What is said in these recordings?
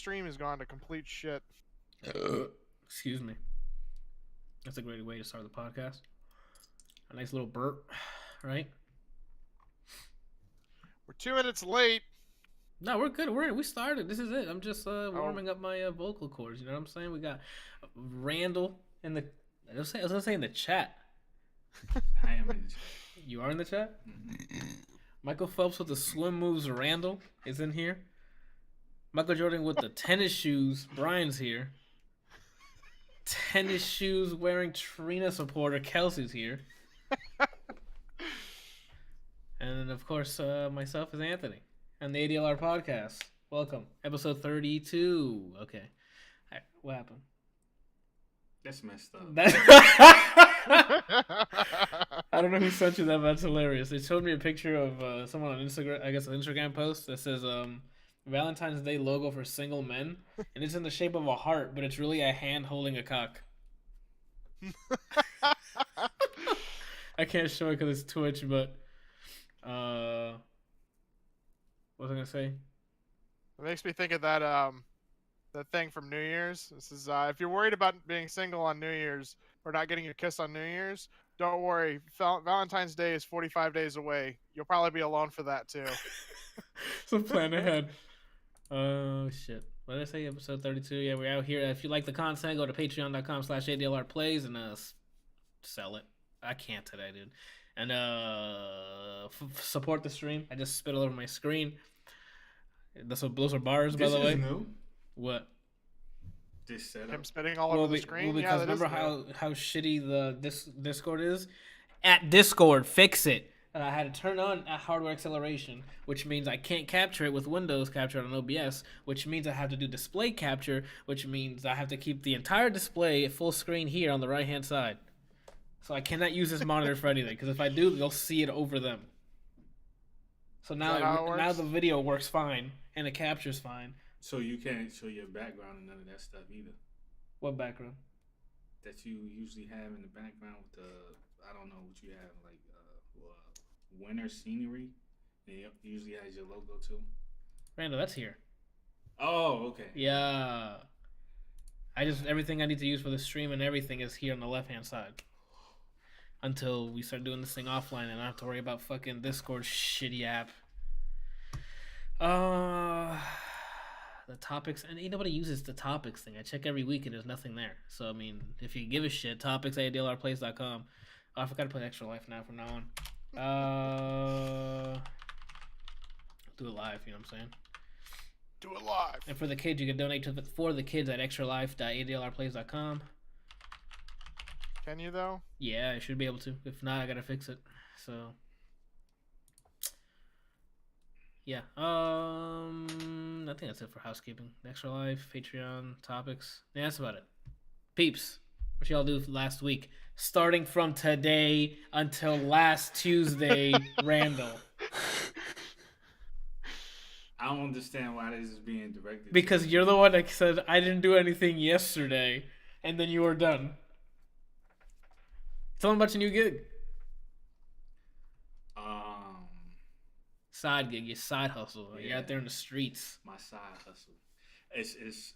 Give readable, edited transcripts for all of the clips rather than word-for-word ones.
stream has gone to complete shit. Excuse me. That's a great way to start the podcast. A nice little burp, right? We're 2 minutes late. No, we're good. We started. This is it. I'm just warming up my vocal cords. You know what I'm saying? We got Randall in the. I was gonna say in the chat. I am in the chat. You are in the chat. Michael Phelps with the swim moves. Randall is in here. Michael Jordan with the tennis shoes. Brian's here. Tennis shoes wearing Trina supporter Kelsey's here. And then, of course, myself is Anthony on the ADLR Podcast. Welcome. Episode 32. Okay. All right, what happened? That's messed up. I don't know who sent you that, but it's hilarious. They showed me a picture of someone on Instagram, I guess an Instagram post that says Valentine's Day logo for single men, and it's in the shape of a heart, but it's really a hand holding a cock. I can't show it because it's Twitch, but what was I gonna say? It makes me think of that thing from New Year's. This is if you're worried about being single on New Year's or not getting a kiss on New Year's, don't worry. Valentine's Day is 45 days away. You'll probably be alone for that too. So plan ahead. Oh shit. What did I say? Episode 32. Yeah, we're out here. If you like the content, go to patreon.com/ADLRplays and sell it. I can't today, dude. And support the stream. I just spit all over my screen. Those are bars, by the way. New? What? This setup. Him spitting all over the screen. Well, because yeah, remember how shitty this Discord is? At Discord, fix it. I had to turn on hardware acceleration, which means I can't capture it with Windows capture on OBS, which means I have to do display capture, which means I have to keep the entire display at full screen here on the right-hand side. So I cannot use this monitor for anything, because if I do, they'll see it over them. So now the video works fine, and it captures fine. So you can't show your background and none of that stuff either. What background? That you usually have in the background with the, I don't know what you have, like winter scenery. It usually has your logo too. Randall, that's here. Oh, okay. Yeah. Everything I need to use for the stream and everything is here on the left-hand side. Until we start doing this thing offline and I don't have to worry about fucking Discord shitty app. The topics, and nobody uses the topics thing. I check every week and there's nothing there. So, I mean, if you give a shit, topics at ADLRplays.com. Oh, I forgot to play Extra Life now from now on. Do it live, you know what I'm saying? Do it live. And for the kids, you can donate for the kids at extralife.adlrplays.com. Can you though? Yeah, I should be able to. If not, I gotta fix it. So, yeah. I think that's it for housekeeping. Extra Life, Patreon, topics. Yeah, that's about it. Peeps, what y'all do last week? Starting from today until last Tuesday, Randall. I don't understand why this is being directed. Because you're the one that said I didn't do anything yesterday, and then you were done. Tell them about your new gig. Side gig, your side hustle. Yeah. You're out there in the streets. My side hustle. It's.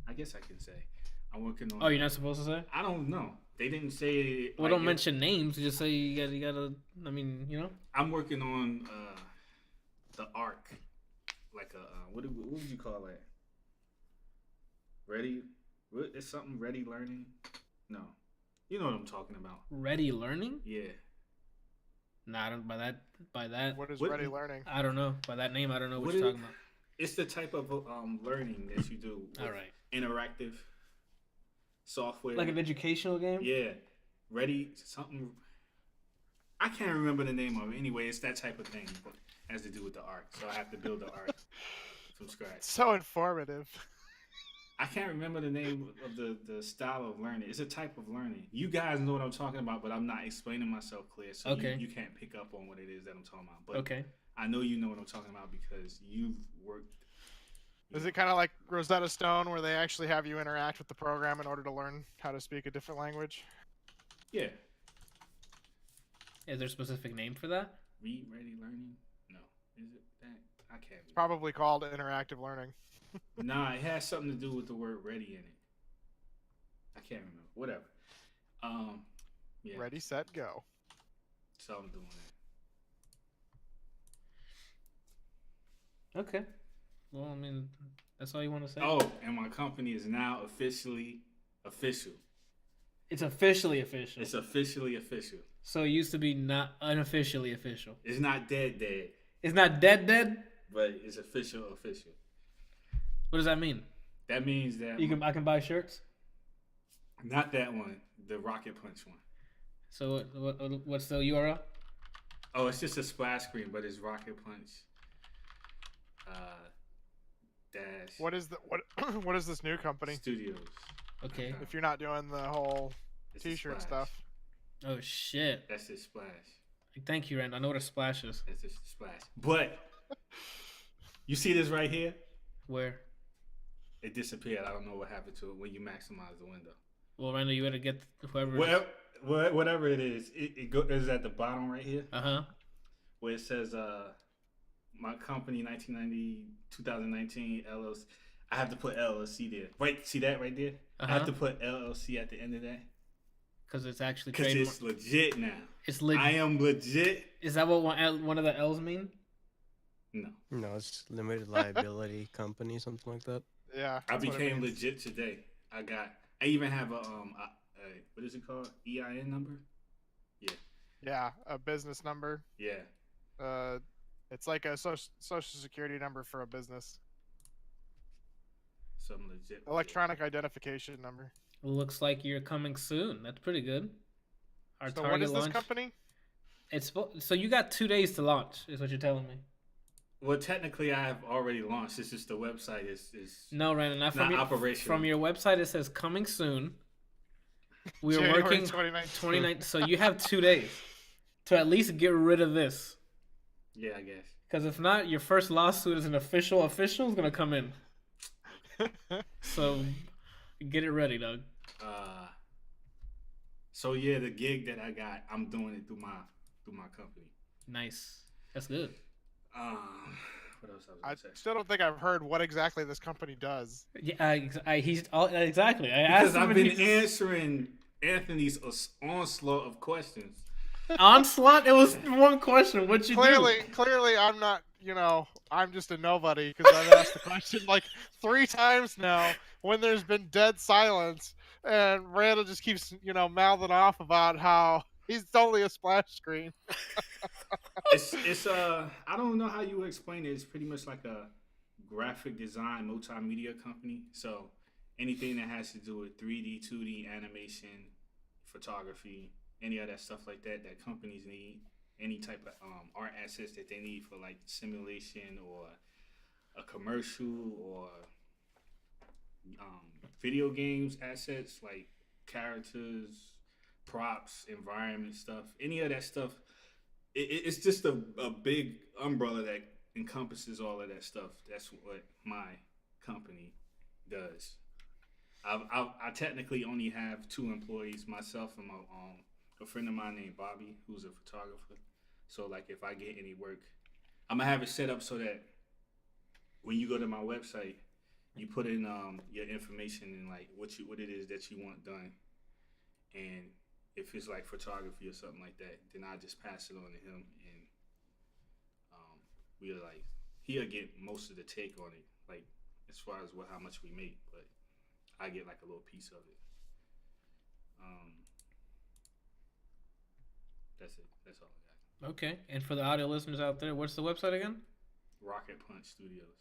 I guess I can say I'm working on. Oh, you're not supposed to say? I don't know. They didn't say. Well, don't mention names. Just say you gotta. I mean, you know. I'm working on the arc, like what would you call that? Ready? It's something ready learning. No, you know what I'm talking about. Ready learning? Yeah. Nah, I don't by that. What is ready learning? I don't know. By that name, I don't know what you're talking about. It's the type of learning that you do. All right. Interactive software. Like an educational game? Yeah. Ready something. I can't remember the name of it. Anyway, it's that type of thing. But it has to do with the art. So I have to build the art from scratch. So informative. I can't remember the name of the style of learning. It's a type of learning. You guys know what I'm talking about, but I'm not explaining myself clear, so okay. you can't pick up on what it is that I'm talking about. But okay. I know you know what I'm talking about because you've worked. Is it kind of like Rosetta Stone, where they actually have you interact with the program in order to learn how to speak a different language? Yeah. Is there a specific name for that? Ready learning? No. Is it that? I can't remember. Probably called interactive learning. Nah, it has something to do with the word ready in it. I can't remember. Whatever. Yeah. Ready, set, go. So I'm doing that. Okay. Well, I mean, that's all you want to say. Oh, and my company is now officially official. It's officially official. It's officially official. So it used to be not unofficially official. It's not dead, It's not dead. but it's official. What does that mean? That means that I can buy shirts. not that one, the Rocket Punch one. So what's the URL? Oh, it's just a splash screen, but it's Rocket Punch. Dash. What is this new company? Studios. Okay. If you're not doing the whole It's a T-shirt splash. stuff. Oh shit. That's a splash. Thank you, Rand. I know what a splash is. That's a splash. But you see this right here? Where? It disappeared. I don't know what happened to it when you maximize the window. Well, Randall, you better get whoever. Whatever it is, is at the bottom right here where it says my company 2019 LLC. I have to put LLC there. Right, see that right there? I have to put LLC at the end of that. Because it's actually Because it's legit now. It's legit. I am legit. Is that what one of the L's mean? No, it's limited liability company, something like that. Yeah. I that's what it became means. legit today. I even have a what is it called? EIN number? Yeah, a business number. Yeah. It's like a social security number for a business. Some legit. Electronic identification number. Looks like you're coming soon. That's pretty good. Our So target what is launch. this company? So you got 2 days to launch, is what you're telling me. Well, technically, I have already launched. It's just the website is No, Randall, not from not your operational. From your website, it says coming soon. We are January working 2019. So you have 2 days to at least get rid of this. Yeah, I guess. Because if not, your first lawsuit as an official is gonna come in. So get it ready, Doug. So yeah, the gig that I got, I'm doing it through my company. Nice. That's good. What else I was I gonna say? still don't think I've heard what exactly this company does. Yeah, exactly. I Because asked him I've and been he- answering Anthony's onslaught of questions. onslaught. It was one question. What you Clearly, I'm not. I'm just a nobody because I've asked the question like 3 times now when there's been dead silence, and Randall just keeps mouthing off about how he's only a splash screen. It's I don't know how you would explain it. It's pretty much like a graphic design multimedia company. So anything that has to do with 3D, 2D animation, photography, any of that stuff like that companies need, any type of art assets that they need for like simulation or a commercial or video games assets like characters, props, environment stuff, any of that stuff. It's just a big umbrella that encompasses all of that stuff. That's what my company does. I technically only have 2 employees, myself and a friend of mine named Bobby, who's a photographer. So like if I get any work, I'm gonna have it set up so that when you go to my website, you put in your information and like what it is that you want done, and if it's like photography or something like that, then I just pass it on to him, and he'll get most of the take on it, like as far as how much we make, but I get like a little piece of it. That's it. That's all I got. Okay. And for the audio listeners out there, what's the website again? Rocket Punch Studios.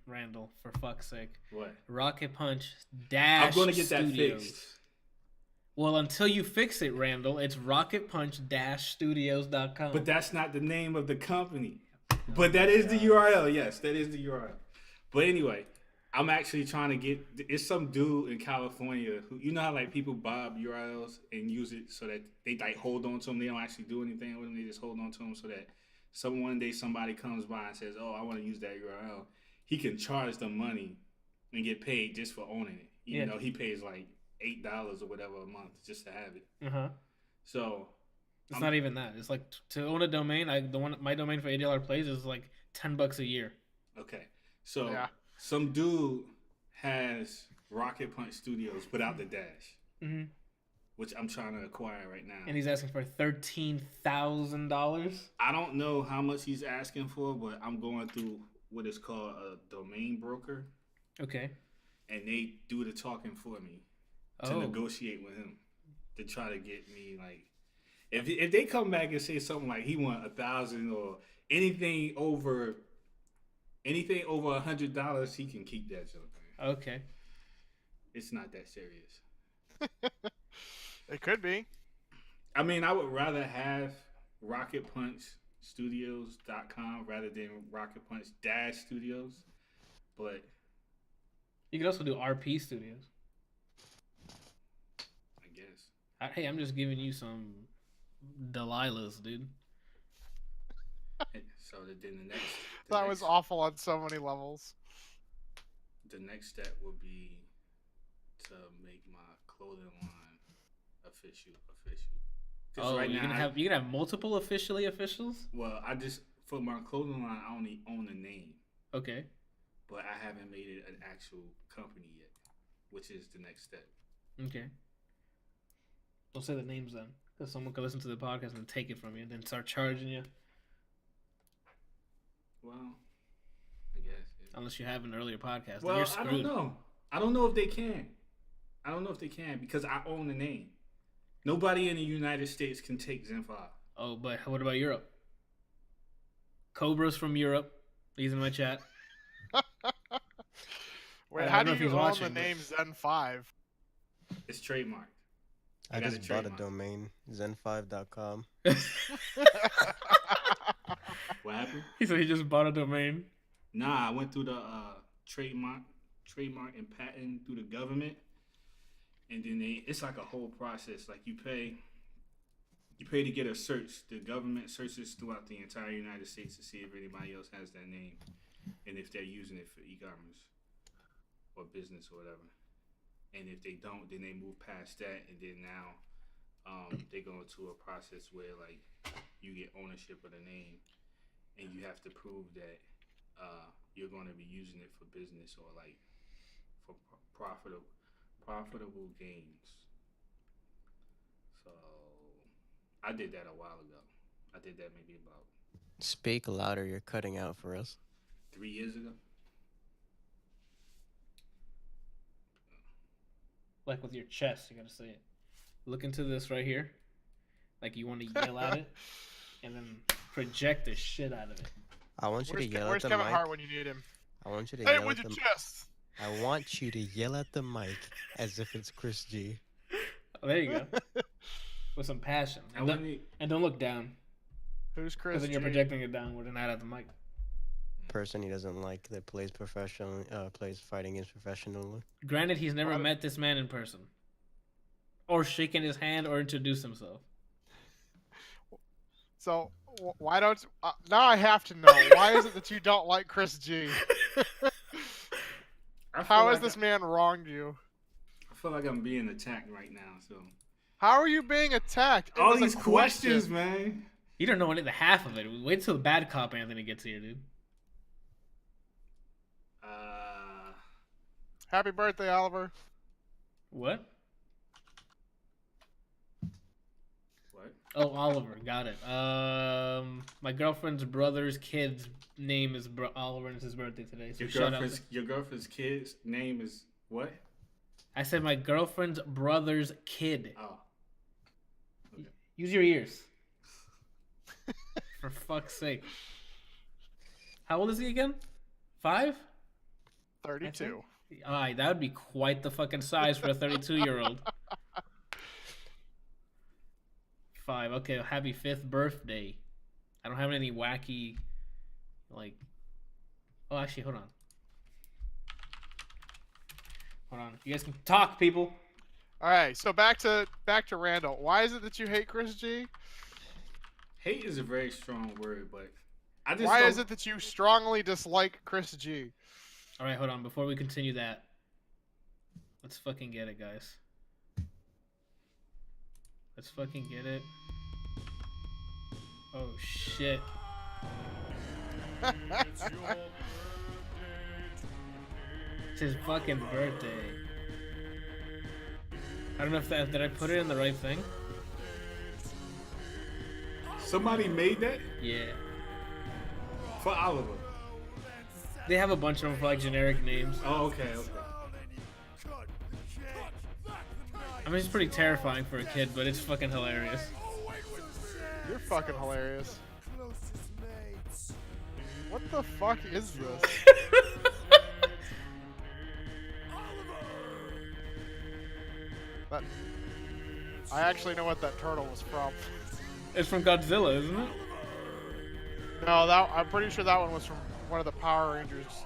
Randall, for fuck's sake. What? Rocket Punch dash. I'm gonna get that Studios. fixed. Well, until you fix it, Randall, it's rocketpunch-studios.com. But that's not the name of the company. But that is the URL. Yes, that is the URL. But anyway, I'm actually trying to get. It's some dude in California who, you know how like people buy up URLs and use it so that they like hold on to them. They don't actually do anything with them. They just hold on to them so that one day somebody comes by and says, "Oh, I want to use that URL." He can charge them money and get paid just for owning it. Even though he pays like $8 or whatever a month just to have it. So it's not even that. It's like to own a domain. My domain for ADLR Plays is like $10 a year. Okay, so Yeah. some dude has Rocket Punch Studios without the dash, which I'm trying to acquire right now. And he's asking for $13,000. I don't know how much he's asking for, but I'm going through what is called a domain broker, Okay. and they do the talking for me to negotiate with him to try to get me like. If they come back and say something like he want 1,000 or anything over $100, he can keep that joke. Man. Okay. It's not that serious. It could be. I mean, I would rather have RocketPunchStudios.com rather than Rocket Punch Studios, but You could also do RP Studios. I guess. Hey, I'm just giving you some Delilahs, dude. So then the next. That was awful on so many levels. The next step would be to make my clothing line official. Oh, right you're now gonna have multiple officials? Well, for my clothing line, I only own the name, Okay. but I haven't made it an actual company yet, which is the next step. Okay. Don't say the names then, because someone could listen to the podcast and take it from you, and then start charging you. Well, I guess. Yeah. Unless you have an earlier podcast, Well, then you're screwed. I don't know. I don't know if they can. Because I own the name. Nobody in the United States can take Zen 5. Oh, but what about Europe? Cobra's from Europe. He's in my chat. Wait, I how don't do know if you he's own watching, the but- name Zen 5? It's trademarked. I got just a bought a trademark. domain, zen5.com. What happened? He said he just bought a domain. Nah, I went through the trademark and patent through the government, and then it's like a whole process. Like you pay to get a search. The government searches throughout the entire United States to see if anybody else has that name, and if they're using it for e-commerce or business or whatever. And if they don't, then they move past that, and then now they go into a process where like you get ownership of the name, and you have to prove that you're going to be using it for business or like for profitable gains. So I did that a while ago. I did that maybe about Speak louder, you're cutting out for us. 3 years ago. Like with your chest, you gotta say it. Look into this right here. Like you want to yell at it, and then project the shit out of it. I want you to yell at Where's the Kevin mic. Hart when you need him? I want you to Hey, yell with at your the chest. I want you to yell at the mic as if it's Chris G. Oh, there you go. With some passion. And don't look down. Who's Chris? Because then you're G? projecting it downward and not at the mic. Person he doesn't like that plays plays fighting games professionally. Granted, he's never met this man in person. Or shaken his hand or introduced himself. So why don't now I have to know why is it that you don't like Chris G? How has this man wronged you? I feel like I'm being attacked right now. So How are you being attacked? It all was a these questions, question. man. You don't know the half of it. Wait till the bad cop Anthony gets here, dude. Happy birthday, Oliver. What? What? Oh, Oliver. Got it. My girlfriend's brother's kid's name is Oliver, and it's his birthday today. So Your girlfriend's kid's name is what? I said my girlfriend's brother's kid. Oh. Okay. Use your ears. For fuck's sake. How old is he again? 5? 32. Alright, that would be quite the fucking size for a 32-year-old. 5. Okay, happy 5th birthday. I don't have any wacky, like... Oh, actually, hold on. Hold on. You guys can talk, people. All right, so back to Randall. Why is it that you hate Chris G? Hate is a very strong word, but I just Why don't... is it that you strongly dislike Chris G? Alright, hold on. Before we continue that, let's fucking get it, guys. Let's fucking get it. Oh, shit. It's his fucking birthday. I don't know if did I put it in the right thing? Somebody made that Yeah. for Oliver. They have a bunch of them for like generic names. Oh, okay. I mean, it's pretty terrifying for a kid, but it's fucking hilarious. You're fucking hilarious. What the fuck is this? But I actually know what that turtle was from. It's from Godzilla, isn't it? No, I'm pretty sure that one was from one of the Power Rangers.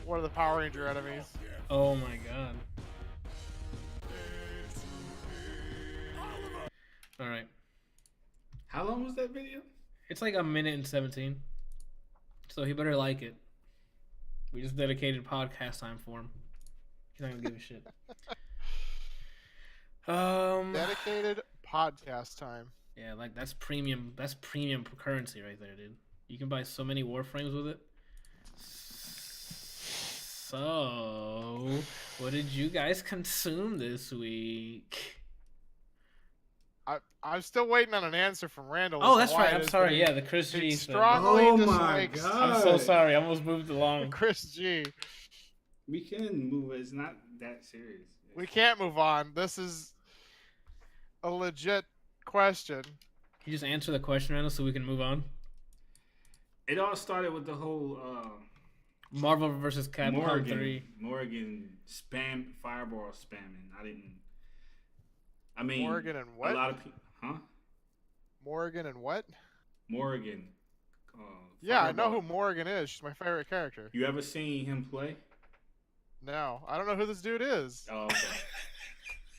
One of the Power Ranger enemies. Oh my god. Alright. How long was that video? It's like a minute and 17. So he better like it. We just dedicated podcast time for him. He's not gonna give a shit. Dedicated podcast time. Yeah, like that's premium currency right there, dude. You can buy so many Warframes with it. So, what did you guys consume this week? I'm still waiting on an answer from Randall. Oh, that's right. I'm sorry. Yeah, the Chris G thing. Strongly Oh my dislikes god! I'm so sorry. I almost moved along. Chris G. We can move. It's not that serious. We can't move on. This is a legit question. Can you just answer the question, Randall, so we can move on? It all started with the whole Marvel vs. Capcom 3. Morgan fireball spamming. I mean, Morgan and what? A lot of people, huh? Morgan and what? Morgan. Yeah, I know Fireball. who Morgan is. She's my favorite character. You ever seen him play? No, I don't know who this dude is. Oh, okay.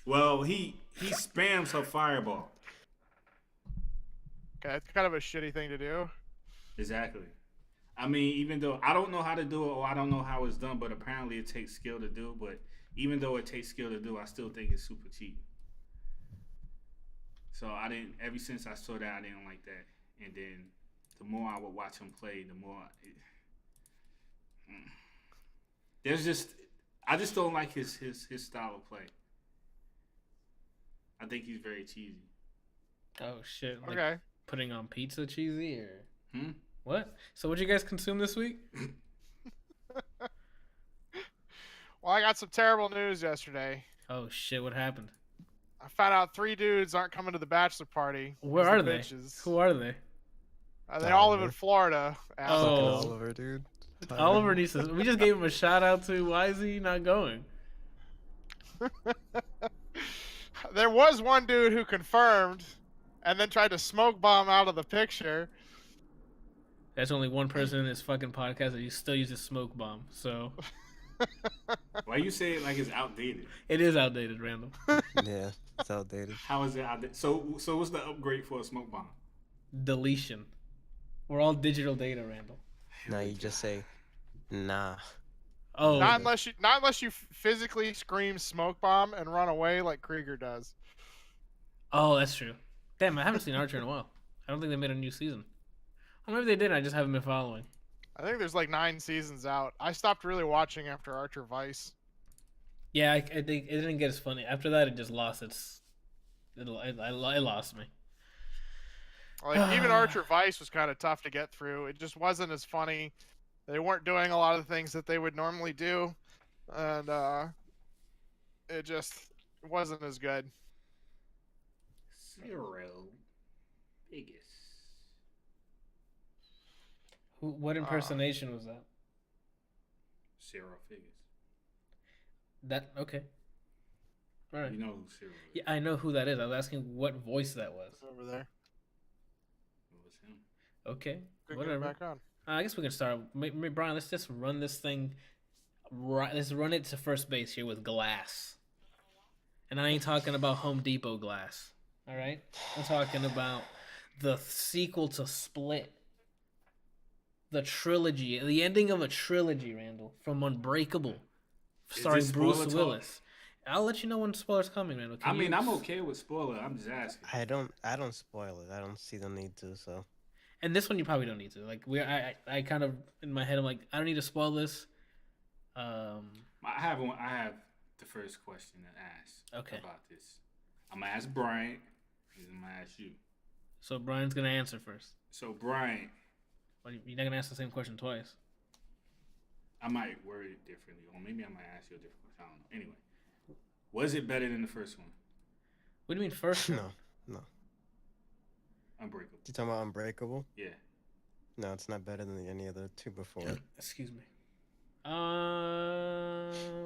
Well, he spams her fireball. Okay, it's kind of a shitty thing to do. Exactly. I mean, even though I don't know how to do it or I don't know how it's done, but apparently it takes skill to do. But even though it takes skill to do, I still think it's super cheap. So ever since I saw that, I didn't like that. And then the more I would watch him play, the more I just don't like his style of play. I think he's very cheesy. Oh, shit. Like Okay. putting on pizza cheesy or... Hmm? What? So what'd you guys consume this week? Well, I got some terrible news yesterday. Oh, shit. What happened? I found out 3 dudes aren't coming to the bachelor party. Where These are they? bitches. Who are they? They all live in Florida. Oh. assholes. Oliver, dude. Oliver needs to... We just gave him a shout out to... Why is he not going? There was one dude who confirmed and then tried to smoke bomb out of the picture. There's only one person in this fucking podcast that still uses smoke bomb, so... Why you say it like it's outdated? It is outdated, Randall. Yeah, it's outdated. How is it outdated? So what's the upgrade for a smoke bomb? Deletion. We're all digital data, Randall. Now you just say, nah. Oh, Not unless you physically scream smoke bomb and run away like Krieger does. oh, that's true. Damn, I haven't seen Archer in a while. I don't think they made a new season. Or maybe they did. I just haven't been following. I think there's like 9 seasons out. I stopped really watching after Archer Vice. Yeah, I think it didn't get as funny. After that, it just lost its. It lost me. Like even Archer Vice was kind of tough to get through. It just wasn't as funny. They weren't doing a lot of the things that they would normally do, and it just wasn't as good. Zero biggest. What impersonation was that? Zero figures. That okay. All right. You know who Zero is? Yeah, I know who that is. I was asking what voice that was. Over there. It was him. Okay, Good whatever. back on. I guess we can start. Brian, let's just run this thing. Right, let's run it to first base here with glass. And I ain't talking about Home Depot glass. All right, I'm talking about the sequel to Split. The trilogy, the ending of a trilogy, Randall, from Unbreakable, starring this Bruce spoiler Willis. talk? I'll let you know when spoilers coming, Randall. I'm okay with spoiler. I'm just asking. I don't spoil it. I don't see the need to, so. And this one you probably don't need to. Like I kind of in my head I'm like I don't need to spoil this. I have one. I have the first question to ask about this. I'm gonna ask Brian, and I'm gonna ask you. So Brian's gonna answer first. So Brian, You're not gonna ask the same question twice. I might word it differently, or maybe I might ask you a different question. I don't know. Anyway, was it better than the first one? What do you mean first one? No. Unbreakable. You talking about Unbreakable? Yeah. No, it's not better than any other two before. Excuse me.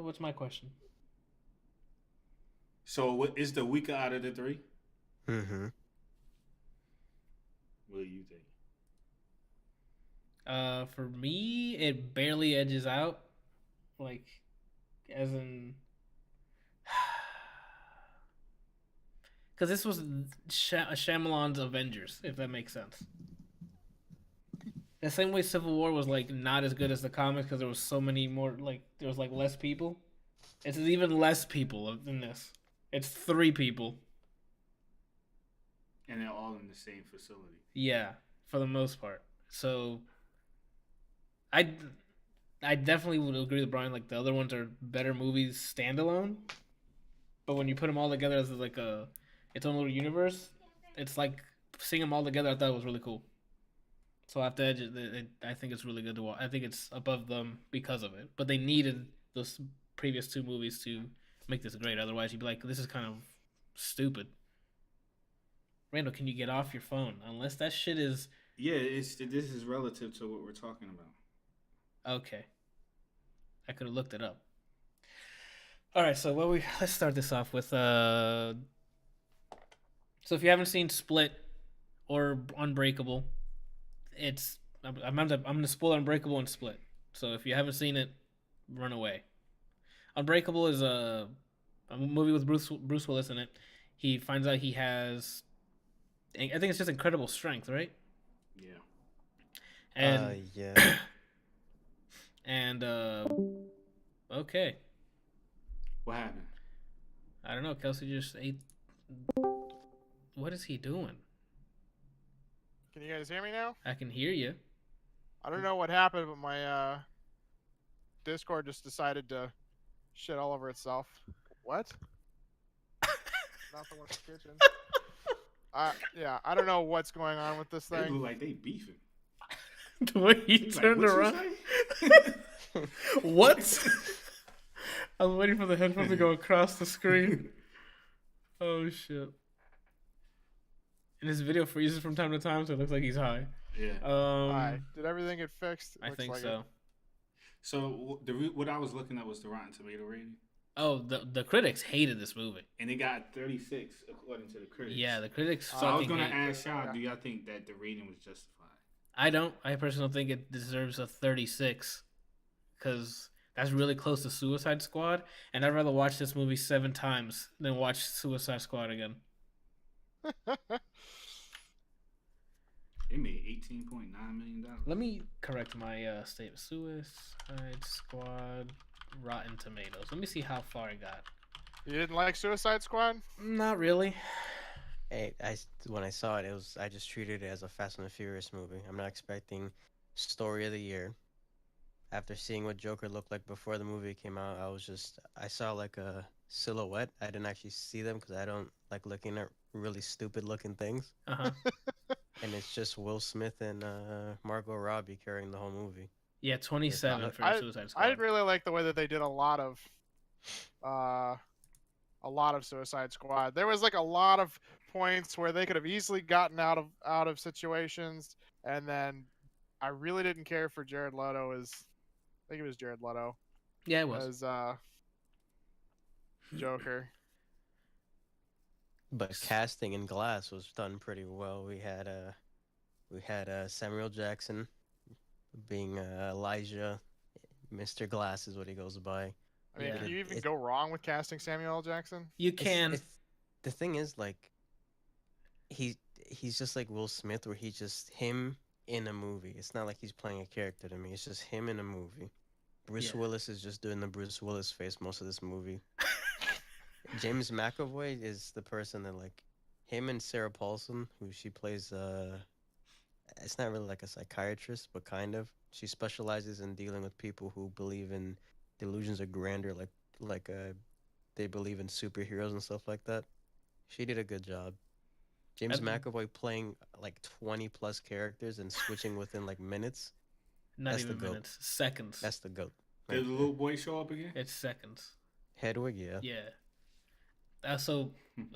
What's my question? So what is the weaker out of the three? Mm-hmm. What do you think? For me, it barely edges out. Like, as in, because this was Shyamalan's Avengers, if that makes sense. The same way Civil War was like not as good as the comics because there was so many more there was like less people. It's even less people than this. It's 3 people. And they're all in the same facility. Yeah, for the most part. So I definitely would agree with Brian. Like the other ones are better movies standalone, but when you put them all together as like its own little universe, it's like seeing them all together. I thought it was really cool. So after Edge, I think it's really good to watch. I think it's above them because of it. But they needed those previous 2 movies to make this great. Otherwise, you'd be like, this is kind of stupid. Randall, can you get off your phone? Unless that shit is... Yeah, this is relative to what we're talking about. Okay. I could have looked it up. All right, so let's start this off with... So if you haven't seen Split or Unbreakable... I'm gonna spoil Unbreakable and Split. So if you haven't seen it, run away. Unbreakable is a movie with Bruce Willis in it. He finds out he has, I think it's just incredible strength, right? Yeah. And yeah. and okay. What happened? I don't know. Kelsey just ate. What is he doing? Can you guys hear me now? I can hear you. I don't know what happened, but my Discord just decided to shit all over itself. What? Not the one in the kitchen. Yeah, I don't know what's going on with this They thing. look like they beefing. The way he turned like, around. What? I was waiting for the headphones to go across the screen. Oh shit. And his video freezes from time to time, so it looks like he's high. Yeah. Hi. Did everything get fixed? I think like so. it. So what I was looking at was the Rotten Tomato rating, Oh, the critics hated this movie. and it got 36 according to the critics. Yeah, the critics So I was fucking gonna hate it. ask y'all, do y'all think that the rating was justified? I don't. I personally don't think it deserves a 36, because that's really close to Suicide Squad, and I'd rather watch this movie 7 times than watch Suicide Squad again. It made $18.9 million. Let me correct my statement. Suicide Squad, Rotten Tomatoes. Let me see how far I got. You didn't like Suicide Squad? Not really. Hey, when I saw it, I just treated it as a Fast and the Furious movie. I'm not expecting story of the year. After seeing what Joker looked like before the movie came out, I saw like a silhouette. I didn't actually see them because I don't like looking at really stupid looking things. Uh-huh. And it's just Will Smith and Margot Robbie carrying the whole movie. Yeah, 27 for Suicide Squad. I didn't really like the way that they did a lot of Suicide Squad. There was like a lot of points where they could have easily gotten out of situations, and then I really didn't care for Jared Leto I think it was Jared Leto. Yeah, it was. As Joker. But casting in Glass was done pretty well. We had Samuel Jackson being Elijah. Mr. Glass is what he goes by. I mean, Yeah. can you even go wrong with casting Samuel L. Jackson? You can. The thing is, like, he's just like Will Smith, where he's just him in a movie. It's not like he's playing a character to me. It's just him in a movie. Bruce Willis is just doing the Bruce Willis face most of this movie. James McAvoy is the person that, like, him and Sarah Paulson, who she plays it's not really like a psychiatrist, but kind of. She specializes in dealing with people who believe in delusions of grandeur, like they believe in superheroes and stuff like that. She did a good job. I James think McAvoy playing like 20 plus characters and switching within like minutes. not That's the even goat. minutes, seconds. That's the goat. Did Right the there. little boy show up again? It's seconds. Hedwig, yeah. Yeah. So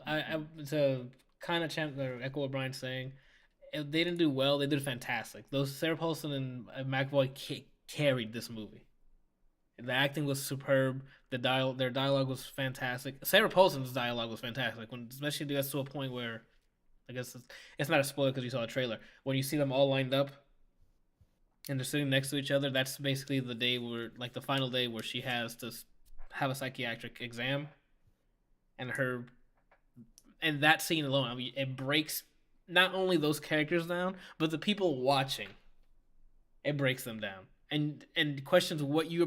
I to kind of echo what Brian's saying. They didn't do well. They did fantastic. Those Sarah Paulson and McAvoy carried this movie. The acting was superb. Their dialogue was fantastic. Sarah Paulson's dialogue was fantastic. When especially gets to a point where, I guess it's not a spoiler because you saw a trailer. When you see them all lined up and they're sitting next to each other, that's basically the day where, like the final day where she has to have a psychiatric exam, and that scene alone, I mean, it breaks not only those characters down, but the people watching. It breaks them down and questions what you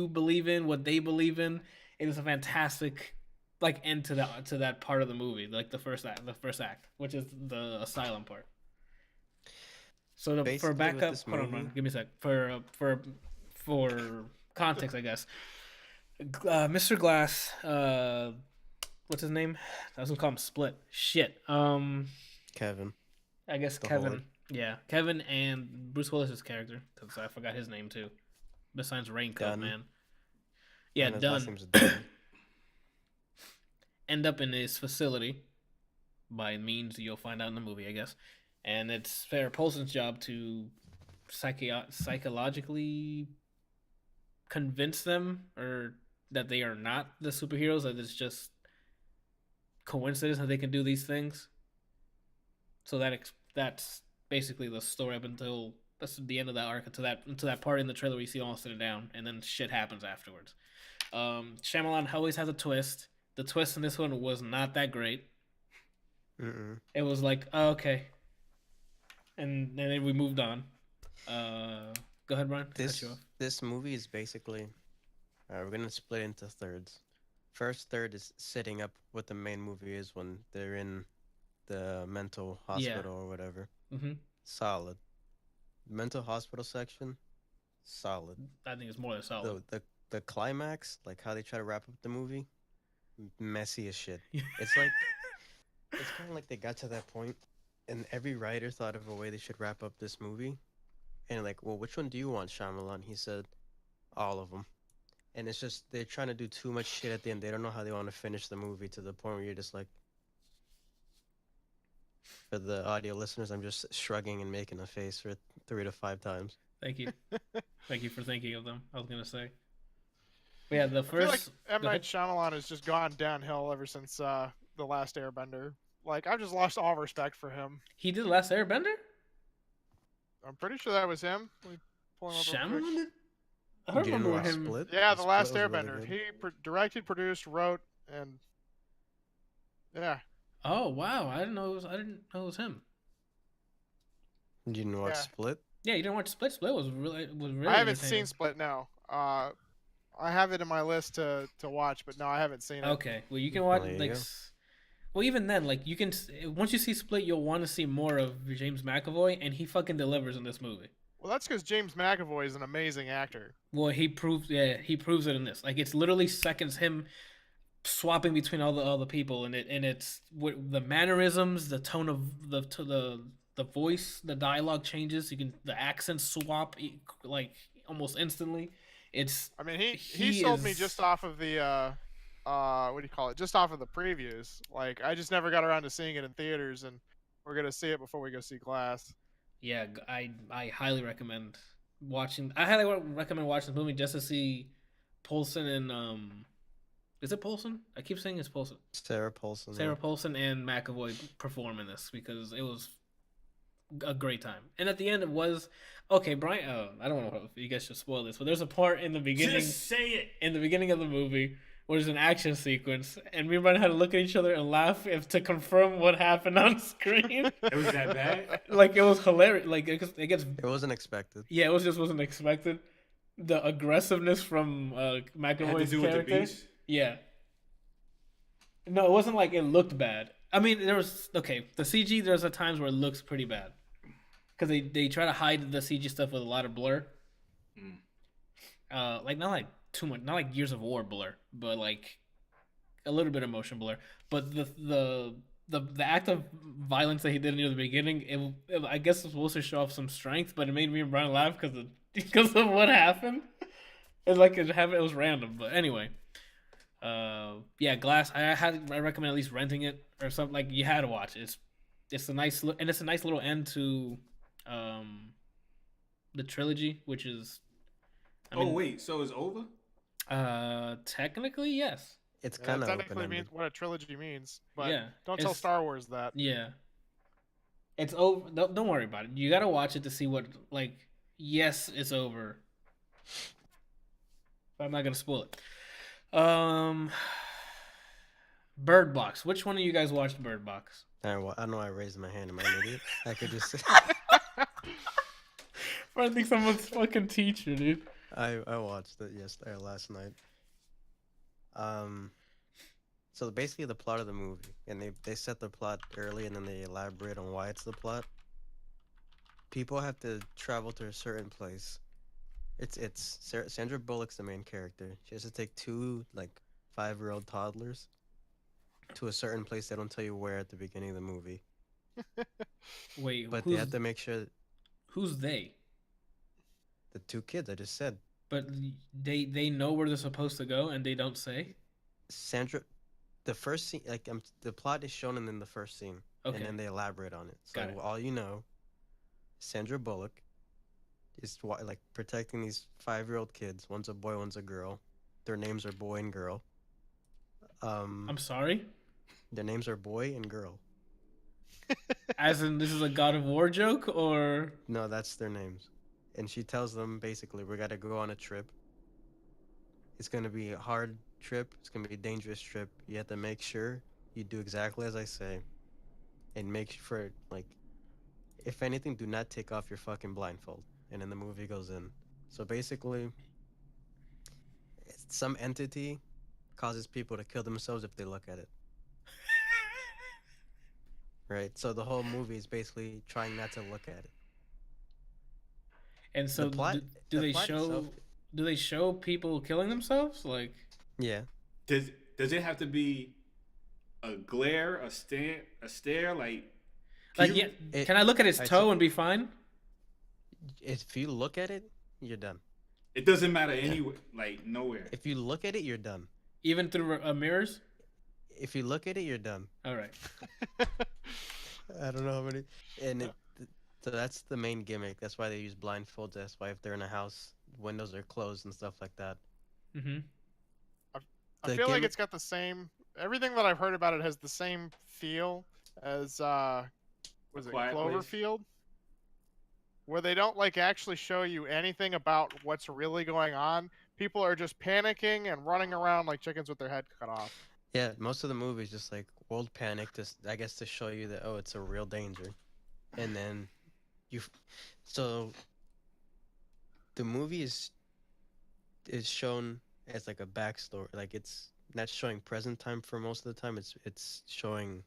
believe in, what they believe in. It is a fantastic like end to that part of the movie, like the first act, which is the asylum part. So for Basically, with backup, this hold on, movie- give me a sec. For context, I guess. Mr. Glass, what's his name? I was gonna call him Split. Shit. Kevin. I guess The Kevin. Horde. Yeah, Kevin and Bruce Willis's character, because I forgot his name too. Besides Raincoat Dunn. Man. Yeah, And his last Dunn. name's Dunn. End up in his facility by means you'll find out in the movie, I guess. And it's Farrah Paulson's job to psychologically convince them or that they are not the superheroes, that it's just coincidence that they can do these things. So that's basically the story up until that's the end of that arc, until that part in the trailer where you see them all sitting down, and then shit happens afterwards. Shyamalan always has a twist. The twist in this one was not that great. Mm-mm. It was like, oh, okay, and then we moved on. Go ahead, Brian. Cut This you off. this movie is basically we're gonna split into thirds. First third is setting up what the main movie is when they're in the mental hospital or whatever. Mm-hmm. Solid. Mental hospital section, solid. I think it's more than solid. The climax, like how they try to wrap up the movie, messy as shit. It's like it's kind of like they got to that point, and every writer thought of a way they should wrap up this movie, and like, well, which one do you want, Shyamalan? He said, all of them, and it's just they're trying to do too much shit at the end. They don't know how they want to finish the movie to the point where you're just like, for the audio listeners, I'm just shrugging and making a face for 3 to 5 times. Thank you. Thank you for thinking of them. I was gonna say. But yeah, the I feel like first. M. Go Night Shyamalan has just gone downhill ever since The Last Airbender. Like, I've just lost all respect for him. He did Last Airbender. I'm pretty sure that was him. Let me pull him up real quick. Shyamalan did. I You didn't remember watch him. Split? Yeah, The Last Split was really Airbender. good. He directed, produced, wrote, and yeah. Oh wow! I didn't know it was him. You didn't watch Yeah. Split? Yeah, you didn't watch Split. Split was really I haven't entertaining. seen Split. No. I have it in my list to watch, but no, I haven't seen it. Okay, well you can watch There you like. go. Well, even then, like you can once you see Split, you'll want to see more of James McAvoy, and he fucking delivers in this movie. Well, that's because James McAvoy is an amazing actor. Well, he proves it in this. Like it's literally seconds him swapping between all the people, and it's the mannerisms, the tone of the voice, the dialogue changes. The accents swap like almost instantly. It's I mean, he He sold me is- just off of the what do you call it? Just off of the previews. Like, I just never got around to seeing it in theaters, and we're gonna see it before we go see Glass. yeah. I highly recommend watching. I highly recommend watching the movie just to see Paulson and Is it Paulson? I keep saying it's Paulson. Sarah Paulson. yeah. Sarah Paulson and McAvoy perform in this because it was a great time. And at the end, it was okay. Brian, I don't know if you guys should spoil this, but there's a part in the beginning, Just say it. in the beginning of the movie, where there's an action sequence, and me and Brian had to look at each other and laugh to confirm what happened on screen. It was that bad. Like it was hilarious. Like it gets It wasn't expected. yeah, it just wasn't expected. The aggressiveness from It had to McAvoy's do with the character. beach. Yeah. No, it wasn't like it looked bad. I mean, there was the CG. There's at times where it looks pretty bad, because they try to hide the CG stuff with a lot of blur. Mm. Like not like too much, not like Gears of War blur, but like a little bit of motion blur. But the act of violence that he did near the beginning, I guess it's supposed to show off some strength, but it made me and Brian laugh because of because of what happened. It's like it was random, but anyway. Yeah, Glass. I recommend at least renting it or something. Like you had to watch it. It's a nice and it's a nice little end to um the trilogy, which is. I mean, wait, so it's over? technically yes. It's Yeah, kind that of technically open means ended. what a trilogy means, but Yeah, don't tell it's Star Wars that. yeah. It's over. Don't worry about it. You gotta watch it to see what like. Yes, it's over. But I'm not gonna spoil it. Bird Box. Which one of you guys watched Bird Box? I don't know why I raised my hand. Am I an idiot? I could just say I think someone's fucking teacher, dude. I watched it last night. So basically the plot of the movie, and they set the plot early, and then they elaborate on why it's the plot. People have to travel to a certain place. Sandra Bullock's the main character. She has to take two like 5-year-old toddlers to a certain place. They don't tell you where at the beginning of the movie, Wait, but they have to make sure who's they? the two kids I just said. But they know where they're supposed to go and they don't say. Sandra, the first scene, like the plot is shown in the first scene, Okay. and then they elaborate on it. So Got it. all you know, Sandra Bullock is like protecting these 5-year-old kids. One's a boy, one's a girl. Their names are boy and girl. I'm sorry. Their names are boy and girl. As in, this is a God of War joke, or No, that's their names. And she tells them basically, we got to go on a trip. It's gonna be a hard trip. It's gonna be a dangerous trip. You have to make sure you do exactly as I say, and make sure like, if anything, do not take off your fucking blindfold. And then the movie goes in. So basically, some entity causes people to kill themselves if they look at it. Right? So the whole movie is basically trying not to look at it. and so The plot, do the they plot show itself, do they show people killing themselves? Like, yeah. Does it have to be a glare, a stare? yeah. Can I look at his toe and be fine? If you look at it, you're done. It doesn't matter anywhere, like nowhere. If you look at it, you're done. Even through mirrors? If you look at it, you're done. All right. I don't know how many. So that's the main gimmick. That's why they use blindfolds. That's why if they're in a house, windows are closed and stuff like that. Mm-hmm. I feel like it's got the same. Everything that I've heard about it has the same feel as was it Quiet Place? Cloverfield, where they don't like actually show you anything about what's really going on. People are just panicking and running around like chickens with their head cut off. Yeah, most of the movies just like world panic, I guess to show you that it's a real danger, and then so the movie is shown as like a backstory, like it's not showing present time for most of the time. It's showing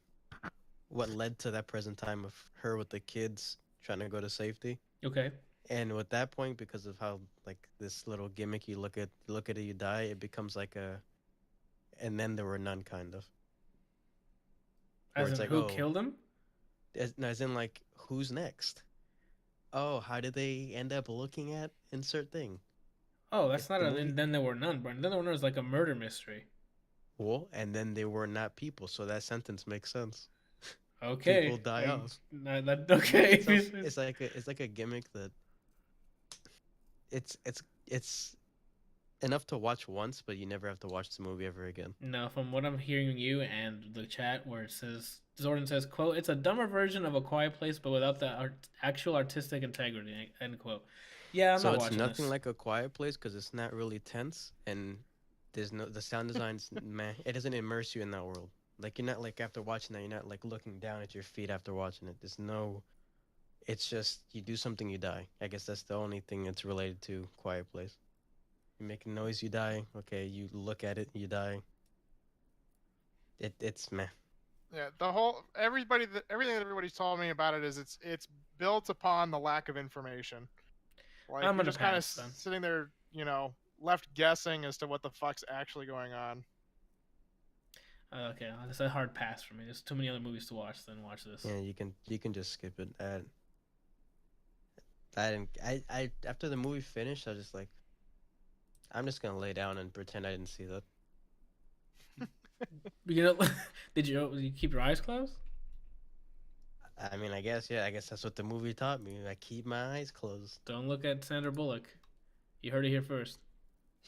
what led to that present time of her with the kids trying to go to safety. Okay. And with that point, because of how like this little gimmick, you look at it, you die, it becomes like and then there were none, kind of. Where As it's in, like, who killed him? As in like, who's next? Oh, how did they end up looking at insert thing? Oh, that's If not the a movie- then there were none, but then there were none is like a murder mystery. Well, and then they were not people, so that sentence makes sense. Okay. People die off. Okay. So it's like a gimmick that it's enough to watch once, but you never have to watch the movie ever again. No, from what I'm hearing you and the chat where it says, Jordan says, quote, it's a dumber version of A Quiet Place, but without the actual artistic integrity, end quote. Yeah, I'm So not it's watching nothing this. like A Quiet Place because it's not really tense, and the sound design's meh. It doesn't immerse you in that world. Like you're not like after watching that, you're not like looking down at your feet after watching it. It's just you do something, you die. I guess that's the only thing it's related to Quiet Place. You make a noise, you die. Okay, you look at it, you die. It's meh. Yeah, everything that everybody's told me about it is it's built upon the lack of information. Like I'm you're gonna just kind of pass then. sitting there, left guessing as to what the fuck's actually going on. Okay, it's a hard pass for me. There's too many other movies to watch than watch this. Yeah, you can just skip it. I didn't. I after the movie finished, I was just like, I'm just gonna lay down and pretend I didn't see that. You know, did you keep your eyes closed? I mean, I guess yeah. I guess that's what the movie taught me. I keep my eyes closed. Don't look at Sandra Bullock. You heard it here first.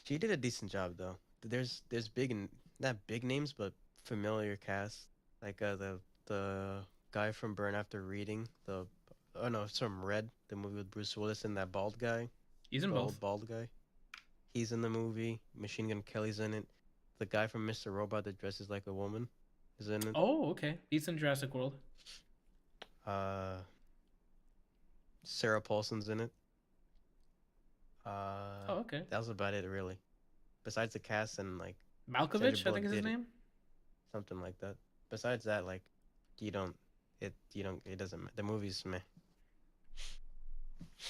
She did a decent job though. There's big and not big names, but familiar cast. Like the guy from Burn After Reading. Oh no, it's from Red, the movie with Bruce Willis and that bald guy. He's in The both. old bald guy. He's in the movie. Machine Gun Kelly's in it. The guy from Mr. Robot that dresses like a woman is in it. Oh, okay. He's in Jurassic World. Uh, Sarah Paulson's in it. Oh, okay. That was about it really. Besides the cast and like Malkovich, I Bullock think is his did it. name. something like that. Besides that, like it doesn't. The movie's meh.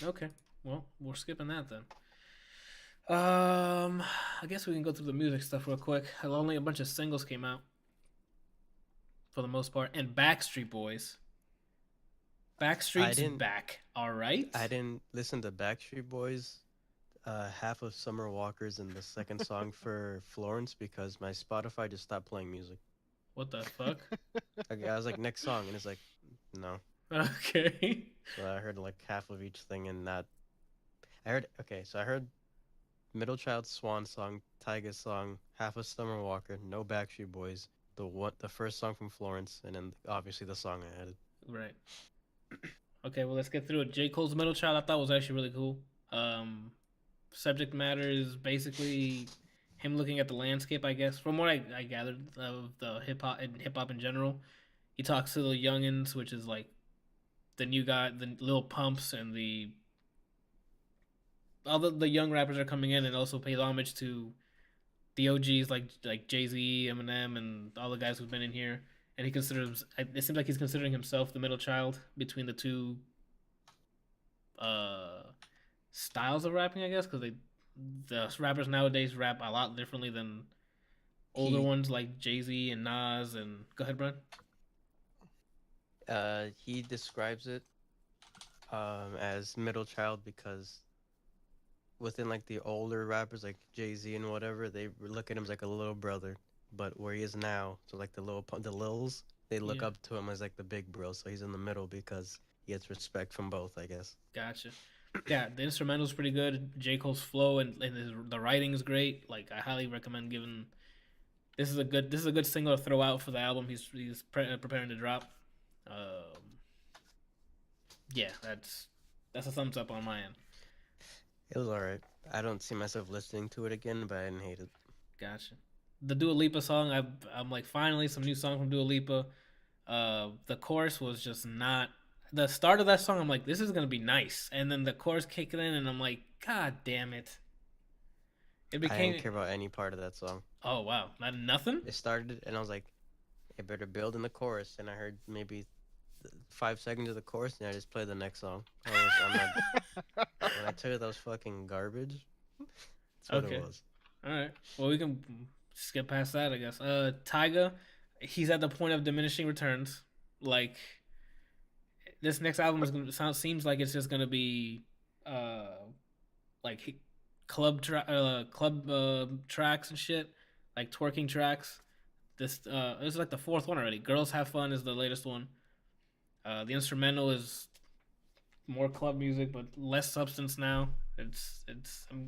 Okay. Well, we're skipping that then. I guess we can go through the music stuff real quick. Only a bunch of singles came out, for the most part, and Backstreet Boys. Backstreet's didn't- back. All right. I didn't listen to Backstreet Boys, half of Summer Walker's and the second song for Florence because my Spotify just stopped playing music. What the fuck? Okay, I was like, next song, and it's like, no. Okay. So I heard like half of each thing and not. So I heard Middle Child's Swan Song, Tyga's song, half of Summer Walker, no Backstreet Boys, the first song from Florence, and then obviously the song I added. Right. Okay, well, let's get through it. J. Cole's Middle Child I thought was actually really cool. Subject matter is basically him looking at the landscape, I guess. From what I gathered of the hip hop in general. He talks to the youngins, which is like the new guy, the Lil Pumps, and all the young rappers are coming in, and also pays homage to the OGs like Jay-Z, Eminem, and all the guys who've been in here. And it seems like he's considering himself the middle child between the two styles of rapping, I guess, because the rappers nowadays rap a lot differently than older ones like Jay-Z and Nas. And go ahead, Brian. He describes it as middle child because within like the older rappers like Jay-Z and whatever, they look at him as like a little brother. But where he is now, so like the Lils, they look up to him as like the big bro. So he's in the middle because he gets respect from both, I guess. Gotcha. Yeah, the instrumental's pretty good. J. Cole's flow and the writing is great. Like, I highly recommend giving. This is a good single to throw out for the album he's preparing to drop. Yeah, that's a thumbs up on my end. It was alright. I don't see myself listening to it again, but I didn't hate it. Gotcha. The Dua Lipa song, I'm like, finally some new song from Dua Lipa. The chorus was just not. The start of that song, I'm like, this is gonna be nice, and then the chorus kicked in, and I'm like, God damn it! It became. I didn't care about any part of that song. Oh wow, nothing. It started, and I was like, it better build in the chorus, and I heard maybe 5 seconds of the chorus, and I just played the next song. I'm not. When I tell you that was fucking garbage, that's what it was. All right. Well, we can skip past that, I guess. Tyga, he's at the point of diminishing returns. Like, this next album is gonna seems like it's just gonna be, like club tracks and shit, like twerking tracks. This is like the fourth one already. Girls Have Fun is the latest one. The instrumental is more club music, but less substance now.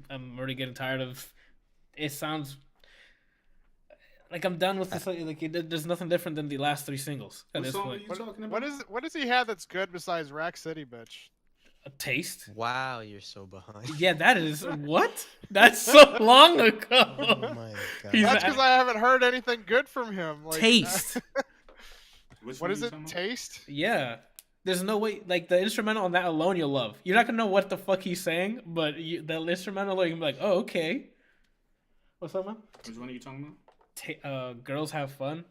I'm already getting tired of. It sounds like I'm done with this. Like there's nothing different than the last 3 singles at What this song are point. you talking about? What does he have that's good besides Rack City, bitch? A taste. Wow, you're so behind. Yeah, that is what? That's so long ago. Oh my god. He's That's because I haven't heard anything good from him. Like, Taste. Which What one is you it? talking about? Taste? Yeah. There's no way, like, the instrumental on that alone you'll love. You're not gonna know what the fuck he's saying, but the instrumental, you can be like, oh, okay. What's up, man? Which one are you talking about? Girls Have Fun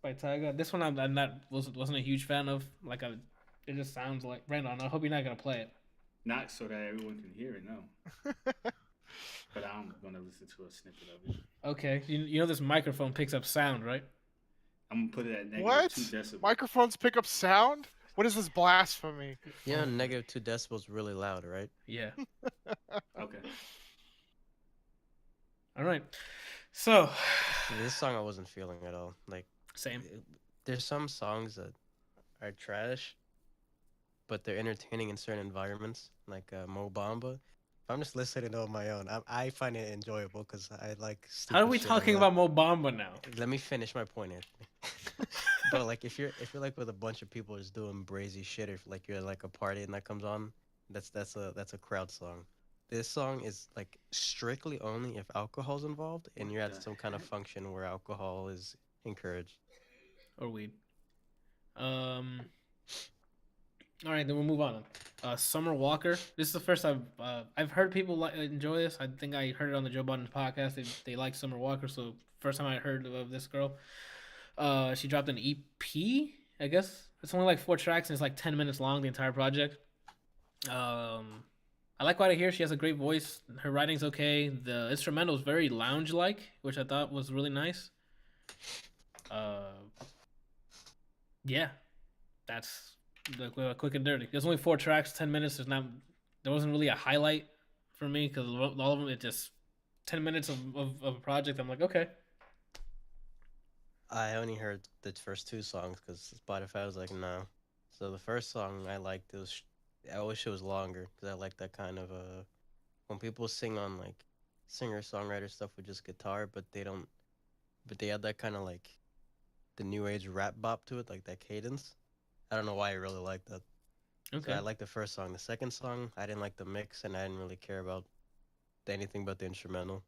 by by Tyga. This one I'm not wasn't a huge fan of. Like it just sounds like Brandon. I hope you're not gonna play it. Not so that everyone can hear it, no. But I'm gonna listen to a snippet of it. Okay, you know this microphone picks up sound, right? I'm gonna put it at negative What? 2 decibels. Microphones pick up sound? What is this blasphemy? Yeah, negative 2 decibels really loud, right? Yeah. Okay. All right. So This song I wasn't feeling at all. Like, same. there's some songs that are trash, but they're entertaining in certain environments, like Mo Bamba. If I'm just listening on my own, I find it enjoyable because I like. How are stupid we shit talking like that. about Mo Bamba now? Let me finish my point, Anthony. But like, if you're like with a bunch of people just doing brazy shit, if like you're at like a party and that comes on, that's a crowd song. This song is like strictly only if alcohol's involved and you're What at the some kind of function where alcohol is encouraged. Or weed. All right, then we'll move on. Summer Walker. This is the first I've heard people enjoy this. I think I heard it on the Joe Budden podcast. They like Summer Walker, so first time I heard of this girl. She dropped an EP. I guess it's only like 4 tracks and it's like 10 minutes long. The entire project. I like what I hear. She has a great voice. Her writing's okay. The instrumental is very lounge-like, which I thought was really nice. Yeah, that's quick and dirty. There's only 4 tracks, 10 minutes. There wasn't really a highlight for me because all of them, it just 10 minutes of a project. I'm like, okay. I only heard the first 2 songs because Spotify was like, no. So the first song I liked, I wish it was longer because I like that kind of when people sing on like singer-songwriter stuff with just guitar, but they had that kind of like the new age rap bop to it, like that cadence. I don't know why I really like that. Okay. So I like the first song. The second song, I didn't like the mix, and I didn't really care about anything but the instrumental.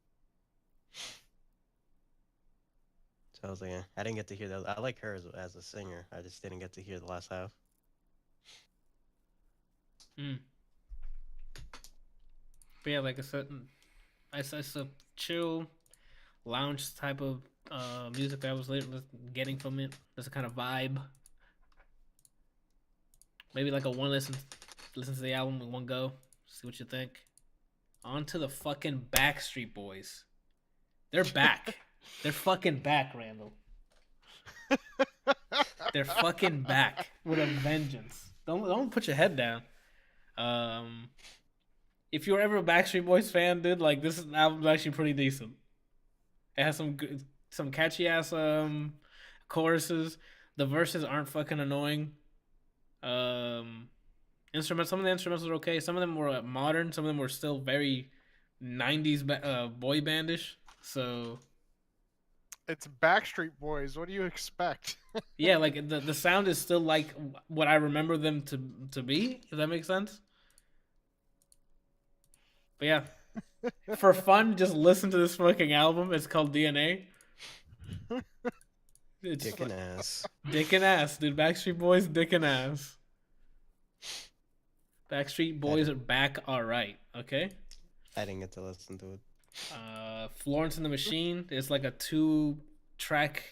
So I was like, I didn't get to hear that. I like her as a singer. I just didn't get to hear the last half. But yeah, like I said, it's a chill lounge type of music that I was getting from it. There's a kind of vibe. Maybe like a one listen to the album in one go. See what you think. On to the fucking Backstreet Boys. They're back. They're fucking back, Randall. They're fucking back with a vengeance. Don't put your head down. If you were ever a Backstreet Boys fan, dude, like this album's actually pretty decent. It has some catchy ass choruses. The verses aren't fucking annoying. Instruments. Some of the instruments were okay. Some of them were modern. Some of them were still very 90s boy bandish. So It's Backstreet Boys. What do you expect? yeah, like the sound is still like what I remember them to be. If that makes sense. But yeah, for fun, just listen to this fucking album. It's called DNA. It's Dick and ass. Dick and ass, dude. Backstreet Boys, dick and ass. Backstreet Boys are back, all right. Okay. I didn't get to listen to it. Florence and the Machine. It's like a 2-track.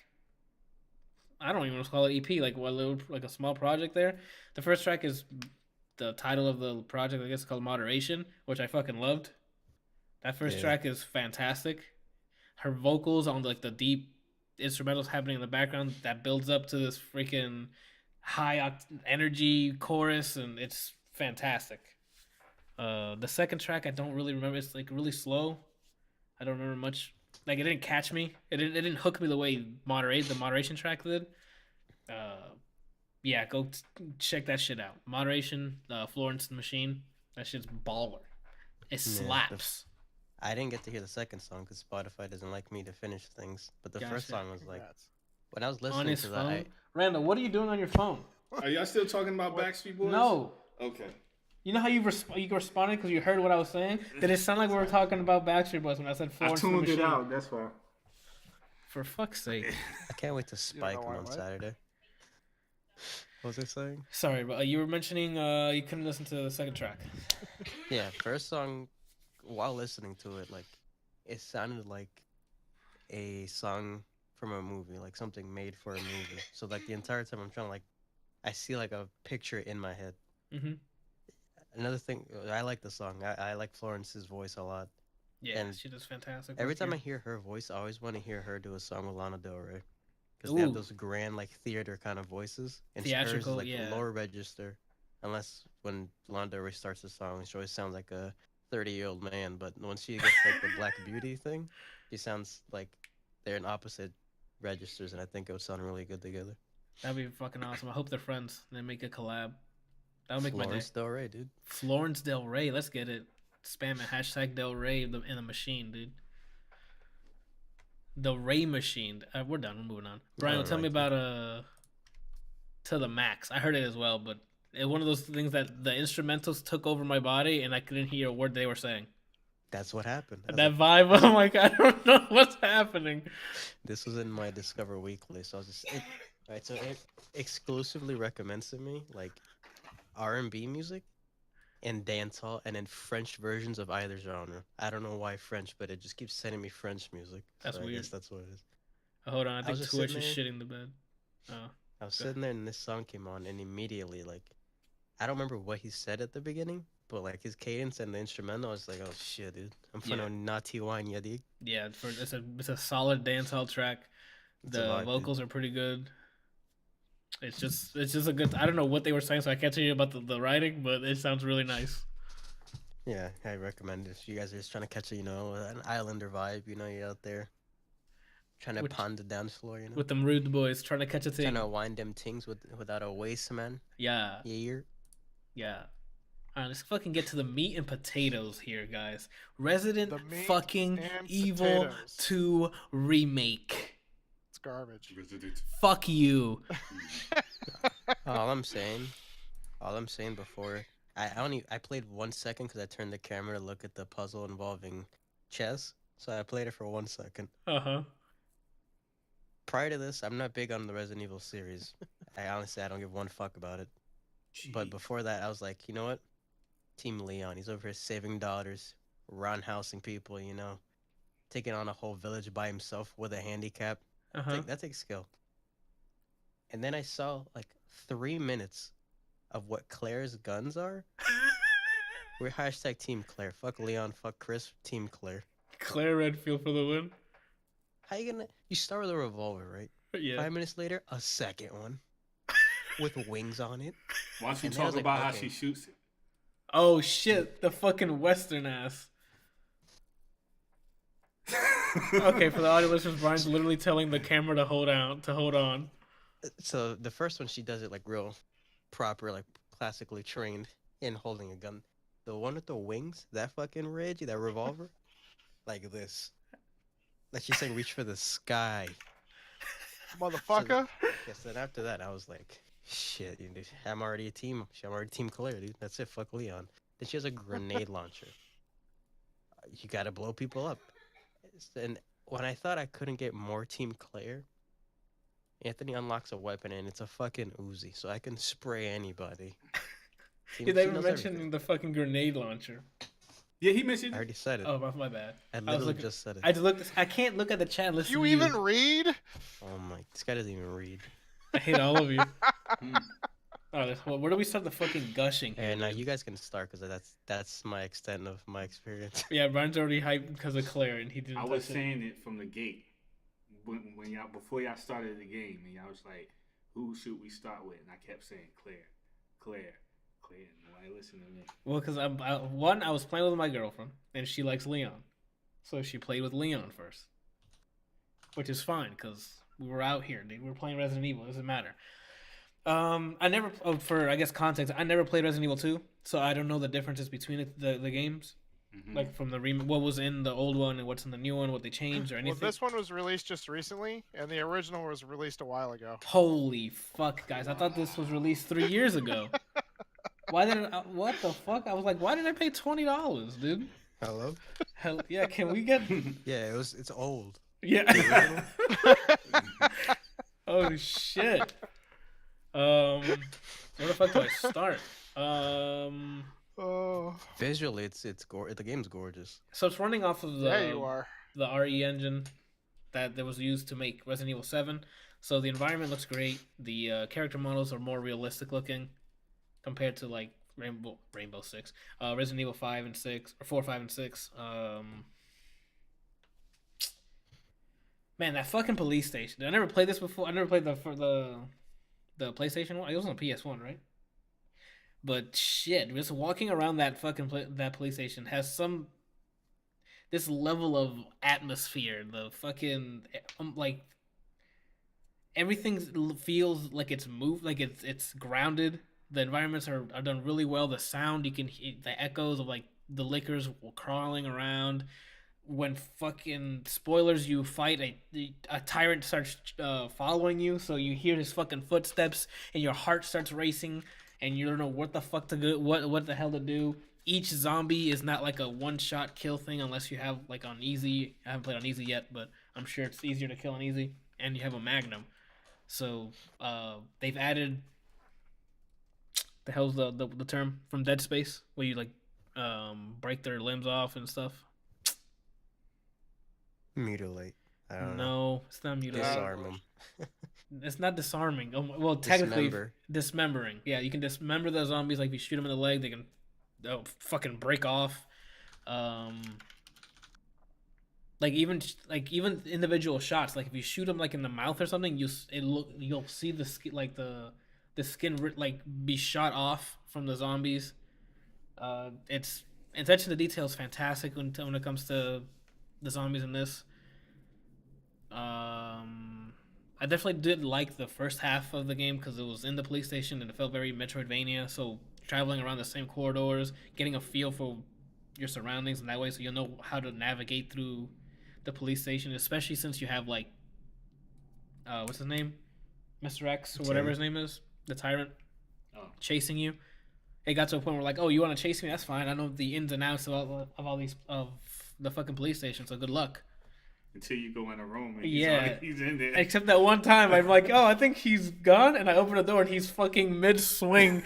I don't even want to call it EP. Like a small project there. The first track is the title of the project. I guess it's called Moderation, which I fucking loved. That first track is fantastic. Her vocals on like the deep instrumentals happening in the background that builds up to this freaking high energy chorus, and it's fantastic. The second track I don't really remember. It's like really slow. I don't remember much. Like it didn't catch me. It didn't hook me the way the Moderation track did. Yeah, go check that shit out. Moderation, Florence and the Machine. That shit's baller. It slaps. I didn't get to hear the second song because Spotify doesn't like me to finish things. But the first song was like, when I was listening to that, Randall, what are you doing on your phone? Are y'all still talking about Backstreet Boys? No. Okay. You know how you responded because you heard what I was saying? Did it sound like we were talking about Backstreet Boys when I said Florence and the Machine? I tuned it out. That's why. For fuck's sake. I can't wait to spike them on Saturday. What was I saying? Sorry, but you were mentioning you couldn't listen to the second track. Yeah, first song, while listening to it, like, it sounded like a song from a movie, like something made for a movie. So like the entire time I'm trying to like, I see like a picture in my head. Mm-hmm. Another thing, I like the song. I like Florence's voice a lot. Yeah, And she does fantastic. every work time here. I hear her voice, I always want to hear her do a song with Lana Del Rey. Because they have Ooh. those grand, like, theater kind of voices. And hers is, Theatrical, like, yeah. lower register. Unless when Lana Del Rey starts the song, she always sounds like a 30-year-old man. But when she gets, like, the Black Beauty thing, she sounds like they're in opposite registers. And I think it would sound really good together. That'd be fucking awesome. I hope they're friends. They make a collab. That would make my day. Florence Del Rey, dude. Florence Del Rey. Let's get it. Spam it. Hashtag Del Rey in the machine, dude. The Ray machine. We're done. We're moving on. Brian, tell me about To the Max. I heard it as well, but it's one of those things that the instrumentals took over my body and I couldn't hear a word they were saying. That's what happened. That vibe, I'm like, I don't know what's happening. This was in my Discover Weekly, so I was just right. So it exclusively recommends to me like R&B music and dancehall, and then French versions of either genre. I don't know why French, but it just keeps sending me French music. That's so I weird. guess that's what it is. Hold on, I think was just Twitch is sitting shitting the bed. Oh, I was sitting there, and this song came on, and immediately, like, I don't remember what he said at the beginning, but like his cadence and the instrumental, I was like, oh shit, dude, I'm Yeah. finna naughty wine, ya dig. yeah, it's a solid dancehall track. It's a The vibe, dude. vocals are pretty good. It's just a good. I don't know what they were saying, so I can't tell you about the writing, but it sounds really nice. Yeah, I recommend it. If you guys are just trying to catch an islander vibe, you're out there trying to pound the dance floor, With them rude boys trying to catch a thing. trying to wind them things without a waist, man. Yeah. Yeah. Yeah. All right, let's fucking get to the meat and potatoes here, guys. Resident The meat fucking and Evil potatoes. 2 remake. It's garbage. Fuck you. All I'm saying before I played 1 second because I turned the camera to look at the puzzle involving chess. So I played it for 1 second. Uh-huh. Prior to this, I'm not big on the Resident Evil series. I don't give one fuck about it. But before that, I was like, you know what? Team Leon. He's over here saving daughters, roundhousing people, taking on a whole village by himself with a handicap. Uh-huh. That takes skill. And then I saw like 3 minutes of what Claire's guns are. We're hashtag Team Claire. Fuck Leon. Fuck Chris. Team Claire. Claire Redfield for the win. How you gonna? You start with a revolver, right? Yeah. 5 minutes later, a second one with wings on it. Why don't you And then I talk was about like, how okay. she shoots it? Oh shit, the fucking Western ass. Okay, for the audio listeners, Brian's literally telling the camera to hold on. So the first one, she does it like real proper, like classically trained in holding a gun. The one with the wings, that fucking Reggie, that revolver, like this. Like she's saying, reach for the sky. Motherfucker. Yes, then after that, I was like, shit, dude, I'm already Team Claire, dude. That's it, fuck Leon. Then she has a grenade launcher. You gotta blow people up. And when I thought I couldn't get more Team Claire, Anthony unlocks a weapon and it's a fucking Uzi, so I can spray anybody. He even mentioned the fucking grenade launcher. Yeah, he mentioned. I already said it. Oh, my bad. I literally just said it. I just looked. I can't look at the chat. Listen You to even read? Oh my, this guy doesn't even read. I hate all of you. Where do we start the fucking gushing? And now you guys can start because that's my extent of my experience. Yeah, Brian's already hyped because of Claire, and he didn't. I was touch it. saying it from the gate when y'all before y'all started the game, and y'all was like, "Who should we start with?" And I kept saying Claire. Nobody listen to me. Well, because I was playing with my girlfriend, and she likes Leon, so she played with Leon first, which is fine because we were out here, dude. We were playing Resident Evil. It doesn't matter. I never, for I guess context, I never played Resident Evil 2, so I don't know the differences between the games. Mm-hmm. Like from the what was in the old one and what's in the new one, what they changed or anything. Well, this one was released just recently, and the original was released a while ago. Holy fuck, guys! I thought this was released 3 years ago. Why did what the fuck? I was like, why did I pay $20, dude? Hello? Hell yeah! Can we get? Yeah, it's old. Yeah. Oh shit. Where the fuck do I start? Oh, Visually, the game's gorgeous. So it's running off of there you are. the RE engine. that was used to make Resident Evil 7. So the environment looks great. The character models are more realistic looking compared to like Rainbow Six, Resident Evil 5 and 6 or 4, 5, and 6. Man, that fucking police station. I never played this before. I never played the PlayStation one. It was on PS1, right? But shit, just walking around that that police station has this level of atmosphere. The fucking like everything feels like it's moved, like it's grounded. The environments are done really well. The sound you can hear, the echoes of like the lickers crawling around. When fucking spoilers, you fight a tyrant starts following you, so you hear his fucking footsteps and your heart starts racing, and you don't know what the fuck to do, what the hell to do. Each zombie is not like a one-shot kill thing unless you have like on easy. I haven't played on easy yet, but I'm sure it's easier to kill on easy, and you have a magnum. So they've added the hell's the term from Dead Space where you like break their limbs off and stuff. Mutilate. I don't know. No, it's not mutilate. Disarm them. It's not disarming. Well, technically, Dismember. dismembering. Yeah, you can dismember the zombies. Like if you shoot them in the leg, they can fucking break off. Like even individual shots. Like if you shoot them like in the mouth or something, you'll see the skin, like the skin like be shot off from the zombies. It's attention to detail is fantastic when it comes to the zombies in this. I definitely did like the first half of the game because it was in the police station and it felt very Metroidvania. So traveling around the same corridors, getting a feel for your surroundings in that way, so you'll know how to navigate through the police station, especially since you have like, what's his name, Mr. X or whatever his name is, the tyrant, chasing you. It got to a point where like, oh, you want to chase me? That's fine. I know the ins and outs of all these of the fucking police station, so good luck. Until you go in a room and he's in there. Except that one time, I'm like, oh, I think he's gone, and I open the door and he's fucking mid swing,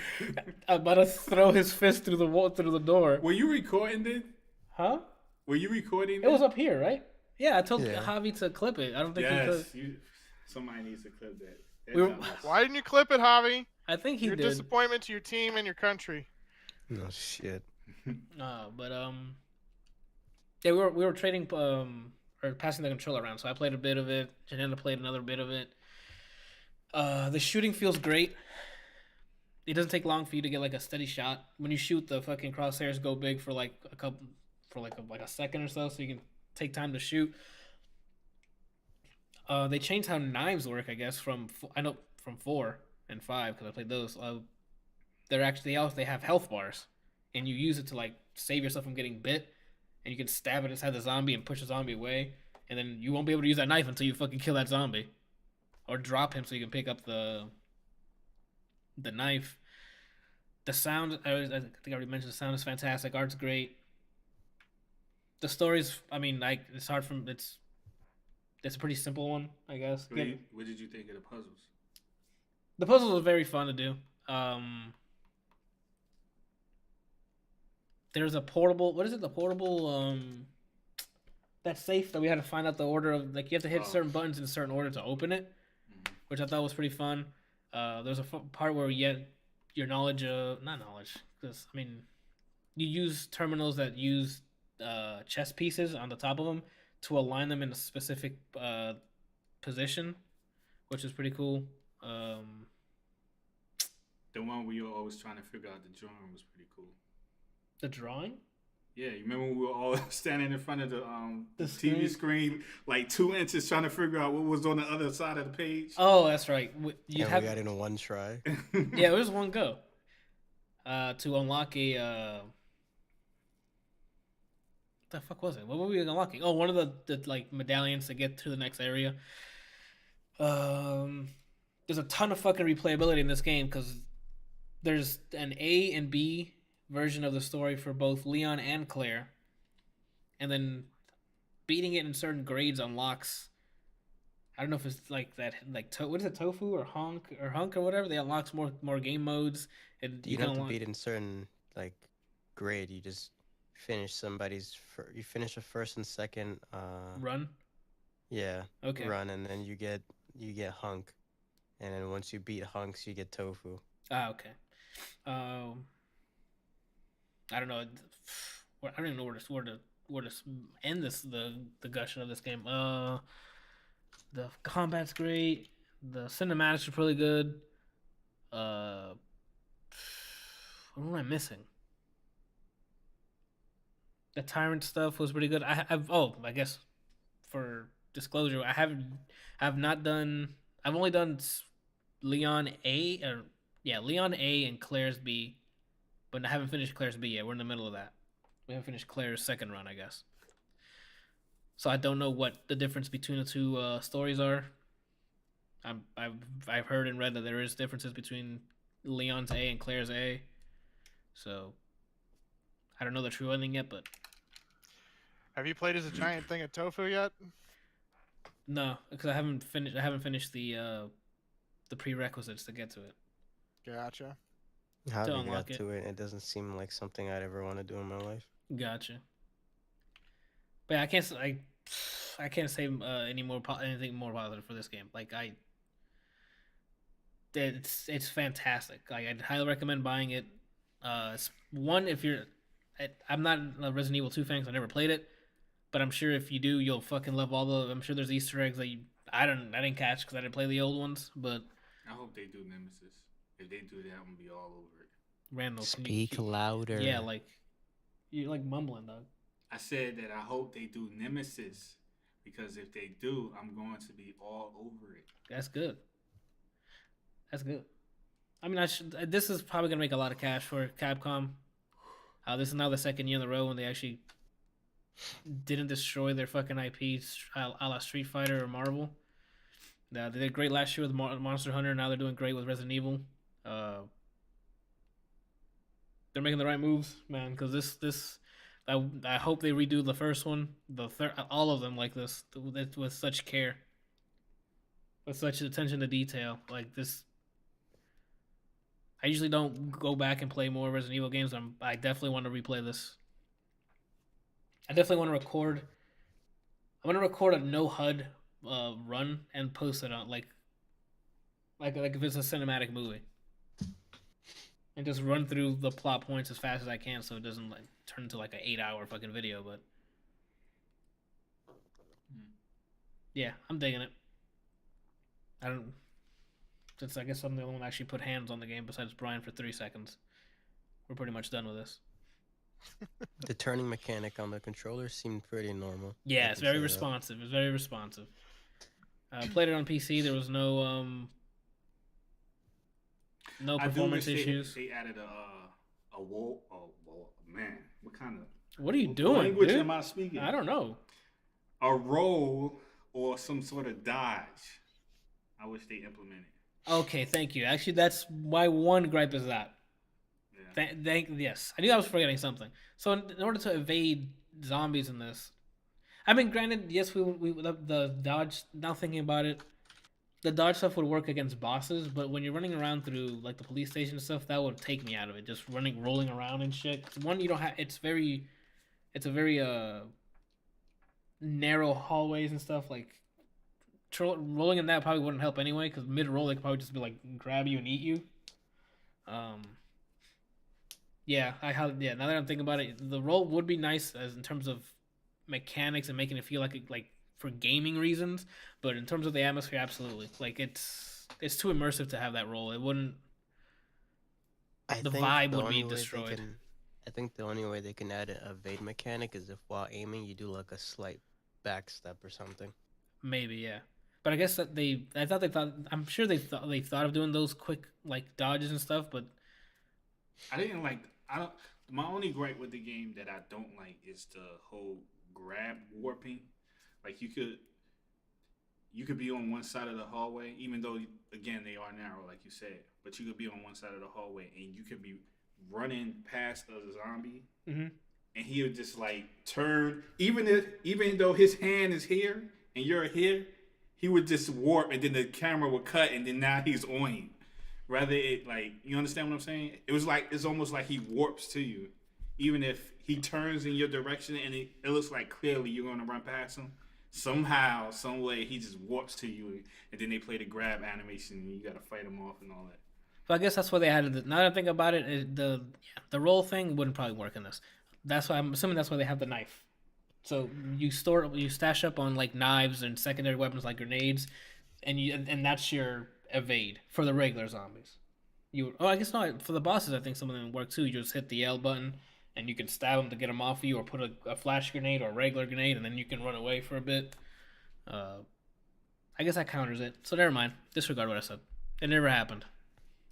about to throw his fist through the door. Were you recording it? Huh? Were you recording it? It was up here, right? Yeah, I told Javi to clip it. I don't think he could. Somebody needs to clip that. Why didn't you clip it, Javi? I think he your did. Disappointment to your team and your country. No shit. But yeah, we were trading or passing the controller around. So I played a bit of it. Janetta played another bit of it. The shooting feels great. It doesn't take long for you to get like a steady shot. When you shoot, the fucking crosshairs go big for like a second or so you can take time to shoot. They changed how knives work, I guess, from 4 and 5 because I played those. They have health bars, and you use it to like save yourself from getting bit. And you can stab it inside the zombie and push the zombie away. And then you won't be able to use that knife until you fucking kill that zombie. Or drop him so you can pick up the knife. The sound, I think I already mentioned, the sound is fantastic. Art's great. The story's, I mean, like, it's hard from, it's a pretty simple one, I guess. What did you think of the puzzles? The puzzles were very fun to do. There's a portable. What is it? The portable. That safe that we had to find out the order of. Like you have to hit certain buttons in a certain order to open it, which I thought was pretty fun. There's a part where you get your knowledge of not knowledge because I mean, you use terminals that use chess pieces on the top of them to align them in a specific position, which is pretty cool. The one where you were always trying to figure out the drawing was pretty cool. The drawing? Yeah, you remember we were all standing in front of the TV screen, like 2 inches, trying to figure out what was on the other side of the page. Oh, that's right. We got it in one try. Yeah, it was one go. To unlock a. What the fuck was it? What were we unlocking? Oh, one of the like medallions to get to the next area. There's a ton of fucking replayability in this game because there's an A and B version of the story for both Leon and Claire, and then beating it in certain grades unlocks. I don't know if it's like that, like what is it, tofu or hunk or whatever. They unlocks more game modes, and you don't have to beat in certain like grade. You just finish you finish the first and second run. Yeah, Okay. run, and then you get Hunk, and then once you beat Hunks, you get Tofu. Ah, okay. Um, I don't know. I don't even know where to end the gushing of this game. The combat's great. The cinematics are really good. Uh, what am I missing? The tyrant stuff was pretty good. I guess for disclosure, have not done. I've only done Leon A or yeah, Leon A and Claire's B, but I haven't finished Claire's B yet. We're in the middle of that. We haven't finished Claire's second run, I guess. So I don't know what the difference between the two stories are. I've heard and read that there is differences between Leon's A and Claire's A. So I don't know the true ending yet, but Have you played as a giant thing of tofu yet? no, because I haven't finished. I haven't finished the prerequisites to get to it. Gotcha. How To they unlock got it. to it, it doesn't seem like something I'd ever want to do in my life. Gotcha. But yeah, I can't say anything more positive for this game. Like it's fantastic. Like I'd highly recommend buying it. It's one if you're. I'm not a Resident Evil 2 fan because I never played it, but I'm sure if you do, you'll fucking love all the. I'm sure there's Easter eggs that I didn't catch because I didn't play the old ones. But I hope they do Nemesis. If they do that, I'm gonna be all over it. Randall, Speak louder. Yeah, like you're like mumbling, dog. I said that I hope they do Nemesis because if they do, I'm going to be all over it. That's good. That's good. I mean, this is probably gonna make a lot of cash for Capcom. This is now the second year in a row when they actually didn't destroy their fucking IPs a la Street Fighter or Marvel. They did great last year with Monster Hunter. Now they're doing great with Resident Evil. They're making the right moves, man. Because I hope they redo the first one, the third, all of them like this with such care, with such attention to detail. Like this, I usually don't go back and play more Resident Evil games. I definitely want to replay this. I definitely want to record. I want to record a no HUD run and post it on like if it's a cinematic movie, and just run through the plot points as fast as I can, so it doesn't like turn into like an 8-hour fucking video. But yeah, I'm digging it. I don't. Since I guess I'm the only one that actually put hands on the game besides Brian for 3 seconds. We're pretty much done with this. The turning mechanic on the controller seemed pretty normal. Yeah, I it's can very say that. responsive. It's very responsive. Played it on PC. There was no I do performance wish issues. They added a wall. Oh, man, what kind of What are you doing, language dude? am I speaking? I don't know. A roll or some sort of dodge. I wish they implemented. Okay, thank you. Actually, that's my one gripe is that. Yeah. Yes, I knew I was forgetting something. So in order to evade zombies in this, I mean, granted, yes, we the dodge. Now thinking about it, the dodge stuff would work against bosses, but when you're running around through like the police station and stuff, that would take me out of it. Just rolling around and shit. 'Cause one, you don't have. It's a very narrow hallways and stuff. Like rolling in that probably wouldn't help anyway, because mid roll they could probably just be like grab you and eat you. Yeah, now that I'm thinking about it, the roll would be nice as in terms of mechanics and making it feel like for gaming reasons, but in terms of the atmosphere, absolutely. Like it's too immersive to have that roll. It wouldn't. The think vibe the would be only way they destroyed. I think the only way they can add a evade mechanic is if while aiming you do like a slight backstep or something. Maybe, yeah. But I guess that I'm sure they thought of doing those quick like dodges and stuff, but My only gripe with the game that I don't like is the whole grab warping. Like you could be on one side of the hallway, even though again they are narrow, like you said. But you could be on one side of the hallway and you could be running past a zombie, and he would just like turn. Even though his hand is here and you're here, he would just warp, and then the camera would cut, and then now he's on you. Rather, it like you understand what I'm saying? It's almost like he warps to you, even if he turns in your direction and it looks like clearly you're going to run past him. somehow, some way, he just warps to you, and then they play the grab animation, and you gotta fight him off and all that. So I guess that's why they had it. Now that I think about it, the roll thing wouldn't probably work in this. That's why I'm assuming that's why they have the knife. So you stash up on like knives and secondary weapons like grenades, and that's your evade for the regular zombies. I guess not for the bosses. I think some of them work too. You just hit the L button and you can stab them to get them off of you, or put a flash grenade or a regular grenade, and then you can run away for a bit. I guess that counters it. So never mind. Disregard what I said. It never happened.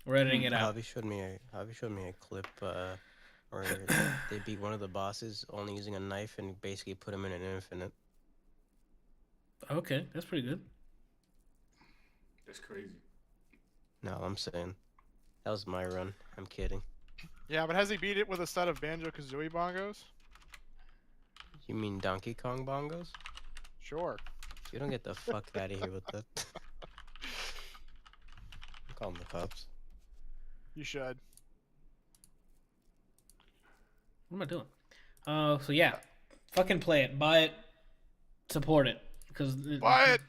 We're editing it out. Javi showed me a clip where they beat one of the bosses only using a knife and basically put him in an infinite. Okay, that's pretty good. That's crazy. No, I'm saying that was my run. I'm kidding. Yeah, but has he beat it with a set of Banjo-Kazooie bongos? You mean Donkey Kong bongos? Sure. You don't get the fuck out of here with that. Call them the cops. You should. What am I doing? So yeah, fucking play it, buy it, support it, because Buy it!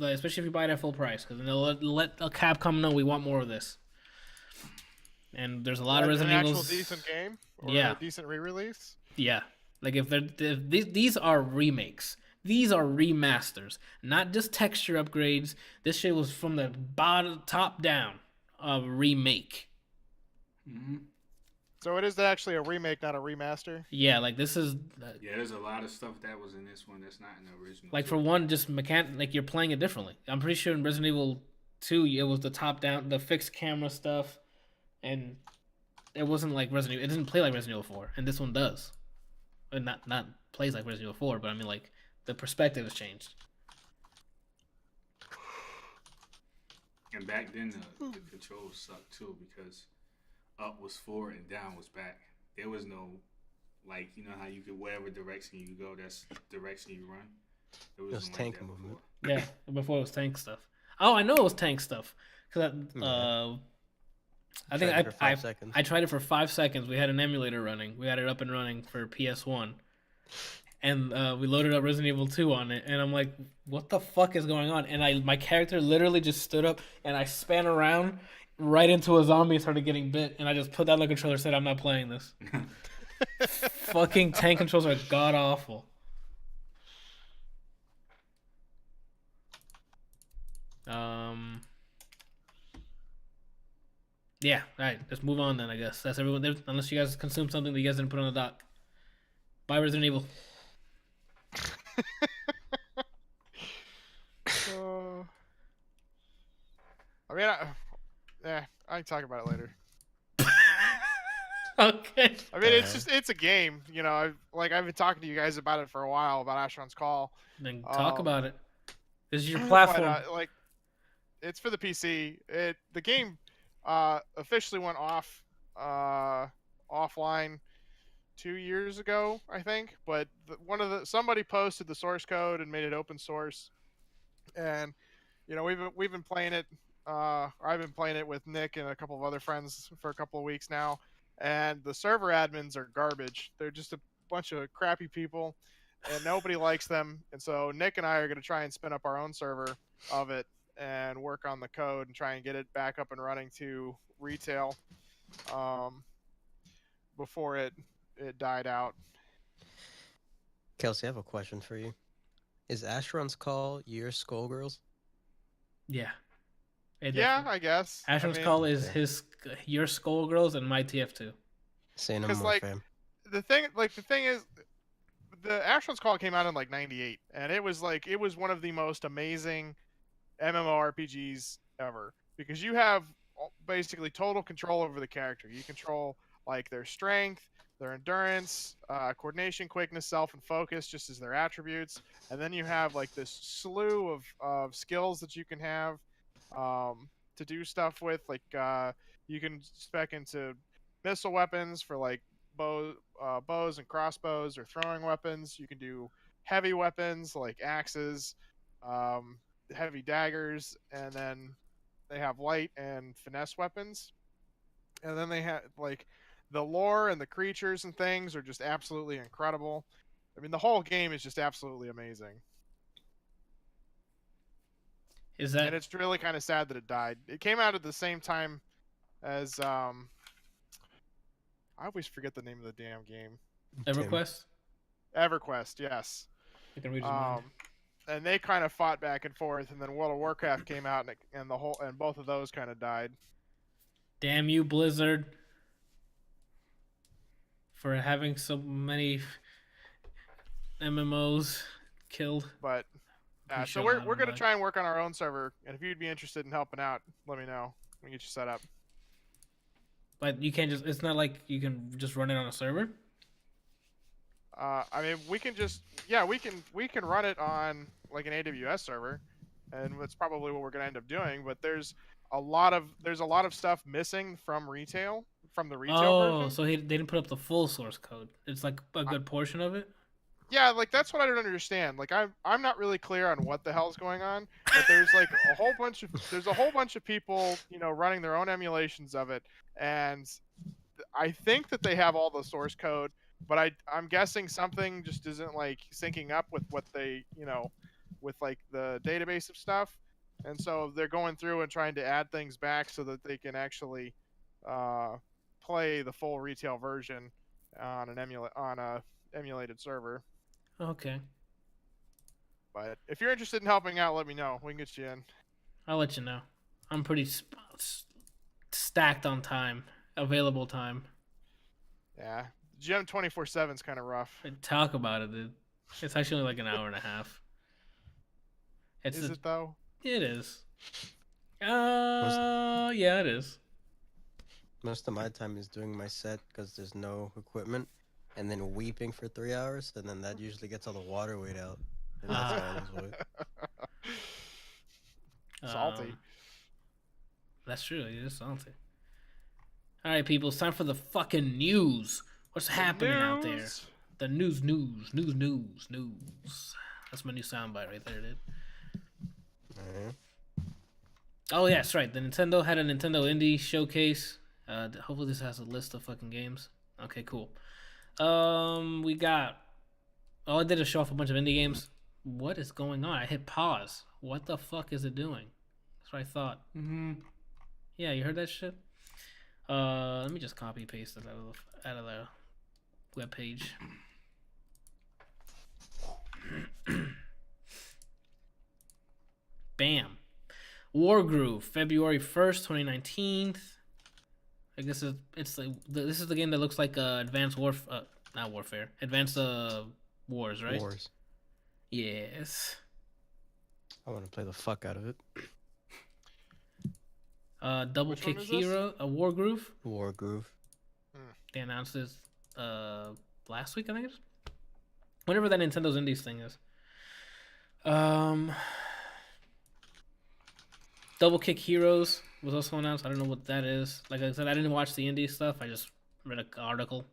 especially if you buy it at full price, because then they'll let Capcom know we want more of this. And there's a lot of Resident Evil. An actual decent game, or Yeah, a decent re-release. yeah. Like if these are remakes, these are remasters, not just texture upgrades. This shit was from the top down, a remake. Mm-hmm. So it is actually a remake, not a remaster. Yeah, like this is. Yeah, there's a lot of stuff that was in this one that's not in the original. Like for one, just like you're playing it differently. I'm pretty sure in Resident Evil 2, it was the top down, the fixed camera stuff, and it wasn't like Resident Evil. It didn't play like Resident Evil 4, and this one does. And not plays like Resident Evil 4, but I mean like the perspective has changed. And back then the controls sucked too, because up was forward and down was back. There was no, like, you know how you could, wherever direction you go, that's the direction you run. There was no tank like movement. Yeah, before it was tank stuff. Oh, I know it was tank stuff. Cause I think I tried it for 5 seconds. We had an emulator running. We had it up and running for PS1. And we loaded up Resident Evil 2 on it, and I'm like, what the fuck is going on? And my character literally just stood up, and I span around right into a zombie and started getting bit, and I just put that on the controller and said, I'm not playing this. Fucking tank controls are god-awful. Yeah, alright, let's move on then, I guess. That's everyone there, unless you guys consume something that you guys didn't put on the dock. Buy Resident Evil. I mean, I can talk about it later. Okay. I mean, it's a game, you know. I've been talking to you guys about it for a while, about Asheron's Call. Then talk about it. This is your platform. But, it's for the PC. The game officially went offline 2 years ago, I think. But somebody posted the source code and made it open source, and you know we've been playing it. I've been playing it with Nick and a couple of other friends for a couple of weeks now, and the server admins are garbage. They're just a bunch of crappy people, and nobody likes them. And so Nick and I are going to try and spin up our own server of it and work on the code and try and get it back up and running to retail before it died out. Kelsey, I have a question for you. Is Asheron's Call your Skullgirls? Yeah. Yeah, I guess. Asheron's Call is your Skullgirls and my TF2. Say no more, fam. The thing is, the Asheron's Call came out in like '98, and it was one of the most amazing MMORPGs ever, because you have basically total control over the character. You control like their strength, their endurance, coordination, quickness, self, and focus, just as their attributes. And then you have like this slew of skills that you can have to do stuff with. Like you can spec into missile weapons for like bows and crossbows, or throwing weapons. You can do heavy weapons like axes, heavy daggers, and then they have light and finesse weapons. And then they have like the lore and the creatures and things are just absolutely incredible. I mean, the whole game is just absolutely amazing. Is and that it's really kind of sad that it died. It came out at the same time as I always forget the name of the damn game. Tim. EverQuest? EverQuest, yes. I can read his mind. And they kind of fought back and forth, and then World of Warcraft came out, and both of those kind of died. Damn you, Blizzard, for having so many MMOs killed. But We so should we're have gonna them try and work on our own server, and if you'd be interested in helping out, let me know. We can get you set up. But you can't just. It's not like you can just run it on a server. I mean, we can we can run it on like an AWS server, and that's probably what we're gonna end up doing. But there's a lot of stuff missing from the retail version. So they didn't put up the full source code. It's like a good portion of it. Yeah, like that's what I don't understand. Like I'm not really clear on what the hell's going on, but there's like a whole bunch of people, running their own emulations of it, and I think that they have all the source code, but I'm guessing something just isn't like syncing up with what they, with like the database of stuff, and so they're going through and trying to add things back so that they can actually play the full retail version on a emulated server. Okay, But if you're interested in helping out, let me know. We can get you in. I'll let you know. I'm pretty stacked on time, available time. Yeah, Gym 24/7 is kind of rough. Talk about it, dude. It's actually like an hour and a half. Is it though? It is. Yeah, it is. Most of my time is doing my set because there's no equipment, and then weeping for 3 hours, and then that usually gets all the water weight out. And that's why I lose weight. Salty. That's true. It is salty. All right, people. It's time for the fucking news. What's happening out there? The news. That's my new soundbite right there, dude. Alright. Oh, yeah, that's right. The Nintendo had a Nintendo Indie Showcase. Hopefully this has a list of fucking games. Okay, cool. We got... Oh, I did a show off a bunch of indie games. What is going on? I hit pause. What the fuck is it doing? That's what I thought. Yeah, you heard that shit? Let me just copy paste it out of the webpage. Bam. Wargroove, February 1st, 2019. I guess this is the game that looks like Advanced not Warfare. Advanced Wars, right? Wars. Yes. I want to play the fuck out of it. Double Which Kick one is this? Hero, Wargroove. Wargroove. They announced this last week, I think it is. Whenever that Nintendo's Indies thing is. Double Kick Heroes was also announced. I don't know what that is. Like I said, I didn't watch the indie stuff. I just read an article.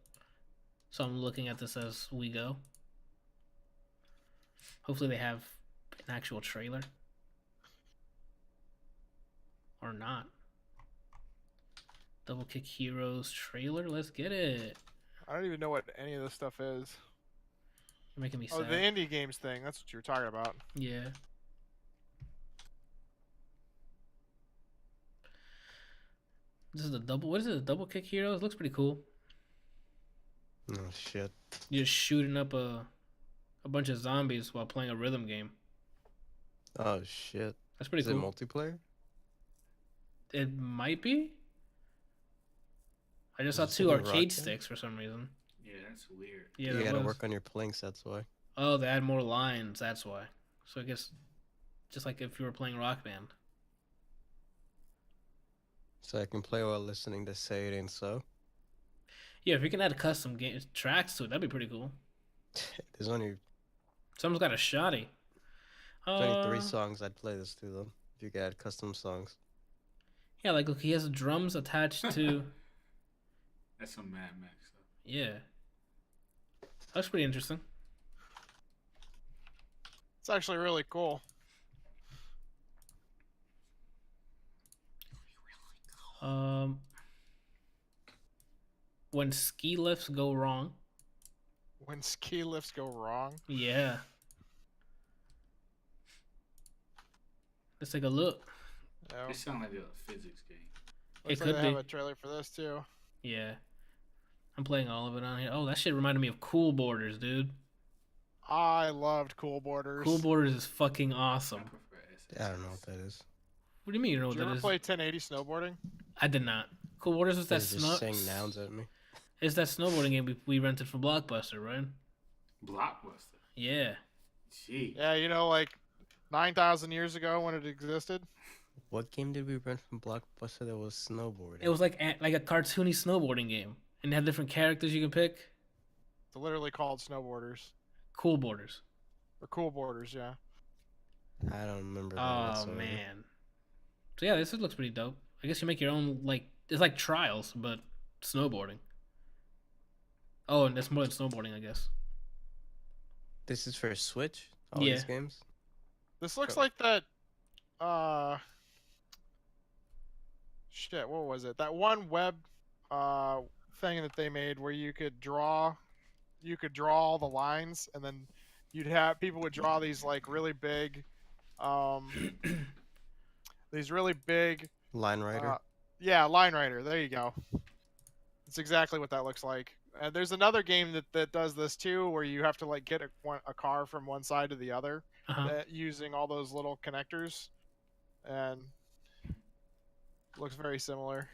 So I'm looking at this as we go. Hopefully they have an actual trailer. Or not. Double Kick Heroes trailer. Let's get it. I don't even know what any of this stuff is. You're making me Oh, sad. the indie games thing. That's what you were talking about. Yeah. This is the double. What is it? The Double Kick Heroes looks pretty cool. Oh shit. You're just shooting up a bunch of zombies while playing a rhythm game. Oh shit. That's pretty Is cool. it multiplayer? It might be. I just saw Is it 2 something arcade Rock Band? sticks for some reason. Yeah, that's weird. Yeah, You that gotta was. work on your playing sets, why? Oh, they add more lines. That's why. So I guess just like if you were playing Rock Band. So I can play while listening to Say It Ain't So. Yeah, if you can add custom tracks to it, that'd be pretty cool. There's only Someone's got a shoddy. There's only 3 songs I'd play this to, though. If you could add custom songs. Yeah, like look, he has drums attached to. That's some Mad Max stuff. Yeah. That's pretty interesting. It's actually really cool. When ski lifts go wrong. When ski lifts go wrong. Yeah. Let's take a look. Yeah, It sounds like a physics game. looks It like could they have be. a trailer for this too. Yeah. I'm playing all of it on here. Oh, that shit reminded me of Cool Borders, dude. I loved Cool Borders. Cool Borders is fucking I awesome. prefer I don't know what that is. What do you mean you know what Did you that ever is? play 1080 snowboarding? I did not. Cool Borders is that They're just saying nouns at me. It's that snowboarding game we rented from Blockbuster, right? Blockbuster. Yeah. Gee. Yeah, you know, like 9,000 years ago when it existed. What game did we rent from Blockbuster that was snowboarding? It was like a cartoony snowboarding game, and it had different characters you can pick. It's literally called Snowboarders Cool Borders. or Cool Borders. Yeah. I don't remember that Oh whatsoever. man. So yeah, this looks pretty dope. I guess you make your own it's like trials, but snowboarding. Oh, and that's more than snowboarding, I guess. This is for Switch? All Yeah. these games? This looks Cool. like that. Shit. What was it? That one web thing that they made where you could draw all the lines, and then you'd have people would draw these like really big, these really big. Line Rider? Yeah, Line Rider. There you go. That's exactly what that looks like. And there's another game that does this too, where you have to like get a car from one side to the other using all those little connectors, and looks very similar.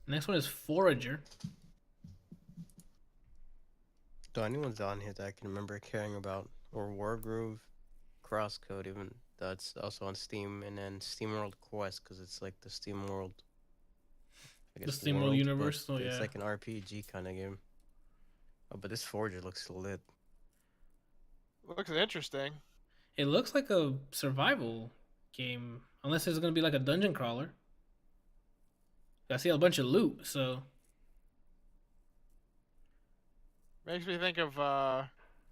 Next one is Forager. Do anyone's on here that I can remember caring about? Or Wargroove, Crosscode, even though it's also on Steam, and then SteamWorld Quest, because it's like the SteamWorld. I The guess SteamWorld world, universe, but so yeah. It's like an RPG kind of game. Oh, but this Forager looks lit. Looks interesting. It looks like a survival game, unless it's gonna be like a dungeon crawler. I see a bunch of loot, so Makes me think of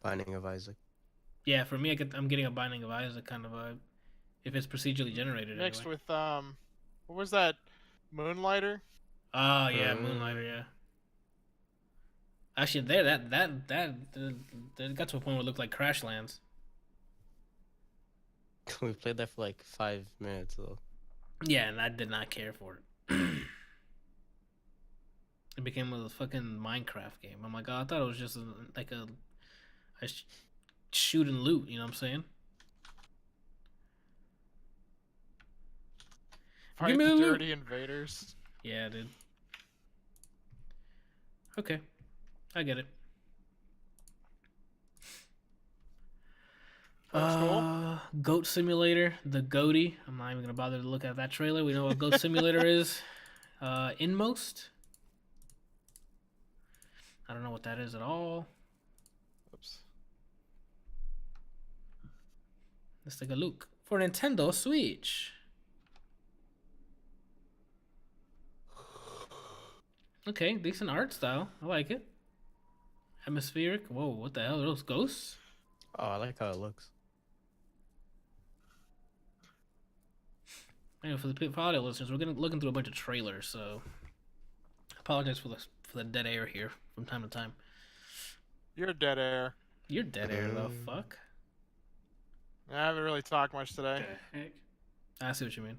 Binding of Isaac. yeah. For me, I'm getting a Binding of Isaac kind of vibe, if it's procedurally generated. mixed Anyway. with what was that? Moonlighter. Oh yeah, Moonlighter, yeah. Actually, that got to a point where it looked like Crashlands. We played that for like 5 minutes though. Yeah, and I did not care for it. It became a fucking Minecraft game. I'm like, oh, I thought it was just a shoot and loot. You know what I'm saying? Fight Give me the the loot. dirty invaders. Yeah, dude. Okay, I get it. Looks cool. Goat Simulator, the goatee. I'm not even gonna bother to look at that trailer. We know what Goat Simulator is. Inmost. I don't know what that is at all. Oops. Let's take a look. For Nintendo Switch. Okay, decent art style. I like it. Atmospheric. Whoa, what the hell are those ghosts? Oh, I like how it looks. Anyway, for audio listeners, we're looking through a bunch of trailers, so I apologize for the dead air here from time to time. You're dead air. You're dead air, though. Fuck. I haven't really talked much today. What the heck? I see what you mean.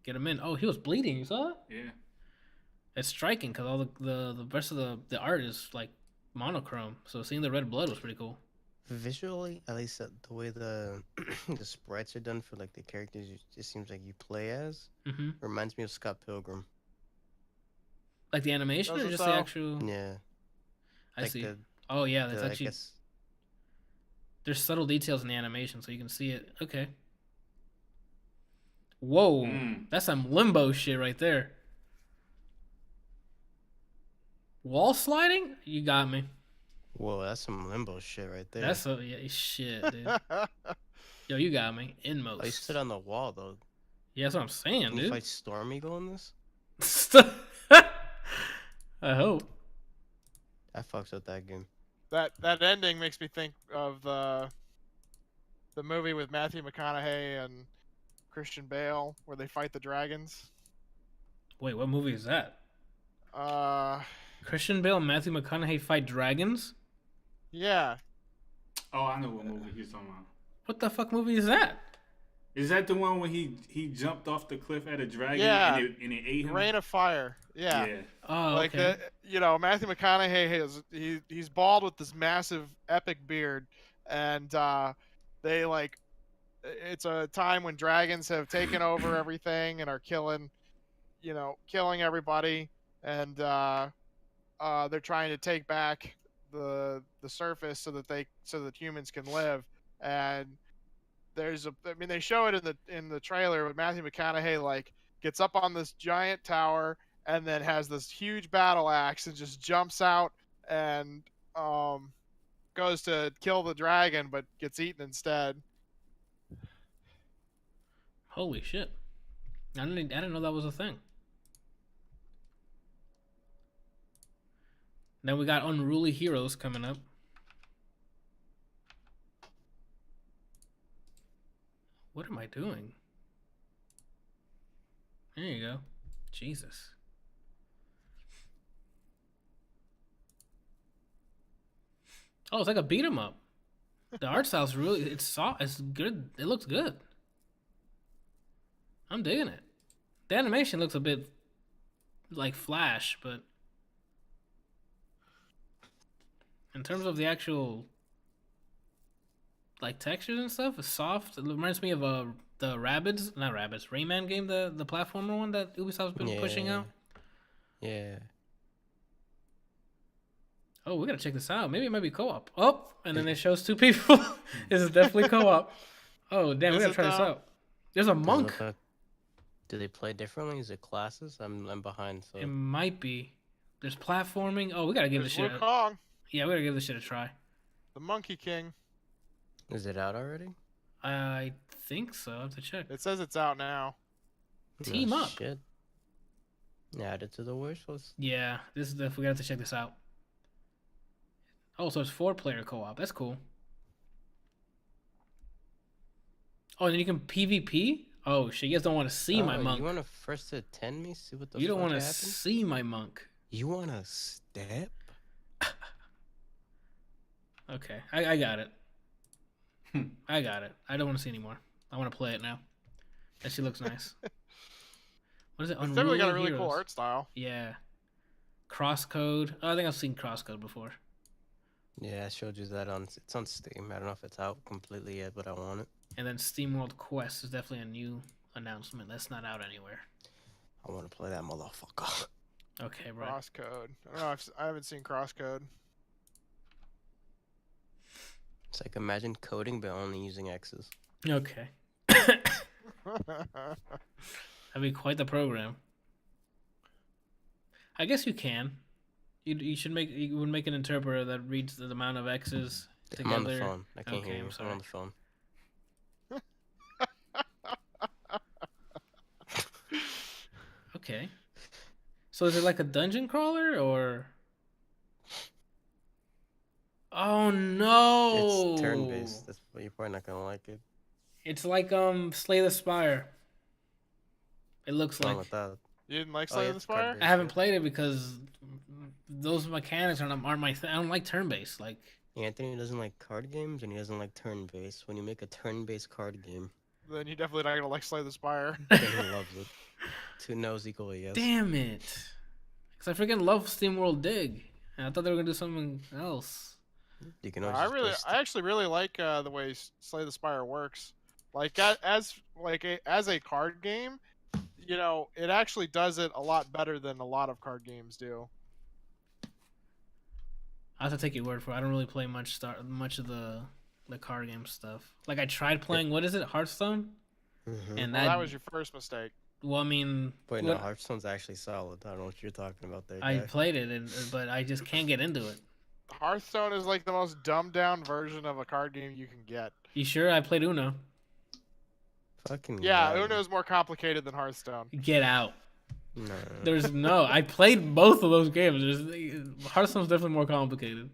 Get him in. Oh, he was bleeding. You saw that? Yeah. It's striking because all the rest of the art is like monochrome. So seeing the red blood was pretty cool. Visually, at least the way the the sprites are done for like the characters, it seems like you play as. Mm-hmm. Reminds me of Scott Pilgrim. Like the animation Does or it just so? the actual? Yeah. I like see. The, Oh yeah, that's the, I actually guess, there's subtle details in the animation, so you can see it. Okay. Whoa, that's some limbo shit right there. Wall sliding? You got me. whoa, that's some limbo shit right there. That's a shit, dude. Yo, you got me. Inmost. Oh, you stood on the wall though. Yeah, that's what I'm saying, Can you dude. fight Storm Eagle in this? I hope. I fucks with that game. That ending makes me think of the movie with Matthew McConaughey and Christian Bale where they fight the dragons. Wait, what movie is that? Christian Bale and Matthew McConaughey fight dragons? Yeah. Oh, I know what movie you're talking about. What the fuck movie is that? Is that the one where he jumped off the cliff at a dragon Yeah. and it ate him? Rain of Fire. Yeah. Yeah. Oh, Like okay. Matthew McConaughey he's bald with this massive epic beard, and they like it's a time when dragons have taken over everything and are killing everybody, and they're trying to take back the surface so that humans can live. And they show it in the trailer, but Matthew McConaughey like gets up on this giant tower and then has this huge battle axe and just jumps out and goes to kill the dragon but gets eaten instead. Holy shit. I didn't know that was a thing. Then we got Unruly Heroes coming up. What am I doing? There you go. Jesus. Oh, it's like a beat 'em up. The art style's it's soft. It's good. It looks good. I'm digging it. The animation looks a bit like Flash, but in terms of the actual like textures and stuff, it's soft. It reminds me of the Rayman game, the platformer one that Ubisoft's been pushing out. Yeah. Oh, we gotta check this out. Maybe it might be co-op. Oh, and then it shows two people. This is definitely co-op. Oh, damn, we gotta try this out. There's a monk. Do they play differently? Is it classes? I'm behind. So It might be. There's platforming. Oh, we gotta give this shit. Wukong, Yeah, we gotta give this shit a try. the Monkey King. is it out already? I think so. I have to check. It says it's out now. Team No up. Shit. Add it to the wish list. Yeah, this is we gotta have to check this out. Oh, so it's 4-player co-op. That's cool. Oh, and then you can PvP? Oh shit, you guys don't want to see my monk. You want to first attend me? See what the You don't want to see my monk. You want to step? Okay, I got it. I got it. I don't want to see anymore. I want to play it now. That shit looks nice. What is it? It's definitely got a Unruly really cool Heroes. art style. Yeah. Crosscode. Oh, I think I've seen Crosscode before. Yeah, I showed you that it's on Steam. I don't know if it's out completely yet, but I want it. And then SteamWorld Quest is definitely a new announcement that's not out anywhere. I want to play that motherfucker. Okay, bro. Crosscode. I don't know. I haven't seen Crosscode. It's like imagine coding but only using X's. Okay. That'd be quite the program. I guess you can. You would make an interpreter that reads the amount of X's together. I'm on the phone. I can't hear you. I'm sorry. on the phone. Okay. So is it like a dungeon crawler or? Oh no! It's turn-based. You're probably not gonna like it. It's like Slay the Spire. It looks What's wrong like. with that? You didn't like Oh, Slay yeah, the it's Spire? card-based. I haven't played it because those mechanics aren't my thing. I don't like turn-based. Like Anthony doesn't like card games and he doesn't like turn-based. When you make a turn-based card game, Then you definitely not gonna like Slay the Spire. then he loves it. 2 no's equal a yes. damn it! Because I freaking love SteamWorld Dig, and I thought they were gonna do something else. You can always just I actually really like the way Slay the Spire works. Like as a card game, it actually does it a lot better than a lot of card games do. I have to take your word for it. I don't really play much of the card game stuff. Like I tried playing what is it, Hearthstone, and Well, that was your first mistake. well, I mean, Wait, no, Hearthstone's actually solid. I don't know what you're talking about there, I guy. played it, but I just can't get into it. Hearthstone is like the most dumbed down version of a card game you can get. You sure? I played Uno. Fucking Yeah, lie. Uno is more complicated than Hearthstone. Get out. No. There's no. I played both of those games. Hearthstone's definitely more complicated.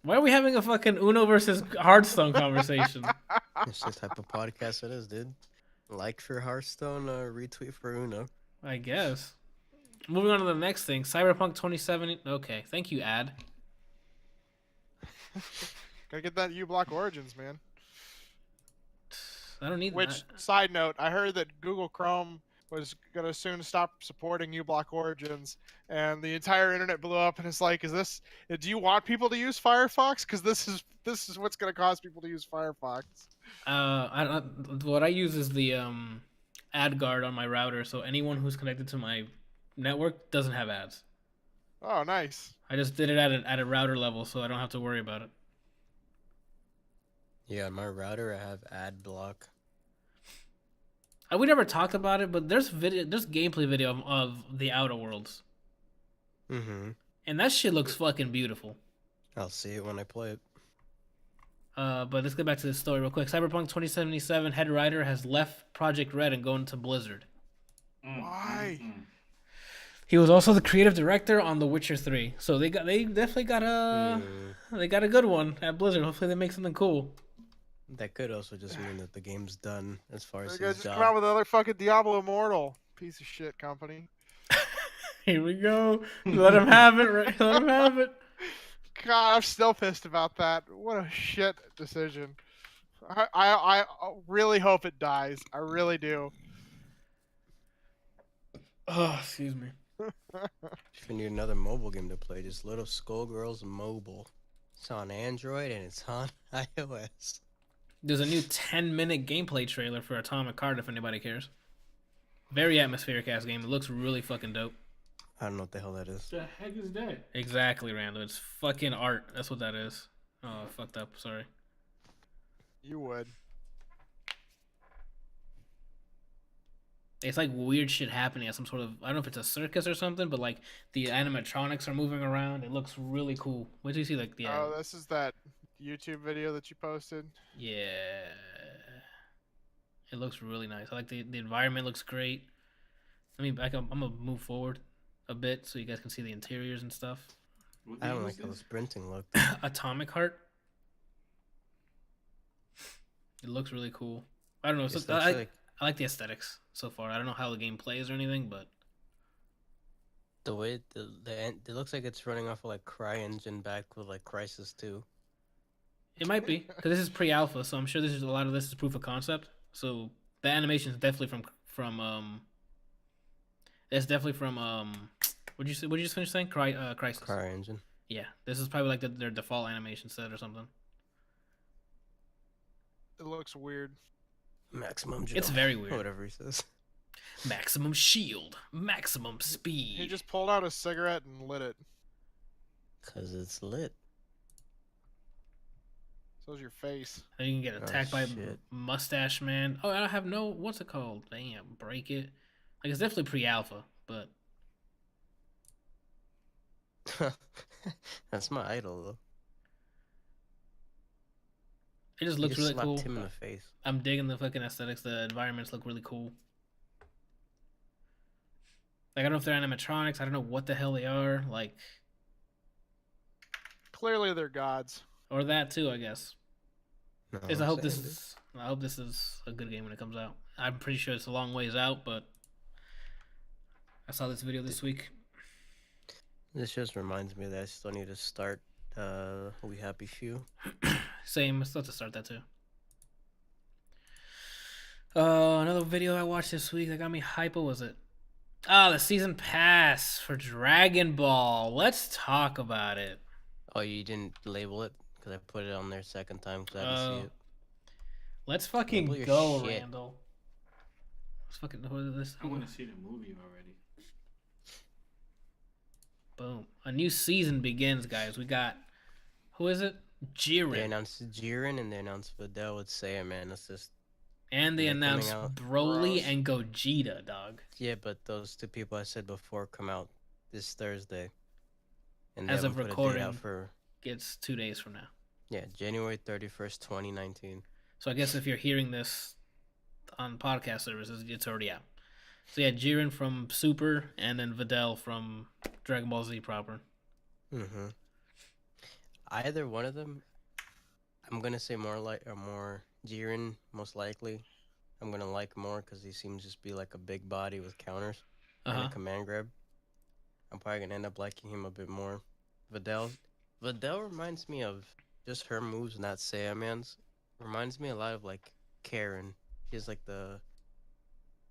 Why are we having a fucking Uno versus Hearthstone conversation? It's the type of podcast it is, dude. Like for Hearthstone, retweet for Uno. I guess. Moving on to the next thing, Cyberpunk 2070. Okay, thank you, ad. Gotta get that uBlock Origins, man. I don't need Which, that. side note, I heard that Google Chrome was gonna soon stop supporting uBlock Origins, and the entire internet blew up. And it's like, do you want people to use Firefox? Because this is what's gonna cause people to use Firefox. What I use is the ad guard on my router, so anyone who's connected to my network doesn't have ads. Oh, nice. I just did it at a router level, so I don't have to worry about it. Yeah, on my router I have ad block. We never talked about it, but there's gameplay video of the Outer Worlds, Mm-hmm. and that shit looks fucking beautiful. I'll see it when I play it. But let's get back to the story real quick. Cyberpunk 2077 head writer has left Project Red and gone to Blizzard. Why? He was also the creative director on The Witcher 3, so they definitely got a good one at Blizzard. Hopefully they make something cool. That could also just mean that the game's done as far as They're gonna his just job. come out with another fucking Diablo Immortal. Piece of shit company. Here we go. Let him have it. Right? Let him have it. God, I'm still pissed about that. What a shit decision. I really hope it dies. I really do. Oh, excuse me. If you need another mobile game to play, just load up Skullgirls Mobile. It's on Android and it's on iOS. There's a new 10-minute gameplay trailer for Atomic Heart if anybody cares. Very atmospheric ass game. It looks really fucking dope. I don't know what the hell that is. The heck is that? Exactly, Randall. It's fucking art. That's what that is. Oh, I fucked up. Sorry. You would. It's like weird shit happening at some sort of, I don't know if it's a circus or something, but like the animatronics are moving around. It looks really cool. Wait till you see like the Oh, this is that YouTube video that you posted. yeah. It looks really nice. I like the environment looks great. I'm gonna move forward a bit so you guys can see the interiors and stuff. What I don't game like is how the this? sprinting look. Atomic Heart. It looks really cool. I don't know. This So, looks like I like the aesthetics so far. I don't know how the game plays or anything, but the way it looks like it's running off of like CryEngine back with like Crisis 2. it might be because this is pre-alpha, so I'm sure a lot of this is proof of concept. So the animation is definitely from It's definitely from What'd you just finish saying? Crisis. CryEngine. Yeah, this is probably like their default animation set or something. It looks weird. Maximum jump. It's very weird. Whatever he says. Maximum shield, maximum speed. He just pulled out a cigarette and lit it. Cause it's lit. So's your face. And you can get attacked by shit. Mustache Man. Oh, I have no. What's it called? Damn, break it. Like it's definitely pre-alpha, but That's my idol though. it just He looks just really slapped cool. him in the face. I'm digging the fucking aesthetics. The environments look really cool. Like I don't know if they're animatronics. I don't know what the hell they are. Like Clearly, they're gods. or that too, I guess. No, I I'm hope saying, dude. I hope this is a good game when it comes out. I'm pretty sure it's a long ways out, but I saw this video this week. This just reminds me that I still need to start We Happy Few. Same. I still have to start that too. Another video I watched this week that got me hype. What was it? Oh, the season pass for Dragon Ball. Let's talk about it. Oh, you didn't label it? Because I put it on there second time because I didn't see it. Let's fucking Label your go, shit. Randall. Let's fucking what is this? I want to see the movie already. Boom. A new season begins, guys. We got who is it? They Jiren. announced Jiren and they announced Videl with Saiyaman. It's just And they they're coming announced out. Broly Gross. and Gogeta, dog. yeah, but those two people I said before come out this Thursday. And they As of haven't put a date out recording. for It's 2 days from now. January 31st, 2019. So I guess if you're hearing this on podcast services, it's already out. So yeah, Jiren from Super, and then Videl from Dragon Ball Z proper. Mm-hmm. Either one of them, I'm gonna say more Jiren most likely. I'm gonna like more because he seems just be like a big body with counters and a command grab. I'm probably gonna end up liking him a bit more. Videl, Videl reminds me of just her moves, not Saiyaman's. Reminds me a lot of like Karen. She has like the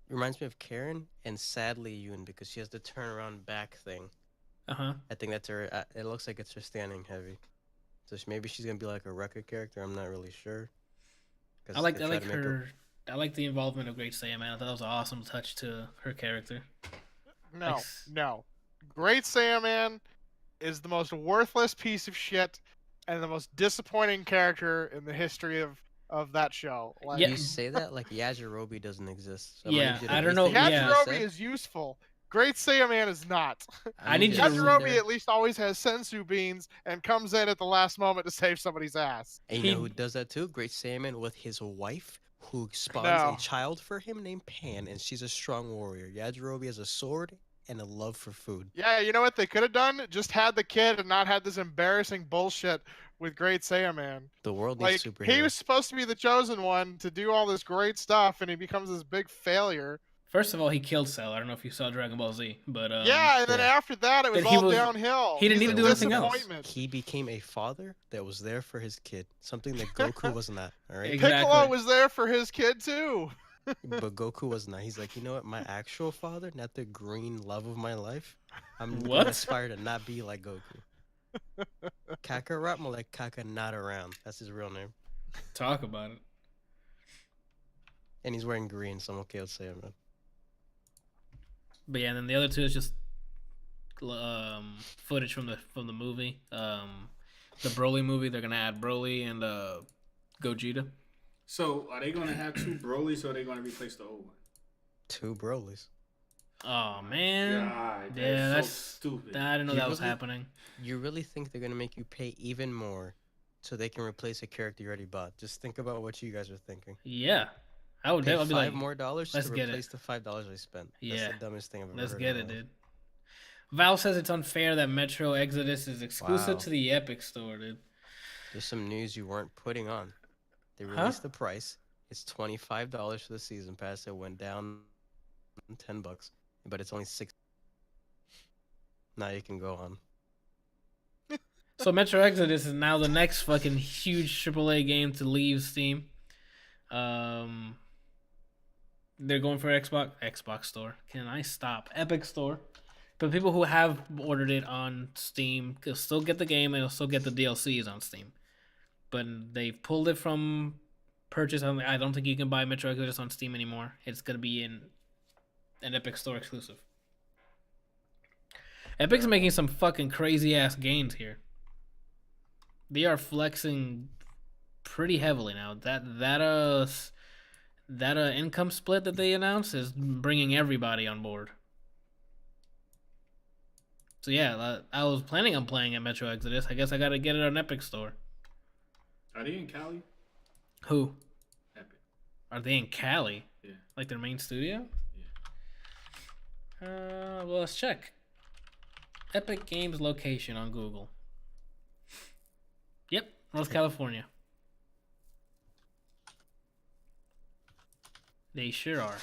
reminds me of Karen and sadly Yoon because she has the turnaround back thing. Uh-huh. I think that's her. It looks like it's her standing heavy. So maybe she's gonna be like a record character. I'm not really sure. I Because like they I try like to make her. her. I like the involvement of Great Saiyaman. I thought that was an awesome touch to her character. Like, No, no. Great Saiyaman is the most worthless piece of shit and the most disappointing character in the history of that show. Like, Yeah, You say that like Yajirobe doesn't exist. So I'm gonna yeah. need you to I don't know. rethink what you Yeah, just Yajirobe said. is useful. Great Saiyaman is not. I Need need you you to to. sit Yajirobe there. at least always has sensu beans and comes in at the last moment to save somebody's ass. And you know who does that too? Great Saiyaman with his wife, who spawns a No. child for him named Pan, and she's a strong warrior. Yajirobe has a sword and a love for food. Yeah, you know what they could have done? Just had the kid and not had this embarrassing bullshit with Great Saiyaman. The world needs Like, he was superheroes. supposed to be the chosen one to do all this great stuff, and he becomes this big failure. First of all, he killed Cell. I don't know if you saw Dragon Ball Z, but Yeah, and then yeah. after that, it was But he all was- downhill. he didn't He's need a to do anything else. disappointment. He became a father that was there for his kid, something that Goku was not. All right, Exactly. Piccolo was there for his kid too. but Goku was not. He's like, you know what? My actual father, not the green love of my life. I'm What? gonna aspire to not be like Goku. Kakarot, more like Kaka not around. That's his real name. Talk about it. And he's wearing green, so I'm okay with saying that. But yeah, and then the other two is just footage from the movie. The Broly movie. They're gonna add Broly and Gogeta. So are they gonna have two Brolys or are they gonna replace the old one? 2 Brolys. Oh man. God, Yeah, that's that's so stupid. I didn't know You that was really- happening. You really think they're gonna make you pay even more so they can replace a character you already bought? Just think about what you guys are thinking. Yeah, I would Pay definitely $5 be like, more dollars let's to get it. replace the $5 I spent. Yeah. That's the dumbest thing I've ever let's heard. get in it, my life. dude. Valve says it's unfair that Metro Exodus is exclusive Wow. to the Epic Store, dude. There's some news you weren't putting on. They Huh? released the price. It's $25 for the season pass. It went down $10, but it's only 6. Now you can go on. So Metro Exodus is now the next fucking huge AAA game to leave Steam. They're going for Xbox Store. Can I stop? Epic Store. But people who have ordered it on Steam can still get the game and they'll still get the DLCs on Steam. But they pulled it from purchase. I don't think you can buy Metro Exodus on Steam anymore. It's gonna be in an Epic Store exclusive. Epic's making some fucking crazy ass gains here. They are flexing pretty heavily now. That income split that they announced is bringing everybody on board. So yeah, I was planning on playing at Metro Exodus. I guess I gotta get it on Epic Store. Are they in Cali? Who? Epic. Are they in Cali? Yeah. Like their main studio? Yeah. Well, let's check. Epic Games location on Google. Yep, North California. They sure are.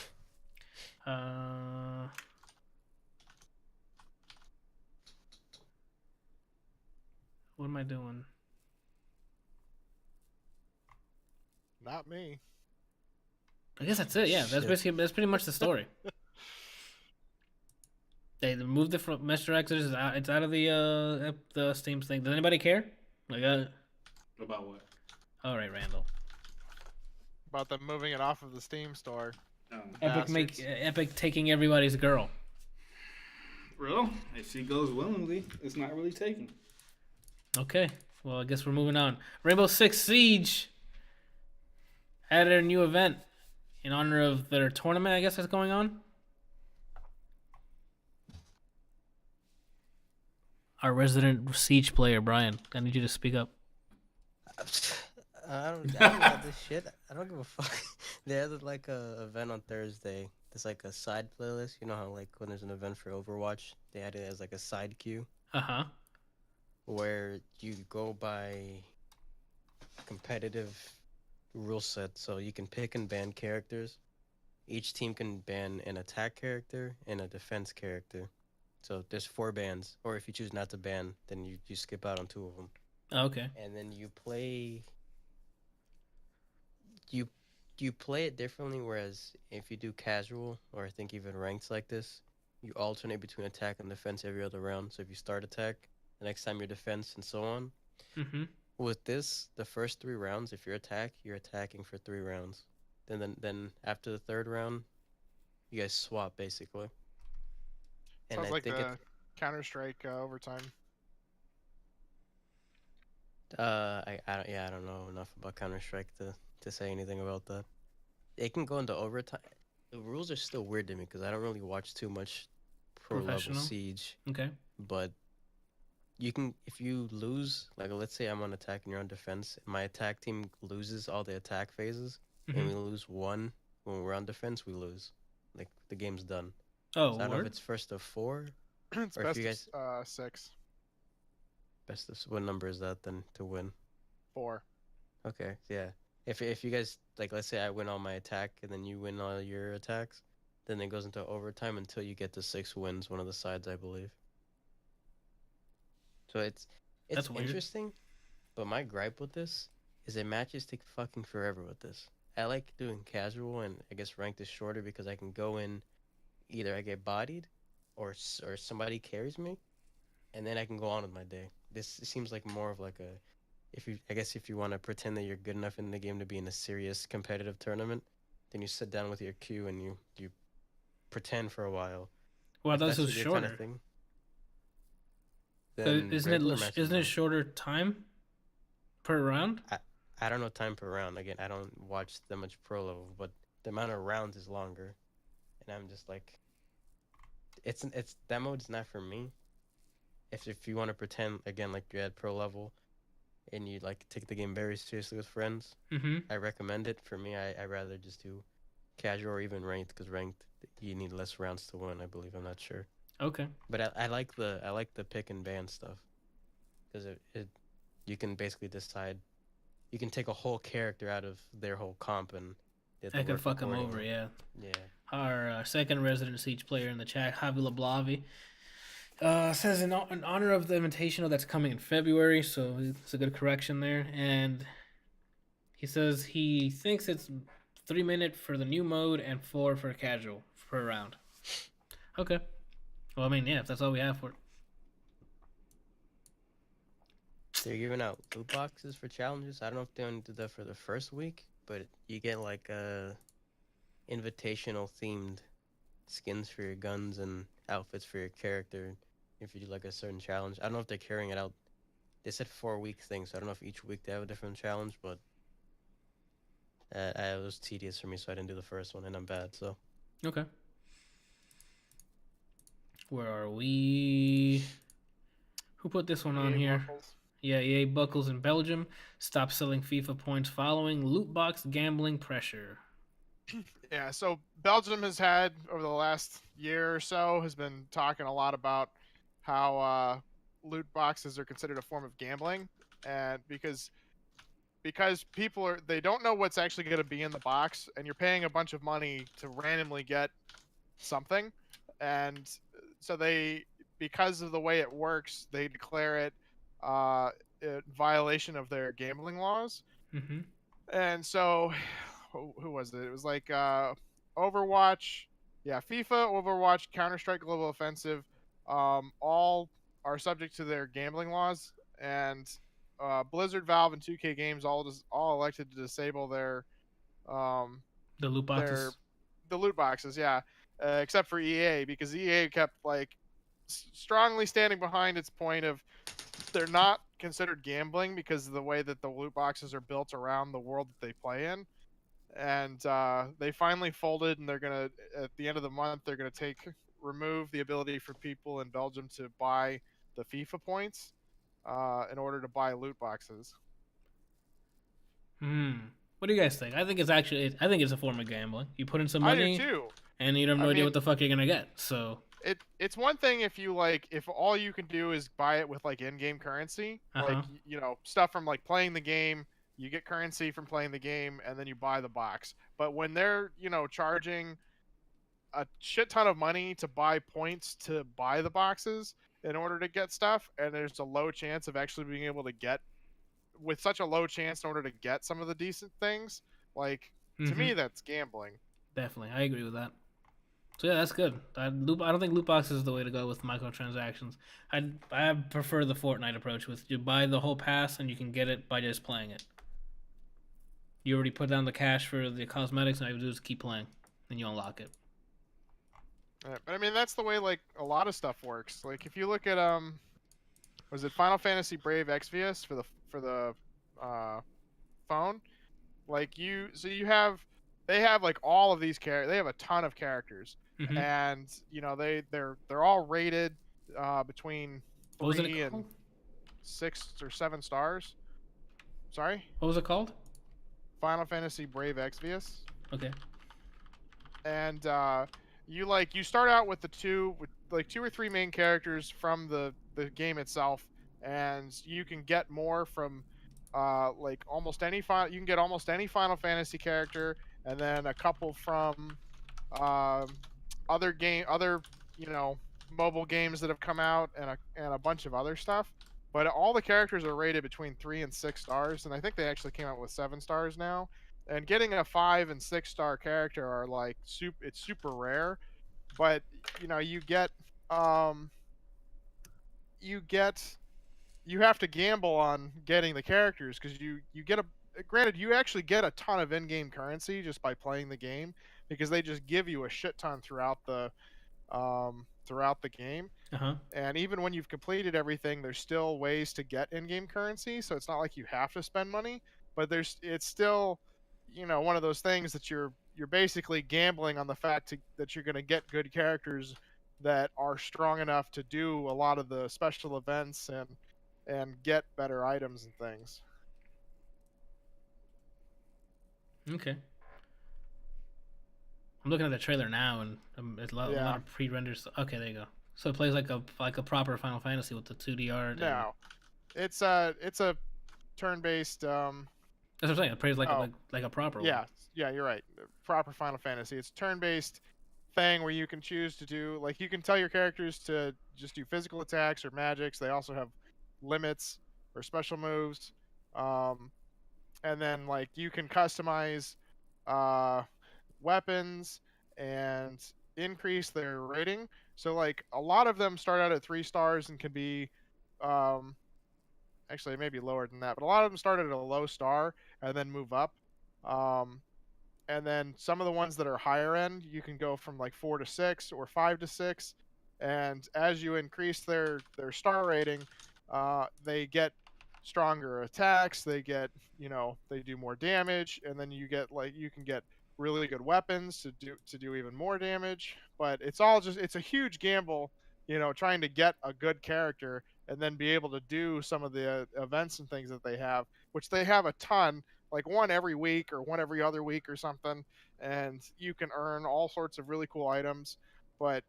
What am I doing? Not me. I guess that's it. Yeah, that's Shit. that's pretty much the story. They moved it from Mr. Exodus. It's out of the Steam thing. Does anybody care? Like, About what? all right, Randall. About them moving it off of the Steam store. Epic Bastards. Epic taking everybody's girl. Real? If she goes willingly, it's not really taken. Okay, well I guess we're moving on. Rainbow Six Siege added a new event in honor of their tournament. I guess that's going on. Our resident Siege player, Brian, I need you to speak up. I don't know this shit. I don't give a fuck. They had like a event on Thursday. There's like a side playlist. You know how like when there's an event for Overwatch, they had it as like a side queue Uh-huh. where you go by competitive rule set. So you can pick and ban characters. Each team can ban an attack character and a defense character. So there's 4 bands, or if you choose not to ban, then you skip out on 2 of them, Oh, okay. and then you you play it differently. Whereas if you do casual, or I think even ranked like this, you alternate between attack and defense every other round. So if you start attack, the next time your defense, and so on. Mm-hmm. With this, the first 3 rounds, if you're you're attacking for 3 rounds. Then after the third round, you guys swap basically. And Sounds I like think the Counter Strike overtime. I don't know enough about Counter Strike to say anything about that. It can go into overtime. The rules are still weird to me because I don't really watch too much pro level Professional. Siege. Okay. But you can, if you lose, like let's say I'm on attack and you're on defense, and my attack team loses all the attack phases, and Mm-hmm. we lose one when we're on defense, we lose. Like the game's done. Oh, So I don't know if word. it's first of 4 It's or if best you guys of 6, best of what number is that then to win? 4. Okay, yeah. If you guys like, let's say I win all my attack and then you win all your attacks, then it goes into overtime until you get to 6 wins, one of the sides, I believe. So it's That's weird. interesting, but my gripe with this is that matches take fucking forever with this. I like doing casual, and I guess ranked is shorter because I can go in, either I get bodied, or somebody carries me, and then I can go on with my day. This seems like more of like a, if you want to pretend that you're good enough in the game to be in a serious competitive tournament, then you sit down with your queue and you pretend for a while. Well, If this that's was your kind of shorter. thing, But then regular matches isn't it no. shorter time per round? I don't know time per round. Again, I don't watch that much pro level, but the amount of rounds is longer, and I'm just like, it's that mode's not for me. If you want to pretend again like you're at pro level, and you like take the game very seriously with friends, Mm-hmm. I recommend it. For me, I rather just do casual or even ranked, because ranked you need less rounds to win. I believe, I'm not sure, Okay. but I like the pick and ban stuff, because it you can basically decide, you can take a whole character out of their whole comp and they have to I could work fuck him over, accordingly. yeah. Yeah. Our second resident siege player in the chat, Javi Lablavi, says in honor of the Invitational that's coming in February, so it's a good correction there. And he says he thinks it's 3 minute for the new mode and 4 for casual per round. Okay. Well, I mean, yeah, if that's all we have for it. They're giving out loot boxes for challenges. I don't know if they only did that for the first week, but you get like invitational themed skins for your guns and outfits for your character if you do like a certain challenge. I don't know if they're carrying it out. They said 4 week thing, so I don't know if each week they have a different challenge, but it was tedious for me, so I didn't do the first one, and I'm bad. So Okay. Where are we? Who put this one on EA here? Buckles. Yeah, EA Buckles in Belgium. Stop selling FIFA points following loot box gambling pressure. Yeah, so Belgium has had, over the last year or so, has been talking a lot about how loot boxes are considered a form of gambling, and because people they don't know what's actually going to be in the box, and you're paying a bunch of money to randomly get something, and so because of the way it works, they declare it a violation of their gambling laws. Mm-hmm. And so, who was it? It was like Overwatch, yeah, FIFA, Overwatch, Counter Strike, Global Offensive, all are subject to their gambling laws, and Blizzard, Valve, and 2K Games all elected to disable um, The loot their boxes. the loot boxes, yeah, except for EA, because EA kept like strongly standing behind its point of they're not considered gambling because of the way that the loot boxes are built around the world that they play in. And they finally folded, and they're gonna, at the end of the month, they're gonna remove the ability for people in Belgium to buy the FIFA points in order to buy loot boxes. Hmm. What do you guys think? I think it's a form of gambling. You put in some I do money, too. and you have I no idea mean, what the fuck you're gonna get. So. it's one thing if you like, if all you can do is buy it with like in-game currency, like, Uh-huh. stuff from like playing the game, you get currency from playing the game, and then you buy the box. But when they're charging a shit ton of money to buy points to buy the boxes in order to get stuff, and there's a low chance of actually being able to get with such a low chance in order to get some of the decent things. Like to Mm-hmm. me, that's gambling. Definitely, I agree with that. So yeah, that's good. I don't think loot boxes is the way to go with microtransactions. I prefer the Fortnite approach with you buy the whole pass and you can get it by just playing it. You already put down the cash for the cosmetics, and all you do is keep playing, and you unlock it. But I mean, that's the way like a lot of stuff works. Like if you look at was it Final Fantasy Brave Exvius for the uh, phone? Like you have they have like all of these they have a ton of characters, Mm-hmm. and they're all rated between What was it 3 and called? 6 or 7 stars. Sorry, What was it called? Final Fantasy Brave Exvius. Okay. And you start out with like 2 or 3 main characters from the game itself, and you can get more from like almost any you can get almost any Final Fantasy character, and then a couple from um other you know mobile games that have come out, and a bunch of other stuff. But all the characters are rated between 3 and 6 stars, and I think they actually came out with 7 stars now. And getting a 5 and 6 star character are like it's super rare. But um you get you have to gamble on getting the characters, because you get a granted you actually get a ton of in-game currency just by playing the game, because they just give you a shit ton throughout the game. Uh huh. And even when you've completed everything, there's still ways to get in-game currency, so it's not like you have to spend money. But it's still one of those things that you're basically gambling on the fact that you're going to get good characters that are strong enough to do a lot of the special events and get better items and things. Okay. I'm looking at the trailer now, and it's a lot Yeah. of pre-renders. Okay, there you go. So it plays like a proper Final Fantasy with the 2D art. No, it's a turn-based. That's what I'm saying. It plays Oh, like a proper one. yeah, you're right. Proper Final Fantasy. It's turn-based thing where you can choose to do, like, you can tell your characters to just do physical attacks or magics. They also have limits or special moves. Um, and then like you can customize uh, weapons and increase their rating. So like a lot of them start out at 3 stars and can be um, actually it may be lower than that, but a lot of them start at a low star and then move up. Um, and then some of the ones that are higher end, you can go from like 4 to 6 or 5 to 6. And as you increase their star rating, they get stronger attacks. They get they do more damage, and then you can get really good weapons to do even more damage. But it's a huge gamble, trying to get a good character and then be able to do some of the events and things that they have, which they have a ton, like one every week or one every other week or something, and you can earn all sorts of really cool items. But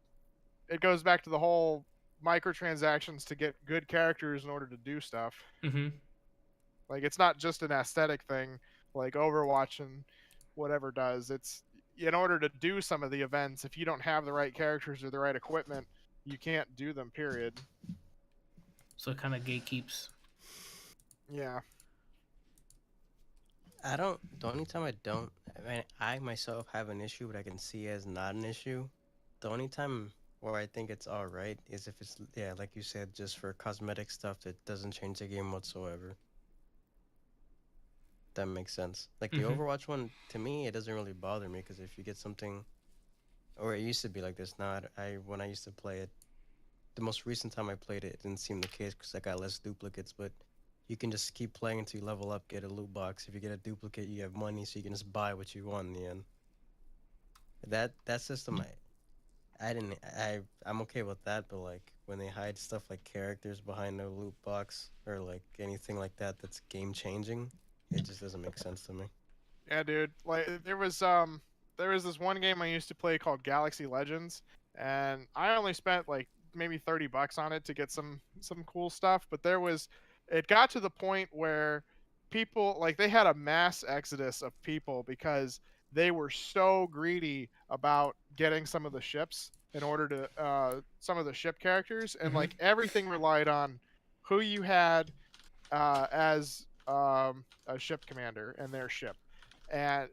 it goes back to the whole microtransactions to get good characters in order to do stuff. Mm-hmm. Like it's not just an aesthetic thing like Overwatch and whatever does. It's in order to do some of the events, if you don't have the right characters or the right equipment, you can't do them, period. So it kind of gatekeeps. Yeah. The only time I mean, I myself have an issue, but I can see as not an issue. The only time where I think it's alright is if it's, yeah, like you said, just for cosmetic stuff that doesn't change the game whatsoever. That makes sense. Like the Mhm. Overwatch one, to me, it doesn't really bother me because if you get something, or it used to be like this. Now, when I used to play it, the most recent time I played it, it didn't seem the case because I got less duplicates. But you can just keep playing until you level up, get a loot box. If you get a duplicate, you have money, so you can just buy what you want in the end. That system, I'm okay with that. But like when they hide stuff like characters behind a loot box or like anything like that, that's game changing. It just doesn't make sense to me. Yeah, dude. Like there was this one game I used to play called Galaxy Legends, and I only spent like maybe $30 on it to get some cool stuff. But it got to the point where people, like, they had a mass exodus of people because they were so greedy about getting some of the ships in order to some of the ship characters, and Mhm. like everything relied on who you had as a ship commander and their ship. And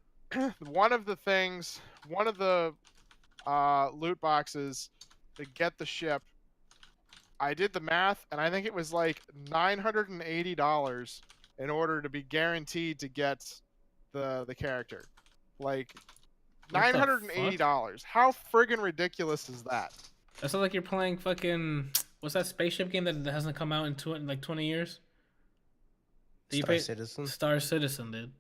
one of the things, one of the loot boxes to get the ship, I did the math, and I think it was like $980 in order to be guaranteed to get the character. Like What nine the hundred and eighty fuck? dollars. How friggin' ridiculous is that? That sounds like you're playing fucking. What's that spaceship game that hasn't come out in like 20 years? That you Star pay? Citizen. Star Citizen, dude.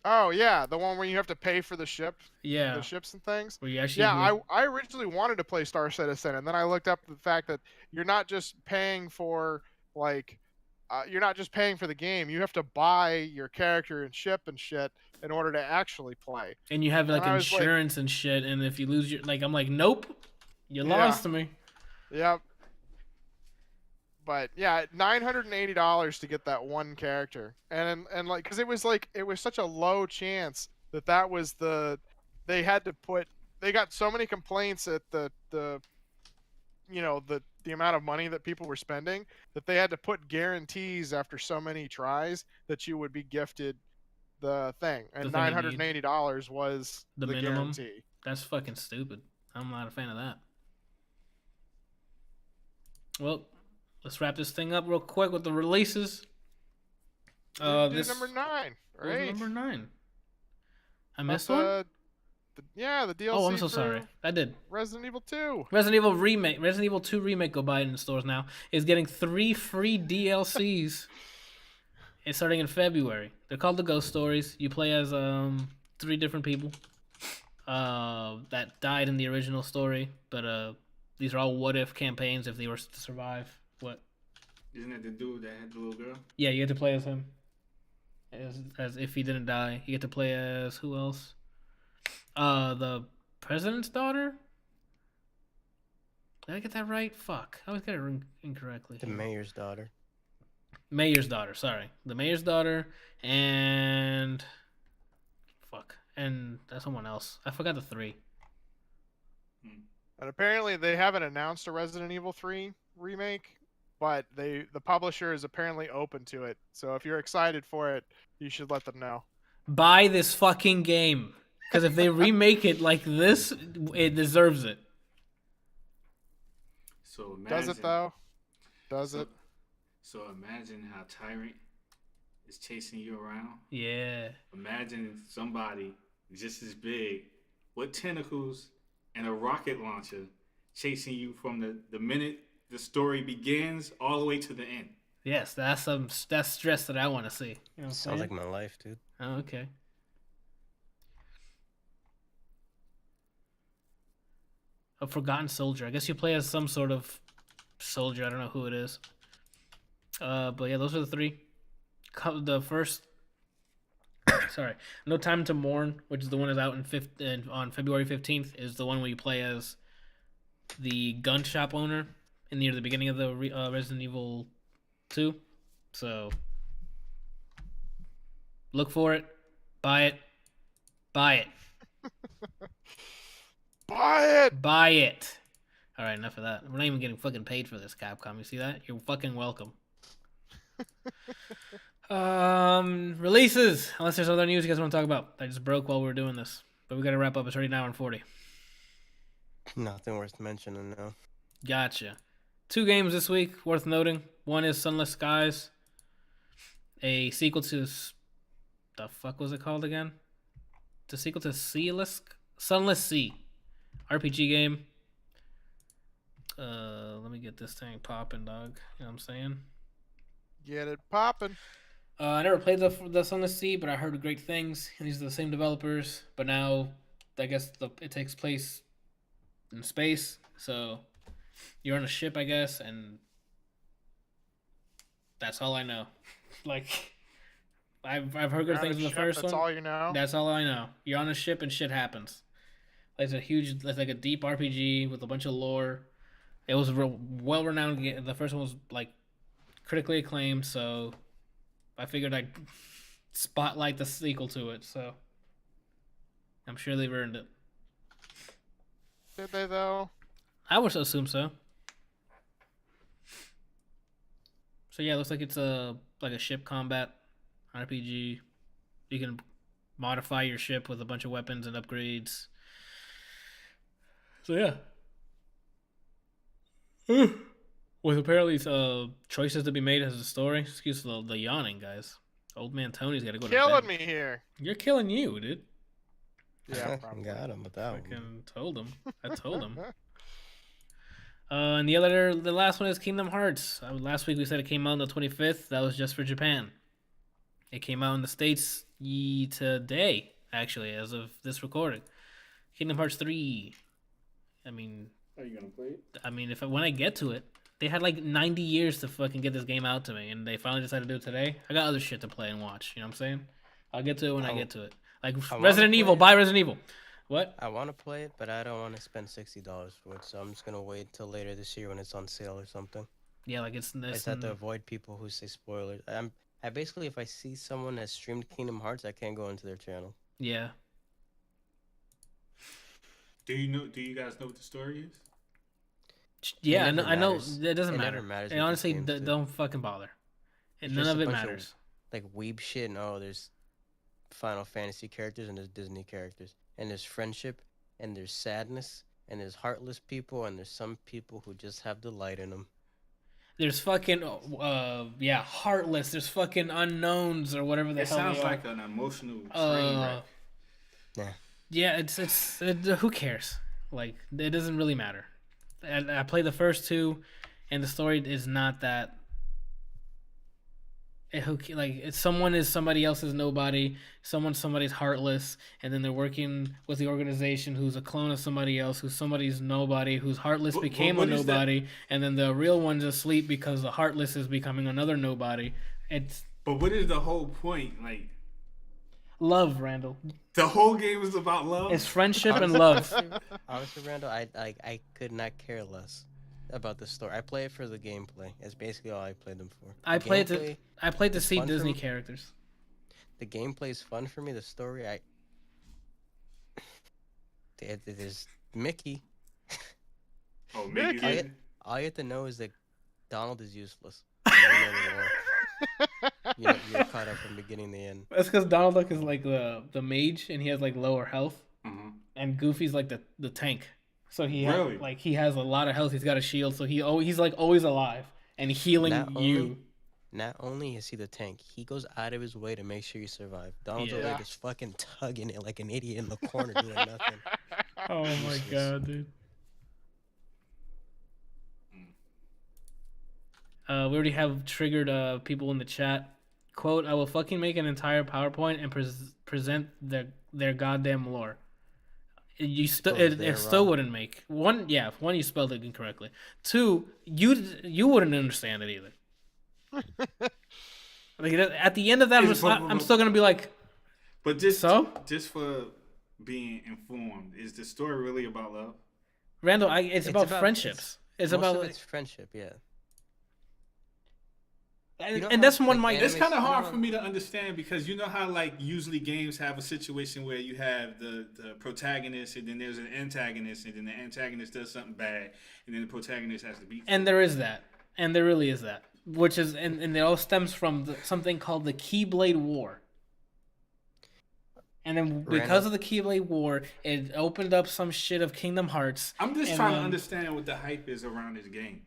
Oh yeah, the one where you have to pay for the Yeah, ships and things. where you actually. Yeah, I originally wanted to play Star Citizen, and then I looked up the fact that you're not just paying for like, you're not just paying for the game. You have to buy your character and ship and shit in order to actually play. And you have And like I was like, insurance and shit, and if you lose your I'm like, nope, you yeah, lost to me. yep. But yeah, $980 to get that one character, and like, cause it was such a low chance that that was they had to put, they got so many complaints at the the amount of money that people were spending, that they had to put guarantees after so many tries that you would be gifted the thing, The and thing you $980 was The the minimum. guarantee. That's fucking stupid. I'm not a fan of that. Well, let's wrap this thing up real quick with the releases. Do This number 9, what was right? number 9. I Of missed one. the DLC. Oh, I'm so for sorry. I did. Resident Evil 2. Resident Evil remake, Resident Evil 2 remake, go buy it in the stores now, is getting 3 free DLCs. It's starting in February. They're called the Ghost Stories. You play as 3 different people that died in the original story, but these are all what if campaigns if they were to survive. What? Isn't that the dude that had the little girl? Yeah, you get to play as him. As if he didn't die. You get to play as who else? The president's daughter? Did I get that right? Fuck. I always get it incorrectly. The mayor's daughter. Mayor's daughter, sorry. The mayor's daughter and fuck. And that's someone else. I forgot the 3. And apparently they haven't announced a Resident Evil 3 remake, but the publisher is apparently open to it. So if you're excited for it, you should let them know. Buy this fucking game. Because if they remake it like this, it deserves it. So imagine, Does it though? Does it? So imagine how Tyrant is chasing you around. Yeah. Imagine somebody just as big with tentacles and a rocket launcher chasing you from the minute the story begins all the way to the end. Yes, that's stress that I want to see. You know what I'm Sounds saying? like my life, dude. Oh, okay. A forgotten soldier. I guess you play as some sort of soldier. I don't know who it is. But yeah, those are the 3. The first, sorry, No Time to Mourn, which is the one that's out on February 15th, is the one where you play as the gun shop owner near the beginning of the Resident Evil 2. So look for it, buy it, buy it. Buy it! Buy it. All right, enough of that. We're not even getting fucking paid for this, Capcom. You see that? You're fucking welcome. Releases. Unless there's other news you guys want to talk about. That just broke while we were doing this. But we got to wrap up. It's already an hour and 40. Nothing worth mentioning now. Gotcha. 2 games this week worth noting. One is Sunless Skies, a sequel to the fuck was it called again? The sequel to Sunless Sea, RPG game. Let me get this thing popping, dog. You know what I'm saying? Get it popping. I never played the Sunless Sea, but I heard great things. These are the same developers, but now I guess it takes place in space. So you're on a ship, I guess, and that's all I know. Like, I've heard good things in the first one. That's all you know? That's all I know. You're on a ship and shit happens. It's like a deep RPG with a bunch of lore. It was a well renowned game. The first one was like critically acclaimed, so I figured I'd spotlight the sequel to it. So I'm sure they've earned it. Did they though? I would assume so. So yeah, it looks like it's like a ship combat RPG. You can modify your ship with a bunch of weapons and upgrades. So yeah. With apparently choices to be made as a story. Excuse the yawning, guys. Old man Tony's got to go to bed. Killing me here. You're killing you, dude. Yeah, probably. Got him with that one. Fucking told him. I told him. And the last one is Kingdom Hearts. Last week we said it came out on the 25th. That was just for Japan. It came out in the States today, actually, as of this recording. Kingdom Hearts 3. I mean, Are you gonna play it? I mean, when I get to it, they had like 90 years to fucking get this game out to me, and they finally decided to do it today. I got other shit to play and watch. You know what I'm saying? I'll get to it when I get to it. Like Resident Evil, buy Resident Evil. What? I want to play it, but I don't want to spend $60 for it, so I'm just gonna wait till later this year when it's on sale or something. Yeah, like it's I just have to avoid people who say spoilers. I basically, if I see someone that streamed Kingdom Hearts, I can't go into their channel. Yeah. Do you guys know what the story is? Yeah, It never I know. matters. It doesn't It matter. never matters And with honestly, these games, dude. don't fucking bother. It's None just of a it bunch of, matters. Like weeb shit, and there's Final Fantasy characters and there's Disney characters, and there's friendship, and there's sadness, and there's heartless people, and there's some people who just have the light in them. There's fucking heartless. There's fucking unknowns or whatever the It hell. sounds they are. like an emotional train wreck. Yeah, it's who cares? Like it doesn't really matter. I played the first two, and the story is not that. Someone is somebody else's nobody. Somebody's heartless, and then they're working with the organization who's a clone of somebody else, who's somebody's nobody, who's heartless became a nobody, and then the real one's asleep because the heartless is becoming another nobody. It's But what is the whole point? Like love, Randall. the whole game is about love. It's friendship and love. Honestly, Randall, I could not care less about the story. I play it for the gameplay. It's basically all I played them for. I played to see fun for Disney me. characters. The gameplay is fun for me. The story, there's Mickey. Oh, Mickey. Mickey's in it? All you have to know is that Donald is useless. You're caught up from beginning to end. That's because Donald Duck is like the mage, and he has like lower health, Mhm. and Goofy's like the tank. So he Really? he has a lot of health. He's got a shield, so he's like always alive and healing you. Not only is he the tank, he goes out of his way to make sure you survive. Donald's Yeah. over there just fucking tugging it like an idiot in the corner doing nothing. Oh my Useless. god, dude. We already have triggered people in the chat. Quote, I will fucking make an entire PowerPoint and present their goddamn lore. It still wouldn't make. One, you spelled it incorrectly. Two, you wouldn't understand it either. Like at the end of that, I'm still gonna be like, But just So? just for being informed, is the story really about love? Randall, it's about friendships. It's Most about of it's friendship, yeah. and, know and how, that's one like, might. It's kind of hard no. for me to understand because you know how like usually games have a situation where you have the protagonist and then there's an antagonist and then the antagonist does something bad and then the protagonist has to beat. And there is that. And there really is that. Which is, and it all stems from something called the Keyblade War. And then because of the Keyblade War, it opened up some shit of Kingdom Hearts. I'm just trying to understand what the hype is around this game.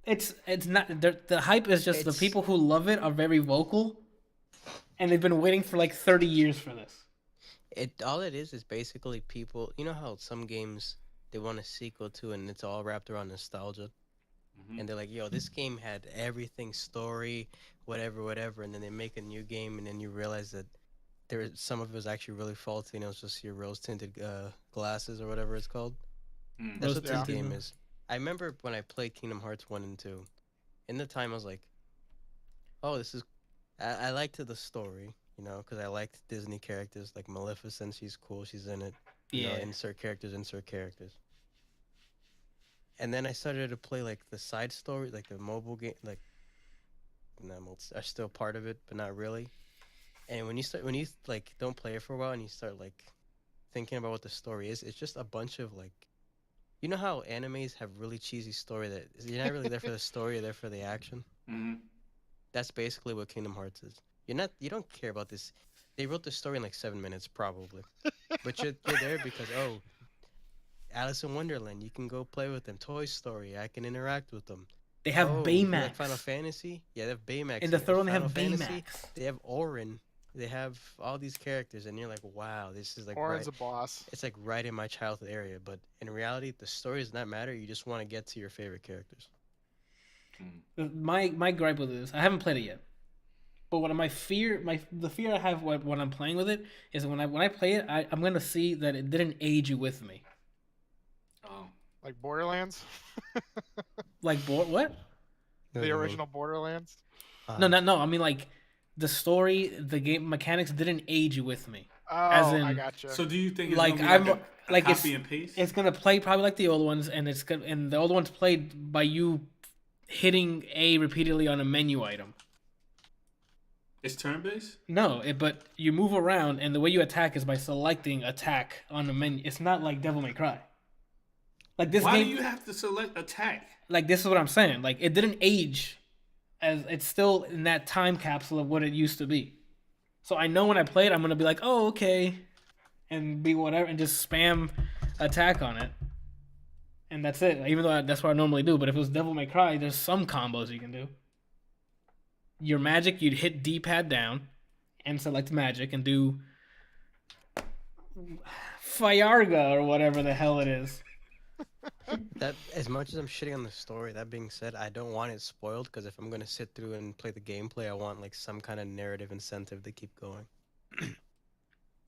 It's not, the hype is just the people who love it are very vocal. And they've been waiting for like 30 years for this. All it is basically people. You know how some games they want a sequel to, and it's all wrapped around nostalgia. And they're like, yo, this game had everything, story, whatever, and then they make a new game, and then you realize that some of it was actually really faulty, and it was just your rose-tinted glasses or whatever it's called. That's what this game is. I remember when I played Kingdom Hearts 1 and 2, in the time I was like, oh, this is... I liked the story, you know, because I liked Disney characters, like Maleficent, she's cool, she's in it. You know, insert characters. And then I started to play like the side story, like the mobile game, like are still part of it, but not really. And when you like don't play it for a while and you start like thinking about what the story is, it's just a bunch of like, you know how animes have really cheesy story that you're not really there for the story, you're there for the action. Mm-hmm. That's basically what Kingdom Hearts is. You don't care about this. They wrote the story in like 7 minutes probably, but you're there because Alice in Wonderland, you can go play with them. Toy Story, I can interact with them. They have You Baymax. like Final Fantasy? Yeah, they have Baymax. In the third one, they have Fantasy, Baymax. they have Orin. They have all these characters, and you're like, wow, this is like Orin's right. a boss. It's like right in my childhood area. But in reality, the story does not matter. You just want to get to your favorite characters. My gripe with this, I haven't played it yet. But what the fear I have when I'm playing with it is when I play it, I'm gonna see that it didn't age you with me. Oh. Like Borderlands? Like what? The original Borderlands? No. I mean like the story, the game mechanics didn't age you with me. Oh, I gotcha. So do you think it's Like, gonna be I'm- a like, copy and paste? It's gonna play probably like the old ones, and the old ones played by you hitting A repeatedly on a menu item. It's turn-based? No, but you move around, and the way you attack is by selecting attack on the menu. It's not like Devil May Cry. Like this Why game, do you have to select attack? like this is what I'm saying. Like it didn't age, as it's still in that time capsule of what it used to be. So I know when I play it, I'm gonna be like, oh okay, and be whatever, and just spam attack on it, and that's it. Even though that's what I normally do. But if it was Devil May Cry, there's some combos you can do. Your magic, you'd hit D-pad down and select magic and do Fayarga or whatever the hell it is. That as much as I'm shitting on the story, that being said, I don't want it spoiled because if I'm gonna sit through and play the gameplay, I want like some kind of narrative incentive to keep going.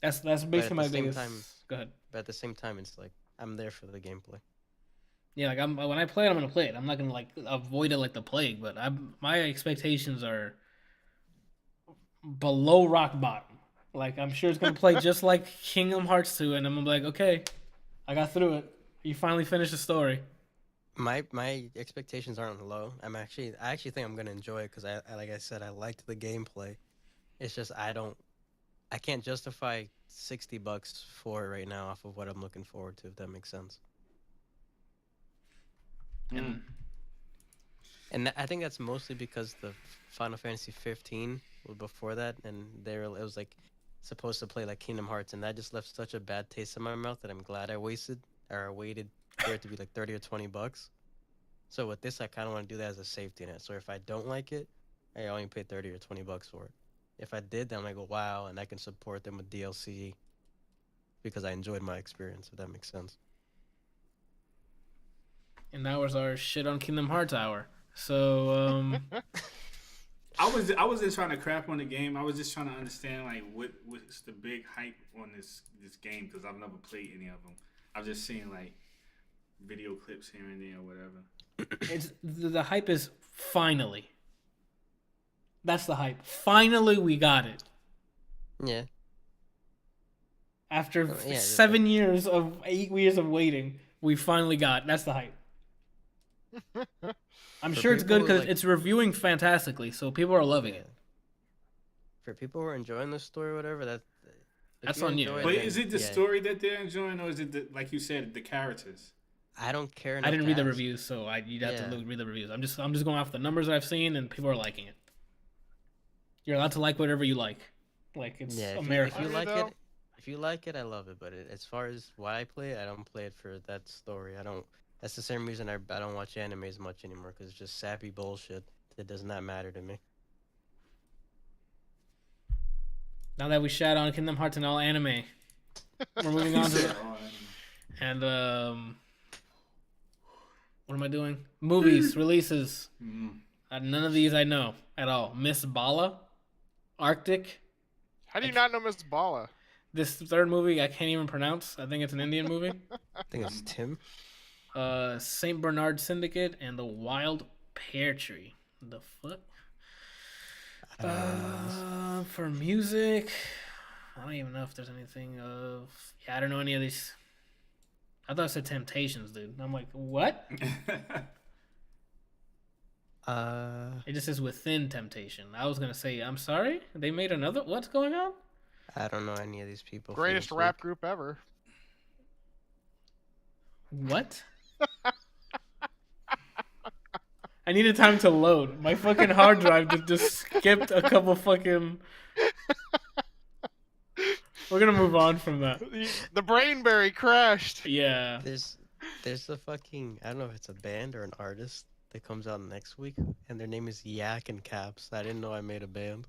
That's basically my the same biggest. time- Go ahead. But at the same time, it's like I'm there for the gameplay. Yeah, like when I play it, I'm gonna play it. I'm not gonna like avoid it like the plague. But my expectations are below rock bottom. Like I'm sure it's gonna play just like Kingdom Hearts 2, and I'm gonna be like, okay, I got through it. You finally finished the story. My expectations aren't low. I actually think I'm gonna enjoy it because I like I said, I liked the gameplay. It's just I can't justify $60 for it right now off of what I'm looking forward to. If that makes sense. Mm. And I think that's mostly because the Final Fantasy 15 was before that, and it was like supposed to play like Kingdom Hearts, and that just left such a bad taste in my mouth that I'm glad I waited for it to be like $30 or $20. So with this, I kind of want to do that as a safety net. So if I don't like it, I only pay $30 or $20 for it. If I did, then I'm like, wow, and I can support them with DLC because I enjoyed my experience. If that makes sense. And that was our shit on Kingdom Hearts hour. So I wasn't trying to crap on the game. I was just trying to understand like what's the big hype on this game because I've never played any of them. I've just seen like video clips here and there or whatever. it's the hype is finally. That's the hype. Finally, we got it. Yeah. After Yeah, 7 years of 8 years of waiting, we finally got it. That's the hype. I'm For sure it's good people, because like- it's reviewing fantastically, so people are loving it. For people who are enjoying the story, or whatever, if That's you on you. enjoy But then- is it the yeah. story that they're enjoying, or is it like you said, the characters? I don't care. I didn't enough read to the ask. reviews, so you'd have Yeah. to read the reviews. I'm just going off the numbers that I've seen, and people are liking it. You're allowed to like whatever you like. Like it's Yeah, America. if you Are you like though? it, if you like it, I love it. But as far as why I play it, I don't play it for that story. I don't. That's the same reason I don't watch anime as much anymore because it's just sappy bullshit that does not matter to me. Now that we shat on Kingdom Hearts and all anime, we're moving on to the, Oh, and what am I doing? Movies releases. mm. None of these I know at all. Miss Bala, Arctic. How do you not know Miss Bala? This third movie I can't even pronounce. I think it's an Indian movie. I think it's Tim. Saint Bernard Syndicate and the Wild Pear Tree. The fuck? For music, I don't even know if there's anything of. Yeah, I don't know any of these. I thought it said Temptations, dude. I'm like, what? It just says within temptation. I was gonna say, I'm sorry, they made another. What's going on? I don't know any of these people. Greatest rap group ever. What? I needed time to load. My fucking hard drive just skipped a couple fucking. We're gonna move on from that. The Brainberry crashed. Yeah. There's a fucking, I don't know if it's a band or an artist that comes out next week, and their name is Yak and Caps. I didn't know I made a band.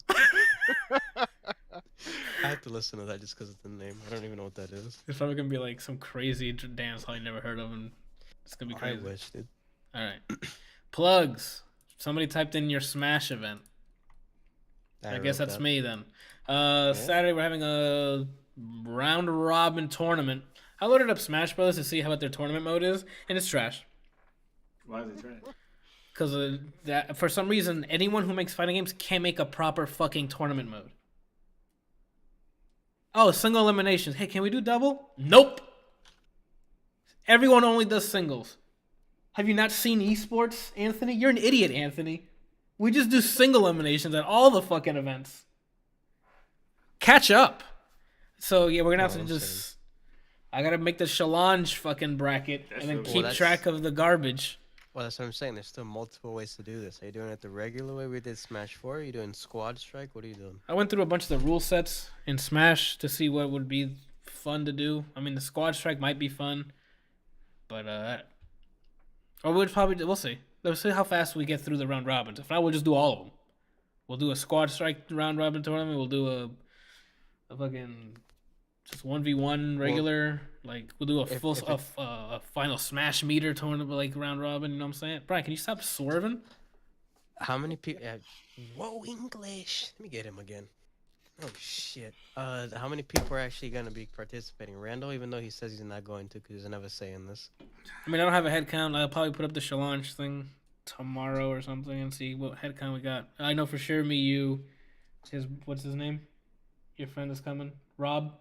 I have to listen to that just because of the name. I don't even know what that is. It's probably gonna be like some crazy dance I never heard of, and it's gonna be crazy. I wish, dude. All right. Plugs. Somebody typed in your Smash event. I guess that's me then. Saturday we're having a round robin tournament. I loaded up Smash Bros. To see how what their tournament mode is, and it's trash. Why is it trash? Because that for some reason, anyone who makes fighting games can't make a proper fucking tournament mode. Oh, single eliminations. Hey, can we do double? Nope. Everyone only does singles. Have you not seen esports, Anthony? You're an idiot, Anthony. We just do single eliminations at all the fucking events. Catch up. So, yeah, we're going to have to just... I got to make the challenge fucking bracket and then keep track of the garbage. Well, that's what I'm saying. There's still multiple ways to do this. Are you doing it the regular way we did Smash 4? Are you doing Squad Strike? What are you doing? I went through a bunch of the rule sets in Smash to see what would be fun to do. I mean, the Squad Strike might be fun, but or we'll see. Let's see how fast we get through the round robins. If not, we'll just do all of them. We'll do a Squad Strike round robin tournament. We'll do a fucking just 1v1 regular. We'll do a final Smash meter tournament like round robin. You know what I'm saying? Brian, can you stop swerving? How many people? Whoa, English! Let me get him again. Oh shit! How many people are actually gonna be participating? Randall, even though he says he's not going to, because he's never saying this. I mean, I don't have a head count. I'll probably put up the challenge thing tomorrow or something and see what head count we got. I know for sure me, you, what's his name? Your friend is coming, Rob.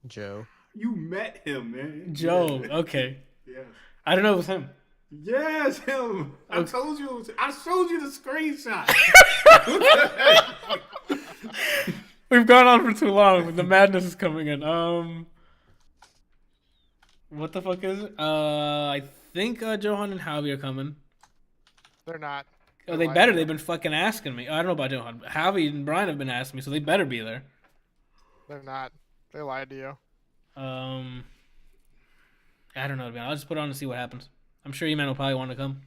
Joe. You met him, man. Joe. Okay. Yeah. I don't know if it was him. Yes, him. I told you. I showed you the screenshot. We've gone on for too long. The madness is coming in. What the fuck is it? I think Johan and Javi are coming. They're not. Oh, they better. They've been fucking asking me. I don't know about Johan. Javi and Brian have been asking me, so they better be there. They're not. They lied to you. I don't know, man. I'll just put it on and see what happens. I'm sure E-Man will probably want to come.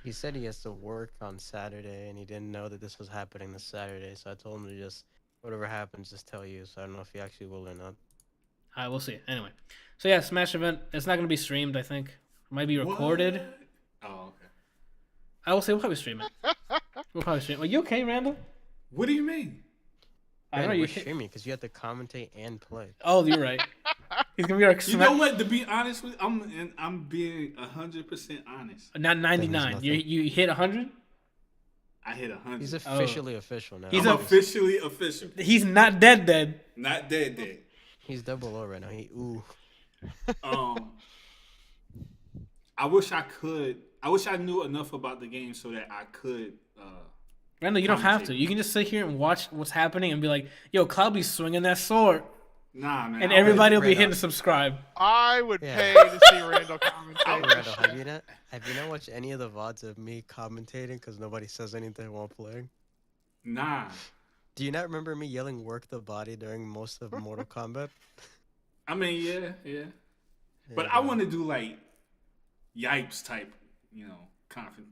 He said he has to work on Saturday, and he didn't know that this was happening this Saturday, so I told him to just, whatever happens, just tell you. So I don't know if he actually will or not. Alright, we'll see. Anyway. So yeah, Smash event. It's not going to be streamed, I think. It might be recorded. What? Oh, okay. I will say we'll probably stream it. We'll probably stream it. Are you okay, Randall? What do you mean? I don't know. You're streaming because you have to commentate and play. Oh, you're right. He's gonna be our. You know what? To be honest with you, I'm being 100% honest. Not 99. You hit 100. I hit 100. He's officially official now. He's officially official. He's not dead. Not dead. He's 00 right now. I wish I could. I wish I knew enough about the game so that I could. Randall, you don't have to. You can just sit here and watch what's happening and be like, "Yo, Cloudby's swinging that sword." Nah, man. And everybody will be hitting subscribe. I would pay to see Randall commentate. Randall, have you not watched any of the VODs of me commentating because nobody says anything while playing? Nah. Do you not remember me yelling "work the body" during most of Mortal Kombat? I mean, yeah. But I want to do like yipes type, confident.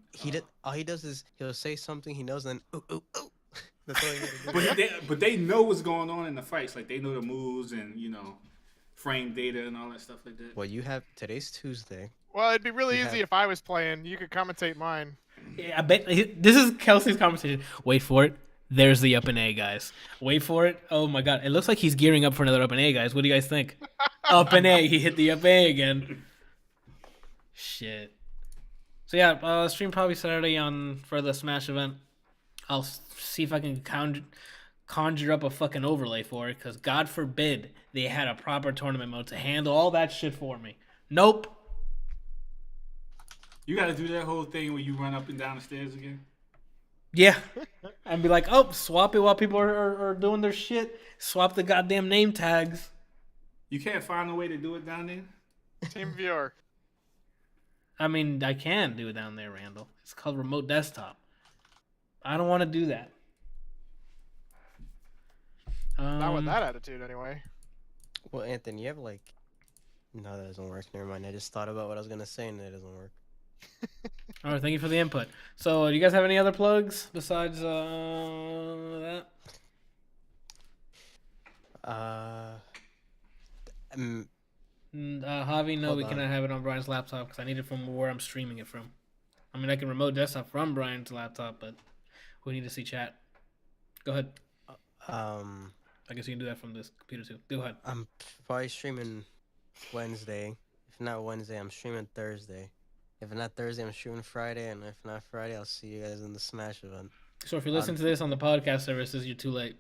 All he does is he'll say something he knows and then ooh. That's all he gotta do. But they know what's going on in the fights. Like they know the moves and frame data and all that stuff like that. Well, today's Tuesday. Well, it'd be really easy if I was playing. You could commentate mine. Yeah, I bet this is Kelsey's conversation. Wait for it. There's the up and A, guys. Wait for it. Oh my god, it looks like he's gearing up for another up and A, guys. What do you guys think? Up and A. He hit the up A again. Shit. So yeah, stream probably Saturday for the Smash event. I'll see if I can conjure up a fucking overlay for it, because God forbid they had a proper tournament mode to handle all that shit for me. Nope. You got to do that whole thing where you run up and down the stairs again. Yeah. And be like, oh, swap it while people are doing their shit. Swap the goddamn name tags. You can't find a way to do it down there? Team viewer. I mean, I can do it down there, Randall. It's called remote desktop. I don't want to do that. Not with that attitude, anyway. Well, Anthony, you have like. No, that doesn't work. Never mind. I just thought about what I was gonna say and it doesn't work. All right, thank you for the input. So, do you guys have any other plugs besides that? Javi, no, Hold we on. cannot have it on Brian's laptop because I need it from where I'm streaming it from. I mean, I can remote desktop from Brian's laptop, but we need to see chat. Go ahead. I guess you can do that from this computer too. Go ahead. I'm probably streaming Wednesday. If not Wednesday, I'm streaming Thursday. If not Thursday, I'm streaming Friday, and if not Friday, I'll see you guys in the Smash event. So if you listen to this on the podcast services, you're too late.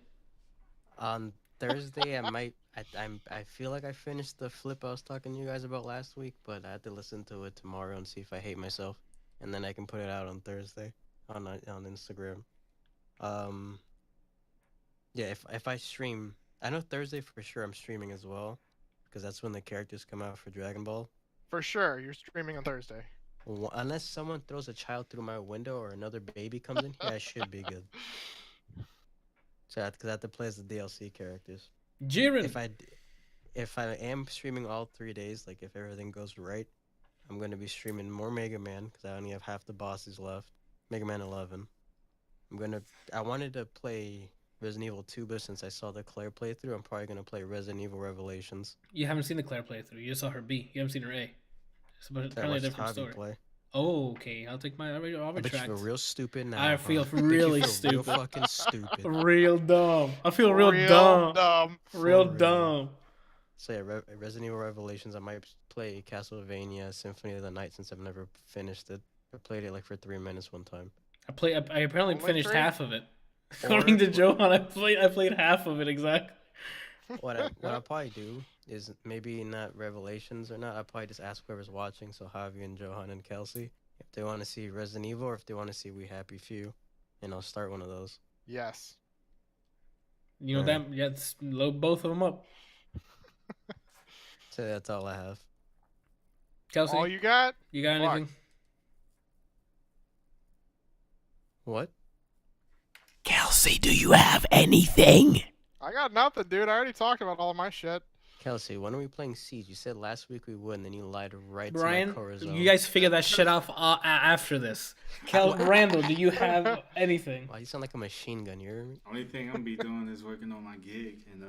On Thursday, I feel like I finished the flip I was talking to you guys about last week, but I have to listen to it tomorrow and see if I hate myself, and then I can put it out on Thursday on Instagram. Yeah, if I stream, I know Thursday for sure I'm streaming as well, because that's when the characters come out for Dragon Ball. For sure, you're streaming on Thursday. Unless someone throws a child through my window or another baby comes in here, I should be good. So, because I have to play as the DLC characters. Jiren. If I am streaming all 3 days, like if everything goes right, I'm gonna be streaming more Mega Man because I only have half the bosses left. Mega Man 11. I wanted to play Resident Evil 2, but since I saw the Claire playthrough, I'm probably gonna play Resident Evil Revelations. You haven't seen the Claire playthrough. You just saw her B. You haven't seen her A. It's I apparently a watched different Javi story. play. Oh, okay. I'll take I'll I bet you retract. feel real stupid now. I feel huh? really Real stupid. fucking stupid. Real dumb. I feel real Real dumb. dumb. Real For real. dumb. So yeah, Resident Evil Revelations. I might play Castlevania Symphony of the Night since I've never finished it. I played it like for 3 minutes one time. I apparently Only finished 3? half of it. Or- According to Johan, I played half of it exactly. What I'll probably do is maybe not Revelations or not. I'll probably just ask whoever's watching, so Javi and Johan and Kelsey, if they want to see Resident Evil or if they want to see We Happy Few, and I'll start one of those. Yes. You know Alright. that? Let's load both of them up. So that's all I have. Kelsey, All you got? you got Fuck. anything? What? Kelsey, do you have anything? I got nothing, dude. I already talked about all of my shit. Kelsey, when are we playing Siege? You said last week we would, and then you lied right Brian, to my Corazon. you guys figure that shit off after this. Randall, do you have anything? Wow, you sound like a machine gun. You're Only thing I'm be doing is working on my gig and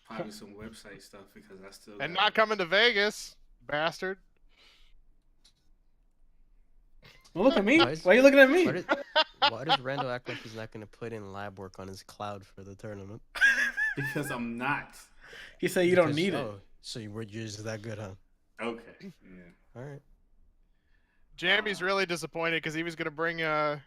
probably some website stuff because I still And got- not coming to Vegas, bastard. Well, look at me. Why is- Why are you looking at me? why does Randall act like he's not going to put in lab work on his cloud for the tournament? because I'm not. You say you don't Because- need it. oh, so you're just that good, huh? Okay. Yeah. All right. Jambi's really disappointed because he was gonna bring His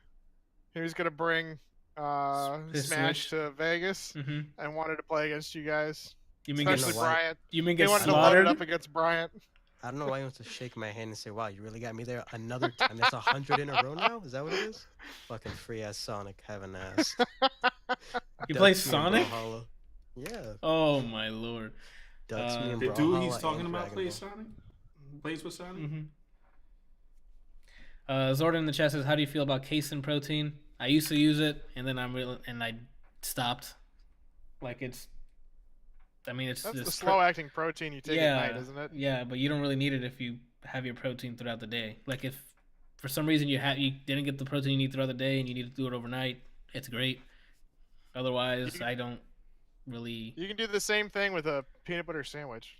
Smash Switch. to Vegas Mm-hmm. and wanted to play against you guys. You mean get Especially why- Bryant. you mean He get wanted to load it slaughtered? up against Bryant. I don't know why he wants to shake my hand and say, "Wow, you really got me there another time." That's 100 in a row now. Is that what it is? Fucking free ass Sonic, have an ass. You play Ducks me in Sonic? Brawlhalla. Yeah. Oh my lord. Ducks me in The dude he's Brawlhalla talking and about Dragon plays Ball. Sonic? Plays with Sonic? Mm-hmm. Zordon in the chat says, "How do you feel about casein protein? I used to use it, and then I stopped. Like it's That's the it's slow-acting protein you take yeah, at night, isn't it? Yeah, but you don't really need it if you have your protein throughout the day. Like if for some reason you didn't get the protein you need throughout the day and you need to do it overnight, it's great. Otherwise, I don't really. You can do the same thing with a peanut butter sandwich.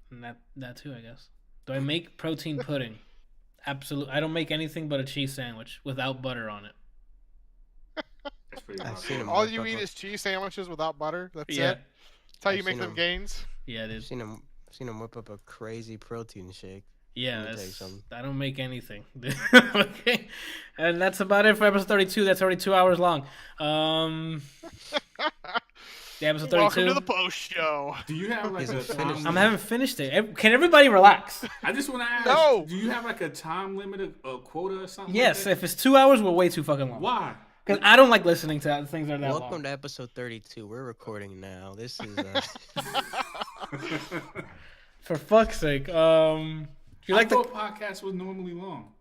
And that too, I guess. Do I make protein pudding? Absolutely. I don't make anything but a cheese sandwich without butter on it. That's pretty I've hard. seen him All whip you up eat a- is cheese sandwiches without butter. That's Yeah. it. That's how you I've make seen them him. gains. Yeah, it I've is. seen him whip up a crazy protein shake. Yeah, Let me tell you that's, something. I don't make anything. Okay, and that's about it for episode 32. That's already 2 hours long. The episode 32. Welcome to the post show. Do you have like He's a finished. time I limit? haven't finished it. Can everybody relax? I just want to ask. No. Do you have like a time limit, a quota or something? Yes, Like if it's 2 hours, we're way too fucking long. Why? Because I don't like listening to things that are that Welcome long. to episode 32. We're recording now. This is For fuck's sake. If you I like thought podcasts was normally long.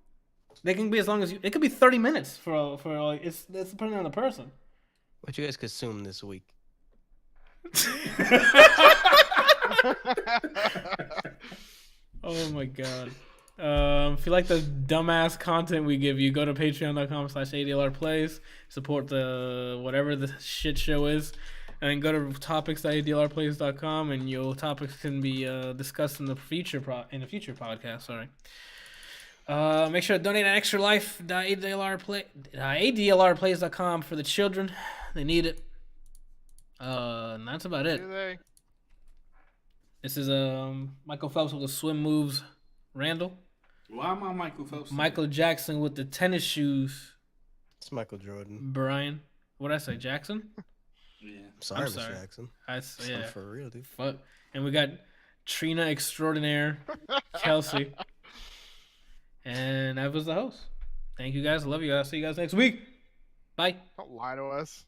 they can be as long as you. It could be 30 minutes for like it's depending on the person. what you guys consumed this week. Oh my god. If you like the dumbass content we give you, go to patreon.com/ADLR Plays. Support the whatever the shit show is. And then go to topics.adlrplays.com and your topics can be discussed in the future podcast. Sorry. Make sure to donate at extralife.adlrplays.com for the children. They need it. And that's about it. Do they? This is Michael Phelps with the swim moves. Randall. Why am I Michael Phelps? Michael Jackson with the tennis shoes. It's Michael Jordan. Brian. What did I say? Jackson? Yeah. Sorry, I'm Mr. sorry. Jackson. Yeah. For real, dude. Fuck. And we got Trina Extraordinaire, Kelsey. And I was the host. Thank you guys. I love you guys. See you guys next week. Bye. Don't lie to us.